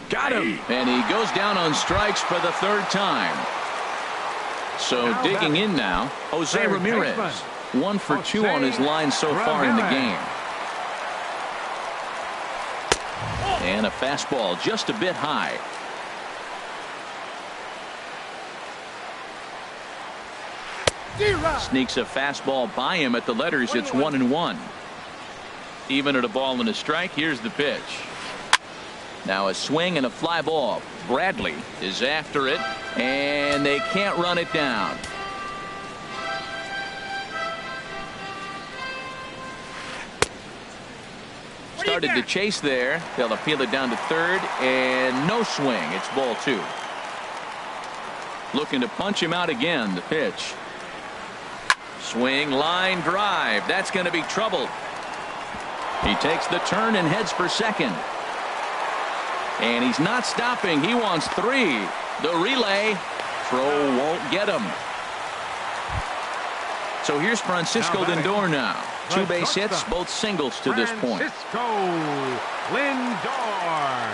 Got him. And he goes down on strikes for the third time. So Now digging in now, Jose third Ramirez. baseman, 1 for 2 on his line so far in the game. And a fastball just a bit high. Sneaks a fastball by him at the letters. It's 1-1. Even at a ball and a strike. Here's the pitch. Now a swing and a fly ball. Bradley is after it, and they can't run it down. Started to chase there. They'll appeal it down to third, and no swing. It's ball 2. Looking to punch him out again. The pitch. Swing, line drive. That's going to be trouble. He takes the turn and heads for second. And he's not stopping. He wants 3. The relay. Throw won't get him. So here's Francisco Lindor now. 2 base hits, both singles to this point. Francisco Lindor.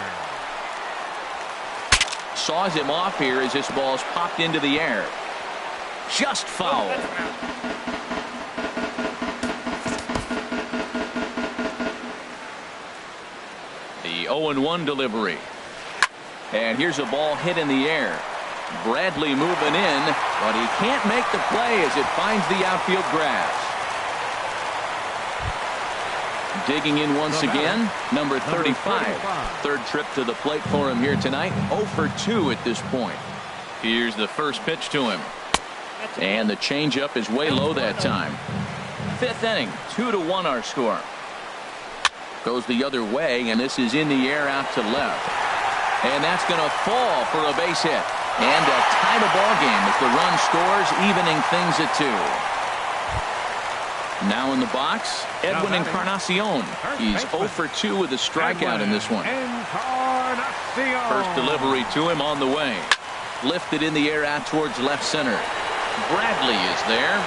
Saws him off here as this ball's popped into the air. Just foul. The 0-1 delivery. And here's a ball hit in the air. Bradley moving in, but he can't make the play as it finds the outfield grass. Digging in once again, number 35. Third trip to the plate for him here tonight. 0 for 2 at this point. Here's the first pitch to him. And the changeup is way low that time. 5th inning, 2-1 our score. Goes the other way, and this is in the air out to left. And that's going to fall for a base hit. And a tie the ball game as the run scores, evening things at 2. Now in the box, Edwin Encarnacion. He's 0 for 2 with a strikeout in this one. First delivery to him on the way. Lifted in the air out towards left center. Bradley is there.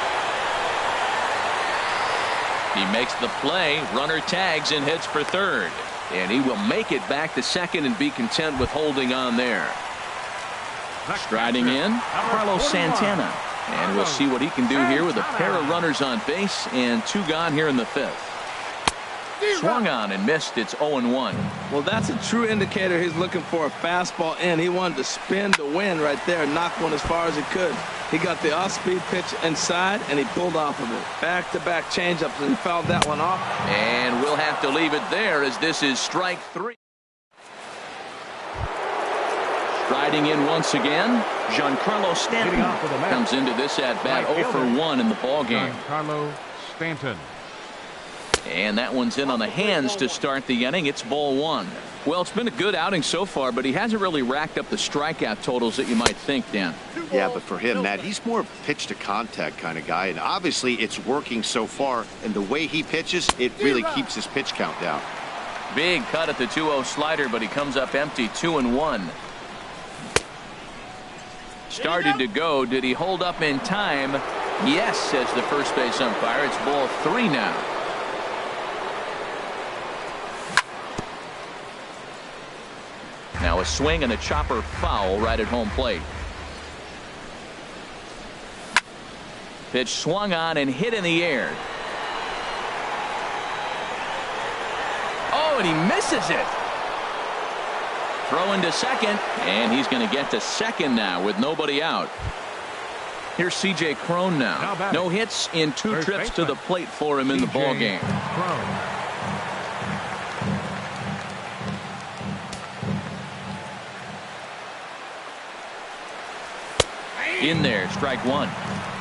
He makes the play. Runner tags and heads for third. And he will make it back to second and be content with holding on there. Striding in, Carlos Santana. And we'll see what he can do here with a pair of runners on base and 2 gone here in the 5th. Swung on and missed. It's 0-1. Well, that's a true indicator. He's looking for a fastball in. He wanted to spin to win right there, knock one as far as he could. He got the off-speed pitch inside, and he pulled off of it. Back-to-back changeups, and he fouled that one off. And we'll have to leave it there as this is strike 3. Striding in once again, Giancarlo Stanton comes into this at-bat 0 for 1 in the ballgame. Giancarlo Stanton. And that one's in on the hands to start the inning. It's ball 1. Well, it's been a good outing so far, but he hasn't really racked up the strikeout totals that you might think, Dan. Yeah, but for him, Matt, he's more pitch to contact kind of guy, and obviously it's working so far, and the way he pitches, it really keeps his pitch count down. Big cut at the 2-0 slider, but he comes up empty. 2-1. Started to go. Did he hold up in time? Yes, says the first base umpire. It's ball 3 now. Now a swing and a chopper foul right at home plate. Pitch swung on and hit in the air. Oh, and he misses it. Throw into second, and he's going to get to second now with nobody out. Here's C.J. Cron now. No hits in 2 trips to the plate for him in the ballgame. In there, strike 1.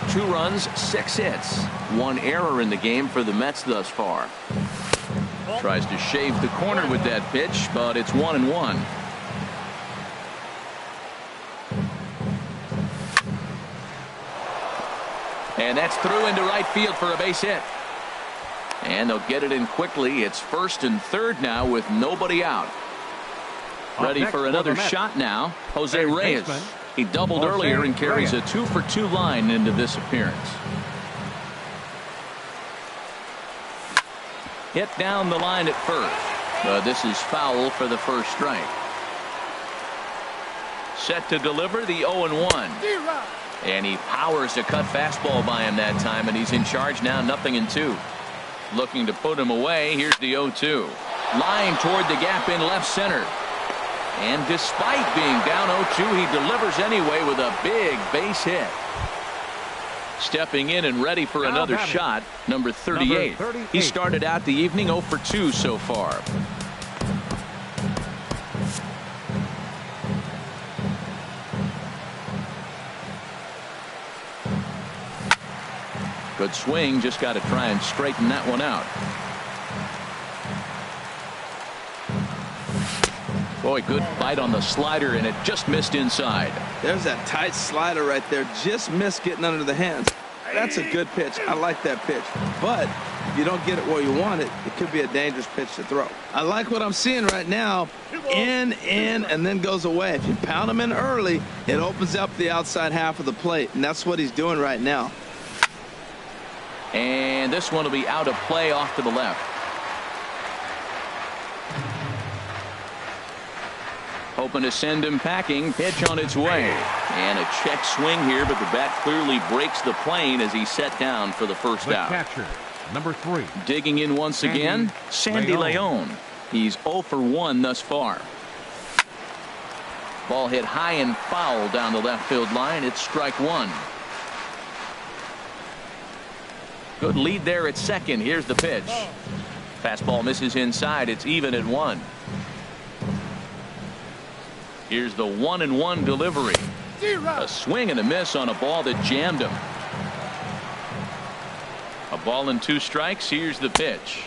2 runs, 6 hits. 1 error in the game for the Mets thus far. Tries to shave the corner with that pitch, but it's 1-1. And that's through into right field for a base hit. And they'll get it in quickly. It's 1st and 3rd now with nobody out. Ready for another shot now. Jose Reyes. He doubled earlier and carries a 2-for-2 line into this appearance. Hit down the line at first. This is foul for the first strike. Set to deliver the 0-1. And he powers a cut fastball by him that time, and he's in charge now, 0-2. Looking to put him away. Here's the 0-2. Line toward the gap in left center. And despite being down 0-2, he delivers anyway with a big base hit. Stepping in and ready for another shot, number 38. He started out the evening 0-for-2 so far. Good swing, just got to try and straighten that one out. Boy, good bite on the slider, and it just missed inside. There's that tight slider right there. Just missed getting under the hands. That's a good pitch. I like that pitch. But if you don't get it where you want it, it could be a dangerous pitch to throw. I like what I'm seeing right now. In, and then goes away. If you pound him in early, it opens up the outside half of the plate, and that's what he's doing right now. And this one will be out of play off to the left. Hoping to send him packing. Pitch on its way. And a check swing here, but the bat clearly breaks the plane as he's set down for the first out. Catcher, number 3. Digging in once again, Sandy Leon. He's 0-for-1 thus far. Ball hit high and foul down the left field line. It's strike 1. Good lead there at second. Here's the pitch. Fastball misses inside. It's even at 1. Here's the 1-1 delivery. A swing and a miss on a ball that jammed him. A ball and 2 strikes. Here's the pitch.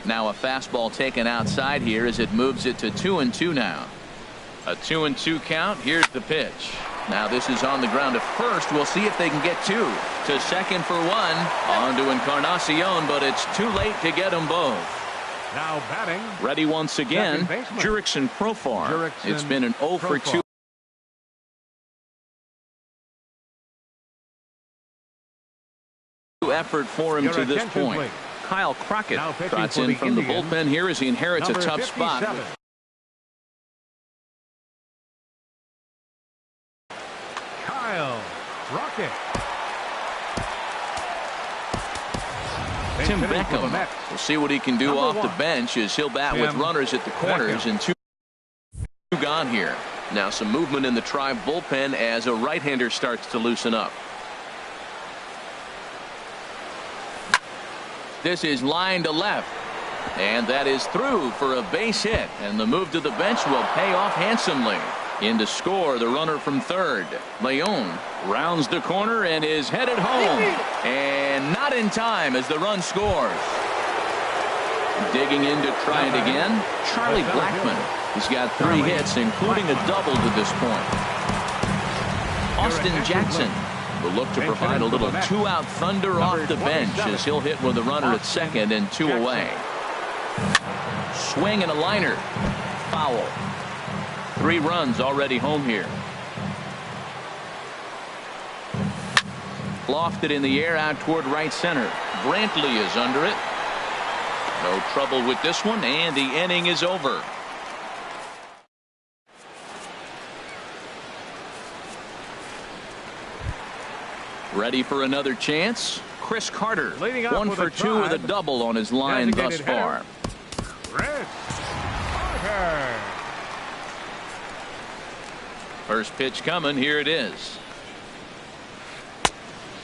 Now a fastball taken outside here as it moves it to 2-2 now. A 2-2 count. Here's the pitch. Now this is on the ground to first. We'll see if they can get 2. To second for 1. On to Encarnacion, but it's too late to get them both. Now batting. Ready once again, Jurickson Profar. It's been an 0-for-2 effort for him to this point. Please. Kyle Crockett trots in from the bullpen here as he inherits a tough 57. spot. Kyle Crockett. Tim Beckham. We'll see what he can do off the bench as he'll bat with runners at the corners and 2 gone here. Now some movement in the Tribe bullpen as a right-hander starts to loosen up. This is line to left. And that is through for a base hit. And the move to the bench will pay off handsomely. In to score the runner from third. Leon rounds the corner and is headed home. And not in time as the run scores. Digging in to try it again, Charlie Blackmon. He's got 3 hits, including a double to this point. Austin Jackson will look to provide a little 2-out thunder off the bench as he'll hit with a runner at second and 2 away. Swing and a liner. Foul. 3 runs already home here. Lofted in the air out toward right center. Brantley is under it. No trouble with this one, and the inning is over. Ready for another chance? Chris Carter, 1 for 2 with a double on his line thus far. Chris Carter. First pitch coming. Here it is.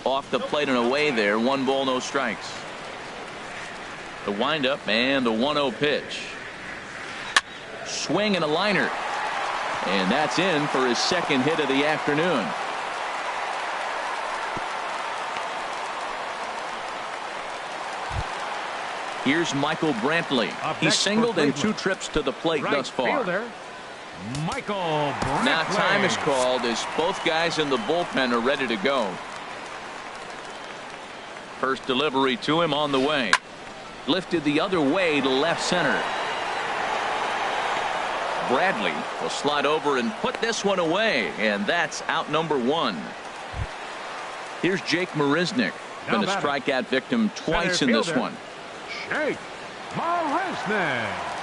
Off the plate and away there. 1 ball, no strikes. The windup and the 1-0 pitch. Swing and a liner. And that's in for his second hit of the afternoon. Here's Michael Brantley. He singled in 2 trips to the plate thus far. Michael Brantley. Now time is called as both guys in the bullpen are ready to go. First delivery to him on the way. lifted the other way to left center. Bradley will slide over and put this one away, and that's out number 1. Here's Jake Marisnick. Been a strikeout victim twice in this one. Jake Marisnick.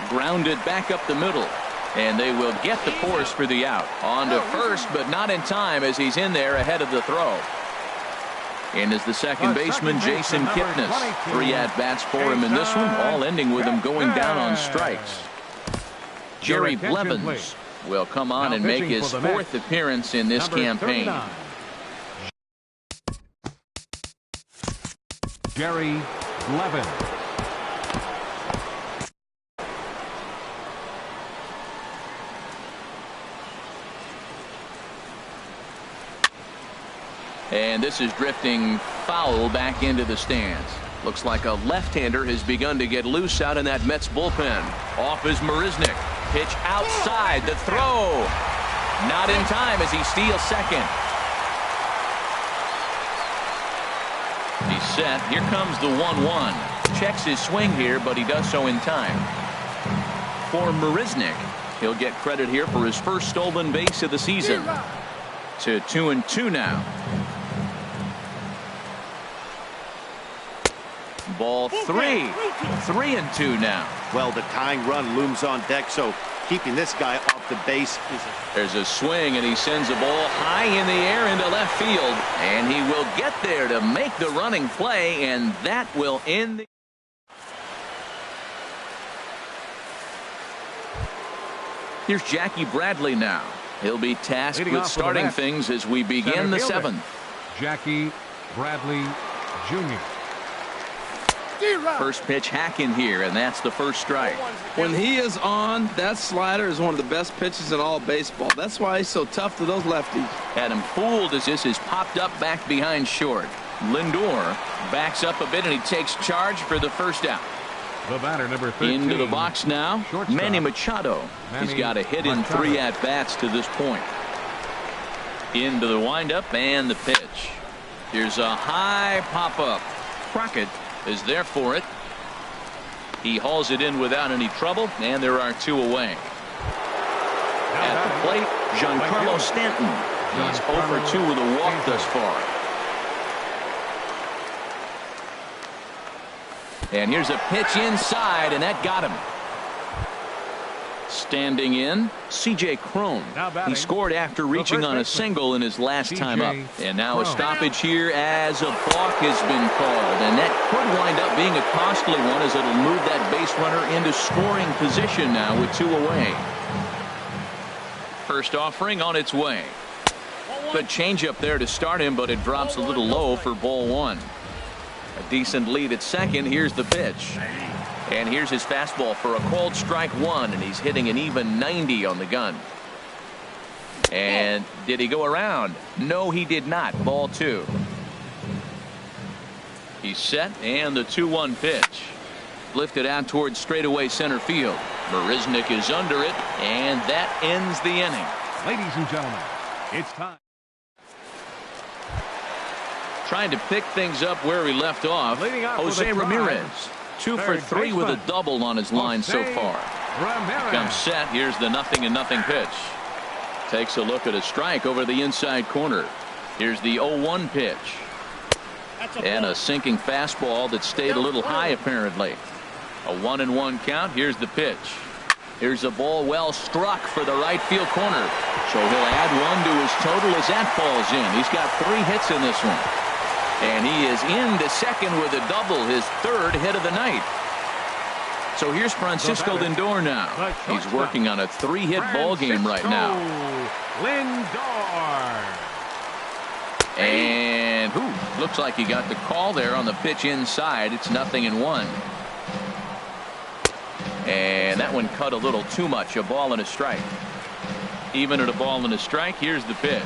Grounded back up the middle, and they will get the force for the out. On to first, but not in time as he's in there ahead of the throw. And is the second baseman, Jason Kipnis. 3 at-bats for him in this one, all ending with him going down on strikes. Jerry Blevins will come on and make his 4th appearance in this campaign. Jerry Blevins. And this is drifting foul back into the stands. Looks like a left-hander has begun to get loose out in that Mets bullpen. Off is Marisnick. Pitch outside. The throw. Not in time as he steals second. He's set. Here comes the 1-1. Checks his swing here, but he does so in time. For Marisnick, he'll get credit here for his first stolen base of the season. To 2-2 now. Ball 3. 3-2 now. Well, the tying run looms on deck, so keeping this guy off the base is... There's a swing, and he sends a ball high in the air into left field, and he will get there to make the running play, and that will end the... Here's Jackie Bradley now. He'll be tasked with starting things as we begin the 7th. Jackie Bradley Jr. First pitch hack in here, and that's the first strike. When he is on, that slider is one of the best pitches in all baseball. That's why he's so tough to those lefties. Had him fooled as this is popped up back behind short. Lindor backs up a bit, and he takes charge for the first out. The batter, number 13. Into the box now, Shortstop. Manny Machado. He's got a hit in 3 at-bats to this point. Into the windup and the pitch. Here's a high pop-up. Crockett is there for it. He hauls it in without any trouble, and there are 2 away. At the plate, Giancarlo Stanton. He's 0 for 2 with a walk thus far. And here's a pitch inside, and that got him. Standing in, C.J. Cron. He scored after reaching on a single in his last time up. And now a stoppage here as a balk has been called. And that could wind up being a costly one as it'll move that base runner into scoring position now with 2 away. First offering on its way. Good changeup there to start him, but it drops a little low for ball 1. A decent lead at second. Here's the pitch. And here's his fastball for a called strike 1, and he's hitting an even 90 on the gun. And did he go around? No, he did not. Ball 2. He's set, and the 2-1 pitch. Lifted out towards straightaway center field. Marisnick is under it, and that ends the inning. Ladies and gentlemen, it's time. Trying to pick things up where he left off. Jose Ramirez. 2 for 3 with a double on his line so far. He comes set. Here's the 0-0 pitch. Takes a look at a strike over the inside corner. Here's the 0-1 pitch. And a sinking fastball that stayed a little high apparently. A 1-1 count. Here's the pitch. Here's a ball well struck for the right field corner. So he'll add 1 to his total as that falls in. He's got 3 hits in this one. And he is into second with a double, his 3rd hit of the night. So here's Francisco Lindor now. He's working on a 3-hit ball game right now. Lindor. And looks like he got the call there on the pitch inside. It's 0-1. And that one cut a little too much. A ball and a strike. Even at a ball and a strike, here's the pitch.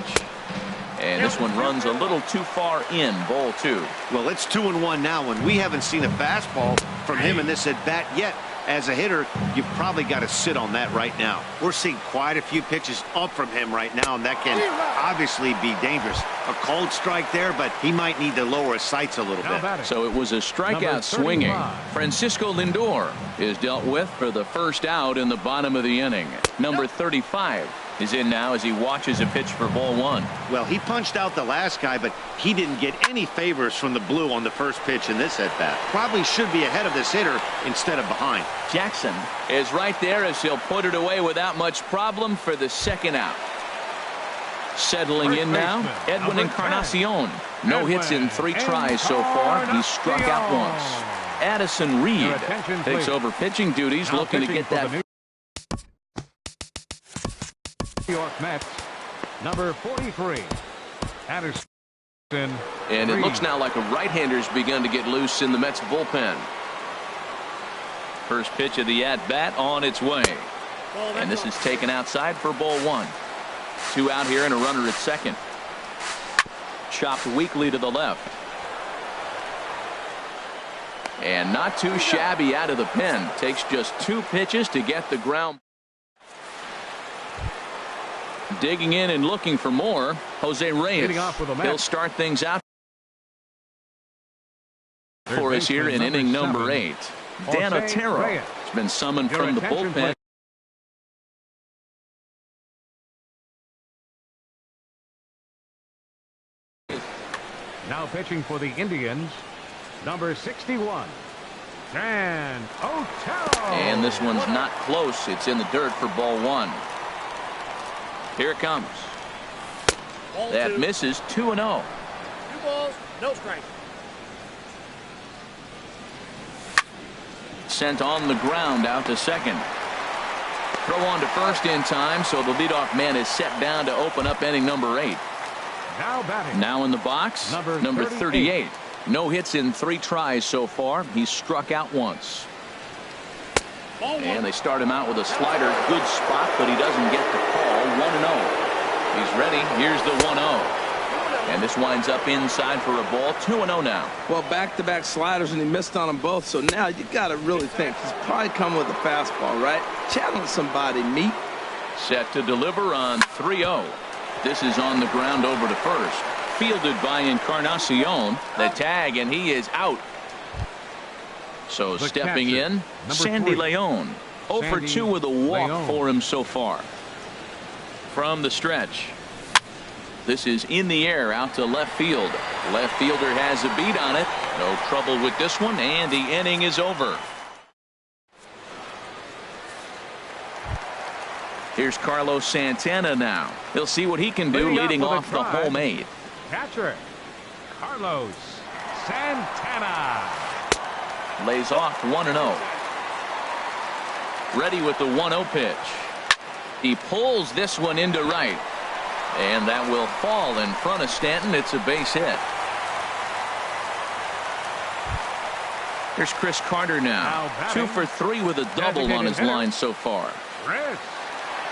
And this one runs a little too far in. Ball 2. Well, it's 2-1 now, and we haven't seen a fastball from him in this at bat yet. As a hitter, you've probably got to sit on that right now. We're seeing quite a few pitches up from him right now, and that can obviously be dangerous. A cold strike there, but he might need to lower his sights a little bit. So it was a strikeout swinging. Francisco Lindor is dealt with for the first out in the bottom of the inning. Number 35 is in now as he watches a pitch for ball one. Well, he punched out the last guy, but he didn't get any favors from the blue on the first pitch in this at-bat. Probably should be ahead of this hitter instead of behind. Jackson is right there as he'll put it away without much problem for the second out. Settling in now, Edwin Encarnacion. No hits in 3 tries so far. He's struck out once. Addison Reed takes over pitching duties, looking to get that. New York Mets, number 43, Addison. And it looks now like a right-hander's begun to get loose in the Mets bullpen. First pitch of the at-bat on its way. And this is taken outside for ball one. 2 out here and a runner at second. Chopped weakly to the left. And not too shabby out of the pen. Takes just 2 pitches to get the ground. Digging in and looking for more, Jose Reyes. He'll start things out for us here in inning number 8. Dan Otero has been summoned from the bullpen. Now pitching for the Indians, number 61, Dan Otero. And this one's not close. It's in the dirt for ball one. Here it comes. That misses. 2-0. 2 balls, no strike. Sent on the ground out to second. Throw on to first in time, so the leadoff man is set down to open up inning number 8. Now batting. Now in the box, number 38. No hits in 3 tries so far. He's struck out once. And they start him out with a slider. Good spot, but he doesn't get the call. 1-0. He's ready. Here's the 1-0. And this winds up inside for a ball. 2-0 now. Well, back-to-back sliders, and he missed on them both. So now you got to really think. He's probably coming with a fastball, right? Challenge somebody, meet. Set to deliver on 3-0. This is on the ground over to first. Fielded by Encarnacion. The tag, and he is out. So The stepping catcher, in, number Sandy 3. Leon. 0 for 2 with a walk for him so far. From the stretch. This is in the air out to left field. Left fielder has a beat on it. No trouble with this one, and the inning is over. Here's Carlos Santana now. He'll see what he can do leading off the home 8. Catcher, Carlos Santana. Lays off 1-0. Ready with the 1-0 pitch. He pulls this one into right. And that will fall in front of Stanton. It's a base hit. Here's Chris Carter now. 2 for 3 with a double on his line so far. Chris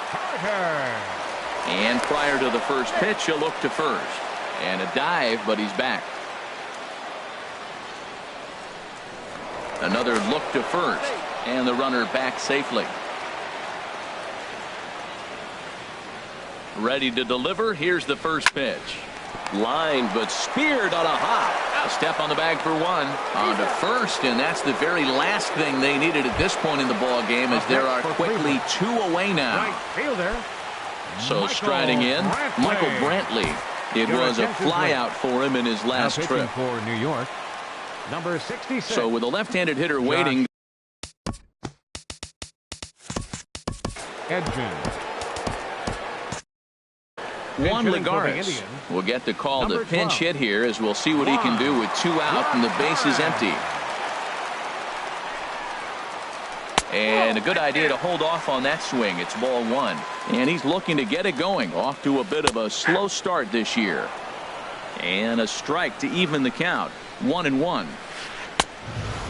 Carter. And prior to the first pitch, he'll look to first. And a dive, but he's back. Another look to first. And the runner back safely. Ready to deliver. Here's the first pitch. Lined but speared on a hop. A step on the bag for 1. On to first, and that's the very last thing they needed at this point in the ball game, as there are quickly 2 away now. Right fielder. So striding in, Michael Brantley. It was a flyout for him in his last trip. For New York, number 66. So with a left-handed hitter waiting. Edgin. Juan Lagares will get the call to pinch hit here, as we'll see what he can do with 2 out and the base is empty. And a good idea to hold off on that swing. It's ball 1. And he's looking to get it going. Off to a bit of a slow start this year. And a strike to even the count. 1-1.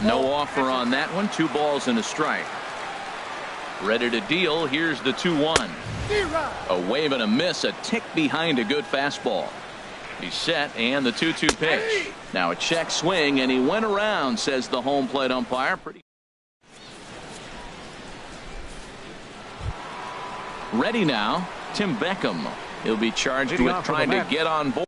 No offer on that one. 2 balls and a strike. Ready to deal. Here's the 2-1. A wave and a miss, a tick behind a good fastball. He's set, and the 2-2 pitch. Now a check swing, and he went around, says the home plate umpire. Ready now, Tim Beckham. He'll be charged Leading with off for the trying to Mets. get on board.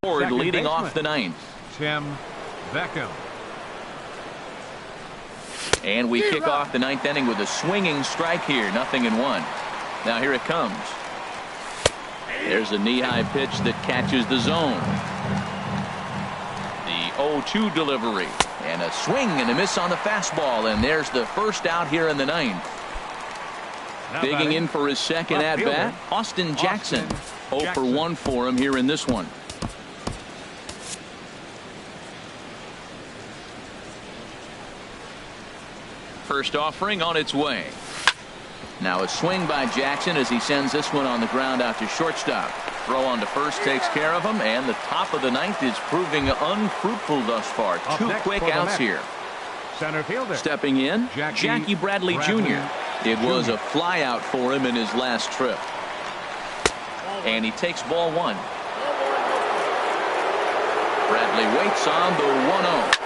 Second Leading baseman, off the ninth. Tim Beckham. And we kick off the ninth inning with a swinging strike here. 0-1. Now here it comes. There's a knee-high pitch that catches the zone. The 0-2 delivery. And a swing and a miss on the fastball. And there's the first out here in the ninth. Now Digging batting, in for his second left at-bat, fielder, Austin Jackson. 0 for Jackson. 1 for him here in this one. First offering on its way. Now a swing by Jackson as he sends this one on the ground out to shortstop. Throw on to first takes care of him, and the top of the ninth is proving unfruitful thus far. Up Two next quick for the outs Mets. here. Center fielder. Stepping in, Jackie Bradley Jr. It was a fly out for him in his last trip. And he takes ball one. Bradley waits on the 1-0.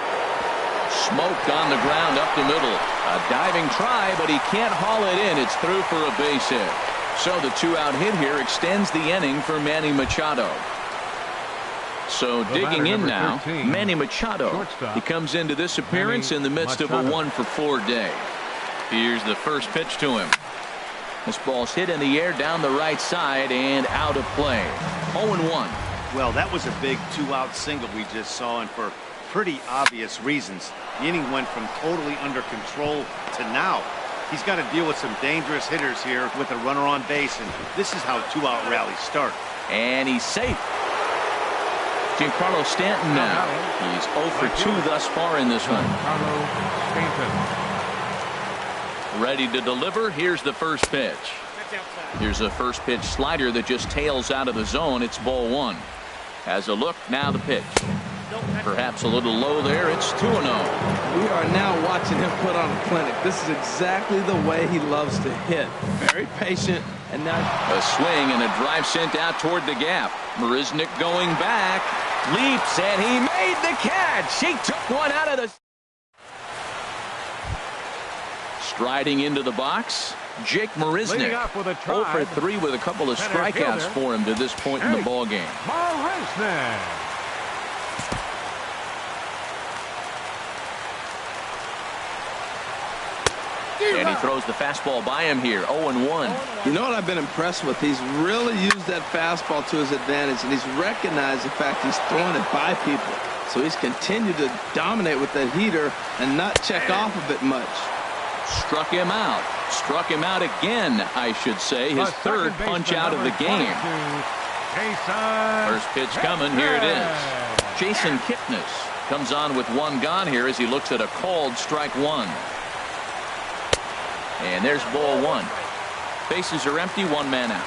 Smoked on the ground up the middle. A diving try, but he can't haul it in. It's through for a base hit. So the 2-out hit here extends the inning for Manny Machado. So The digging batter, in number now, 13, Manny Machado. shortstop, He comes into this appearance Manny in the midst of a Machado. 1-for-4 day. Here's the first pitch to him. This ball's hit in the air down the right side and out of play. 0-1. Well, that was a big 2-out single we just saw, and for pretty obvious reasons. The inning went from totally under control to now. He's got to deal with some dangerous hitters here with a runner on base, and this is how 2-out rallies start. And he's safe. Giancarlo Stanton now. He's 0 for 2 thus far in this one. Carlos Stanton. Ready to deliver. Here's the first pitch. Here's a first pitch slider that just tails out of the zone. It's ball one. Has a look. Now the pitch. Perhaps a little low there. It's 2-0. We are now watching him put on a clinic. This is exactly the way he loves to hit. Very patient. And now A swing and a drive sent out toward the gap. Marisnick going back. Leaps, and he made the catch. He took one out of the... Striding into the box, Jake Marisnick. Leading off with a 0 for try. 3 with a couple of Center strikeouts fielder, for him to this point in the ball game. Marisnick. And he throws the fastball by him here. 0-1. You know what I've been impressed with? He's really used that fastball to his advantage, and he's recognized the fact he's throwing it by people. So he's continued to dominate with that heater and not check off of it much. Struck him out. Struck him out again, I should say. His The third second punch baseman, out of the number game. 22, Jason First pitch coming. Here it is. Kipnis. Jason Kipnis comes on with one gone here as he looks at a called strike one. And there's ball one. Bases are empty, one man out.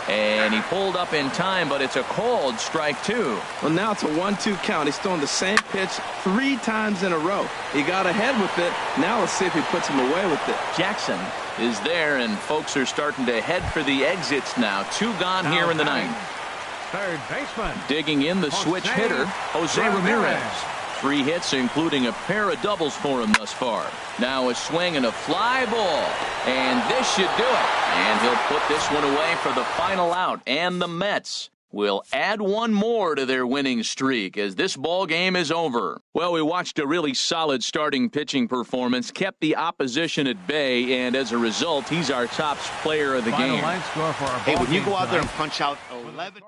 And he pulled up in time, but it's a called strike two. Well, now it's a 1-2 count. He's throwing the same pitch 3 times in a row. He got ahead with it. Now let's see if he puts him away with it. Jackson is there, and folks are starting to head for the exits now. 2 gone here in the ninth. Third baseman. Digging in the switch Jose hitter, Jose Ramirez. 3 hits, including a pair of doubles for him thus far. Now a swing and a fly ball. And this should do it. And he'll put this one away for the final out. And the Mets will add one more to their winning streak as this ball game is over. Well, we watched a really solid starting pitching performance, kept the opposition at bay, and as a result, he's our top player of the Final game. line score for our Hey, ball when you game go out there and tonight. punch out 11...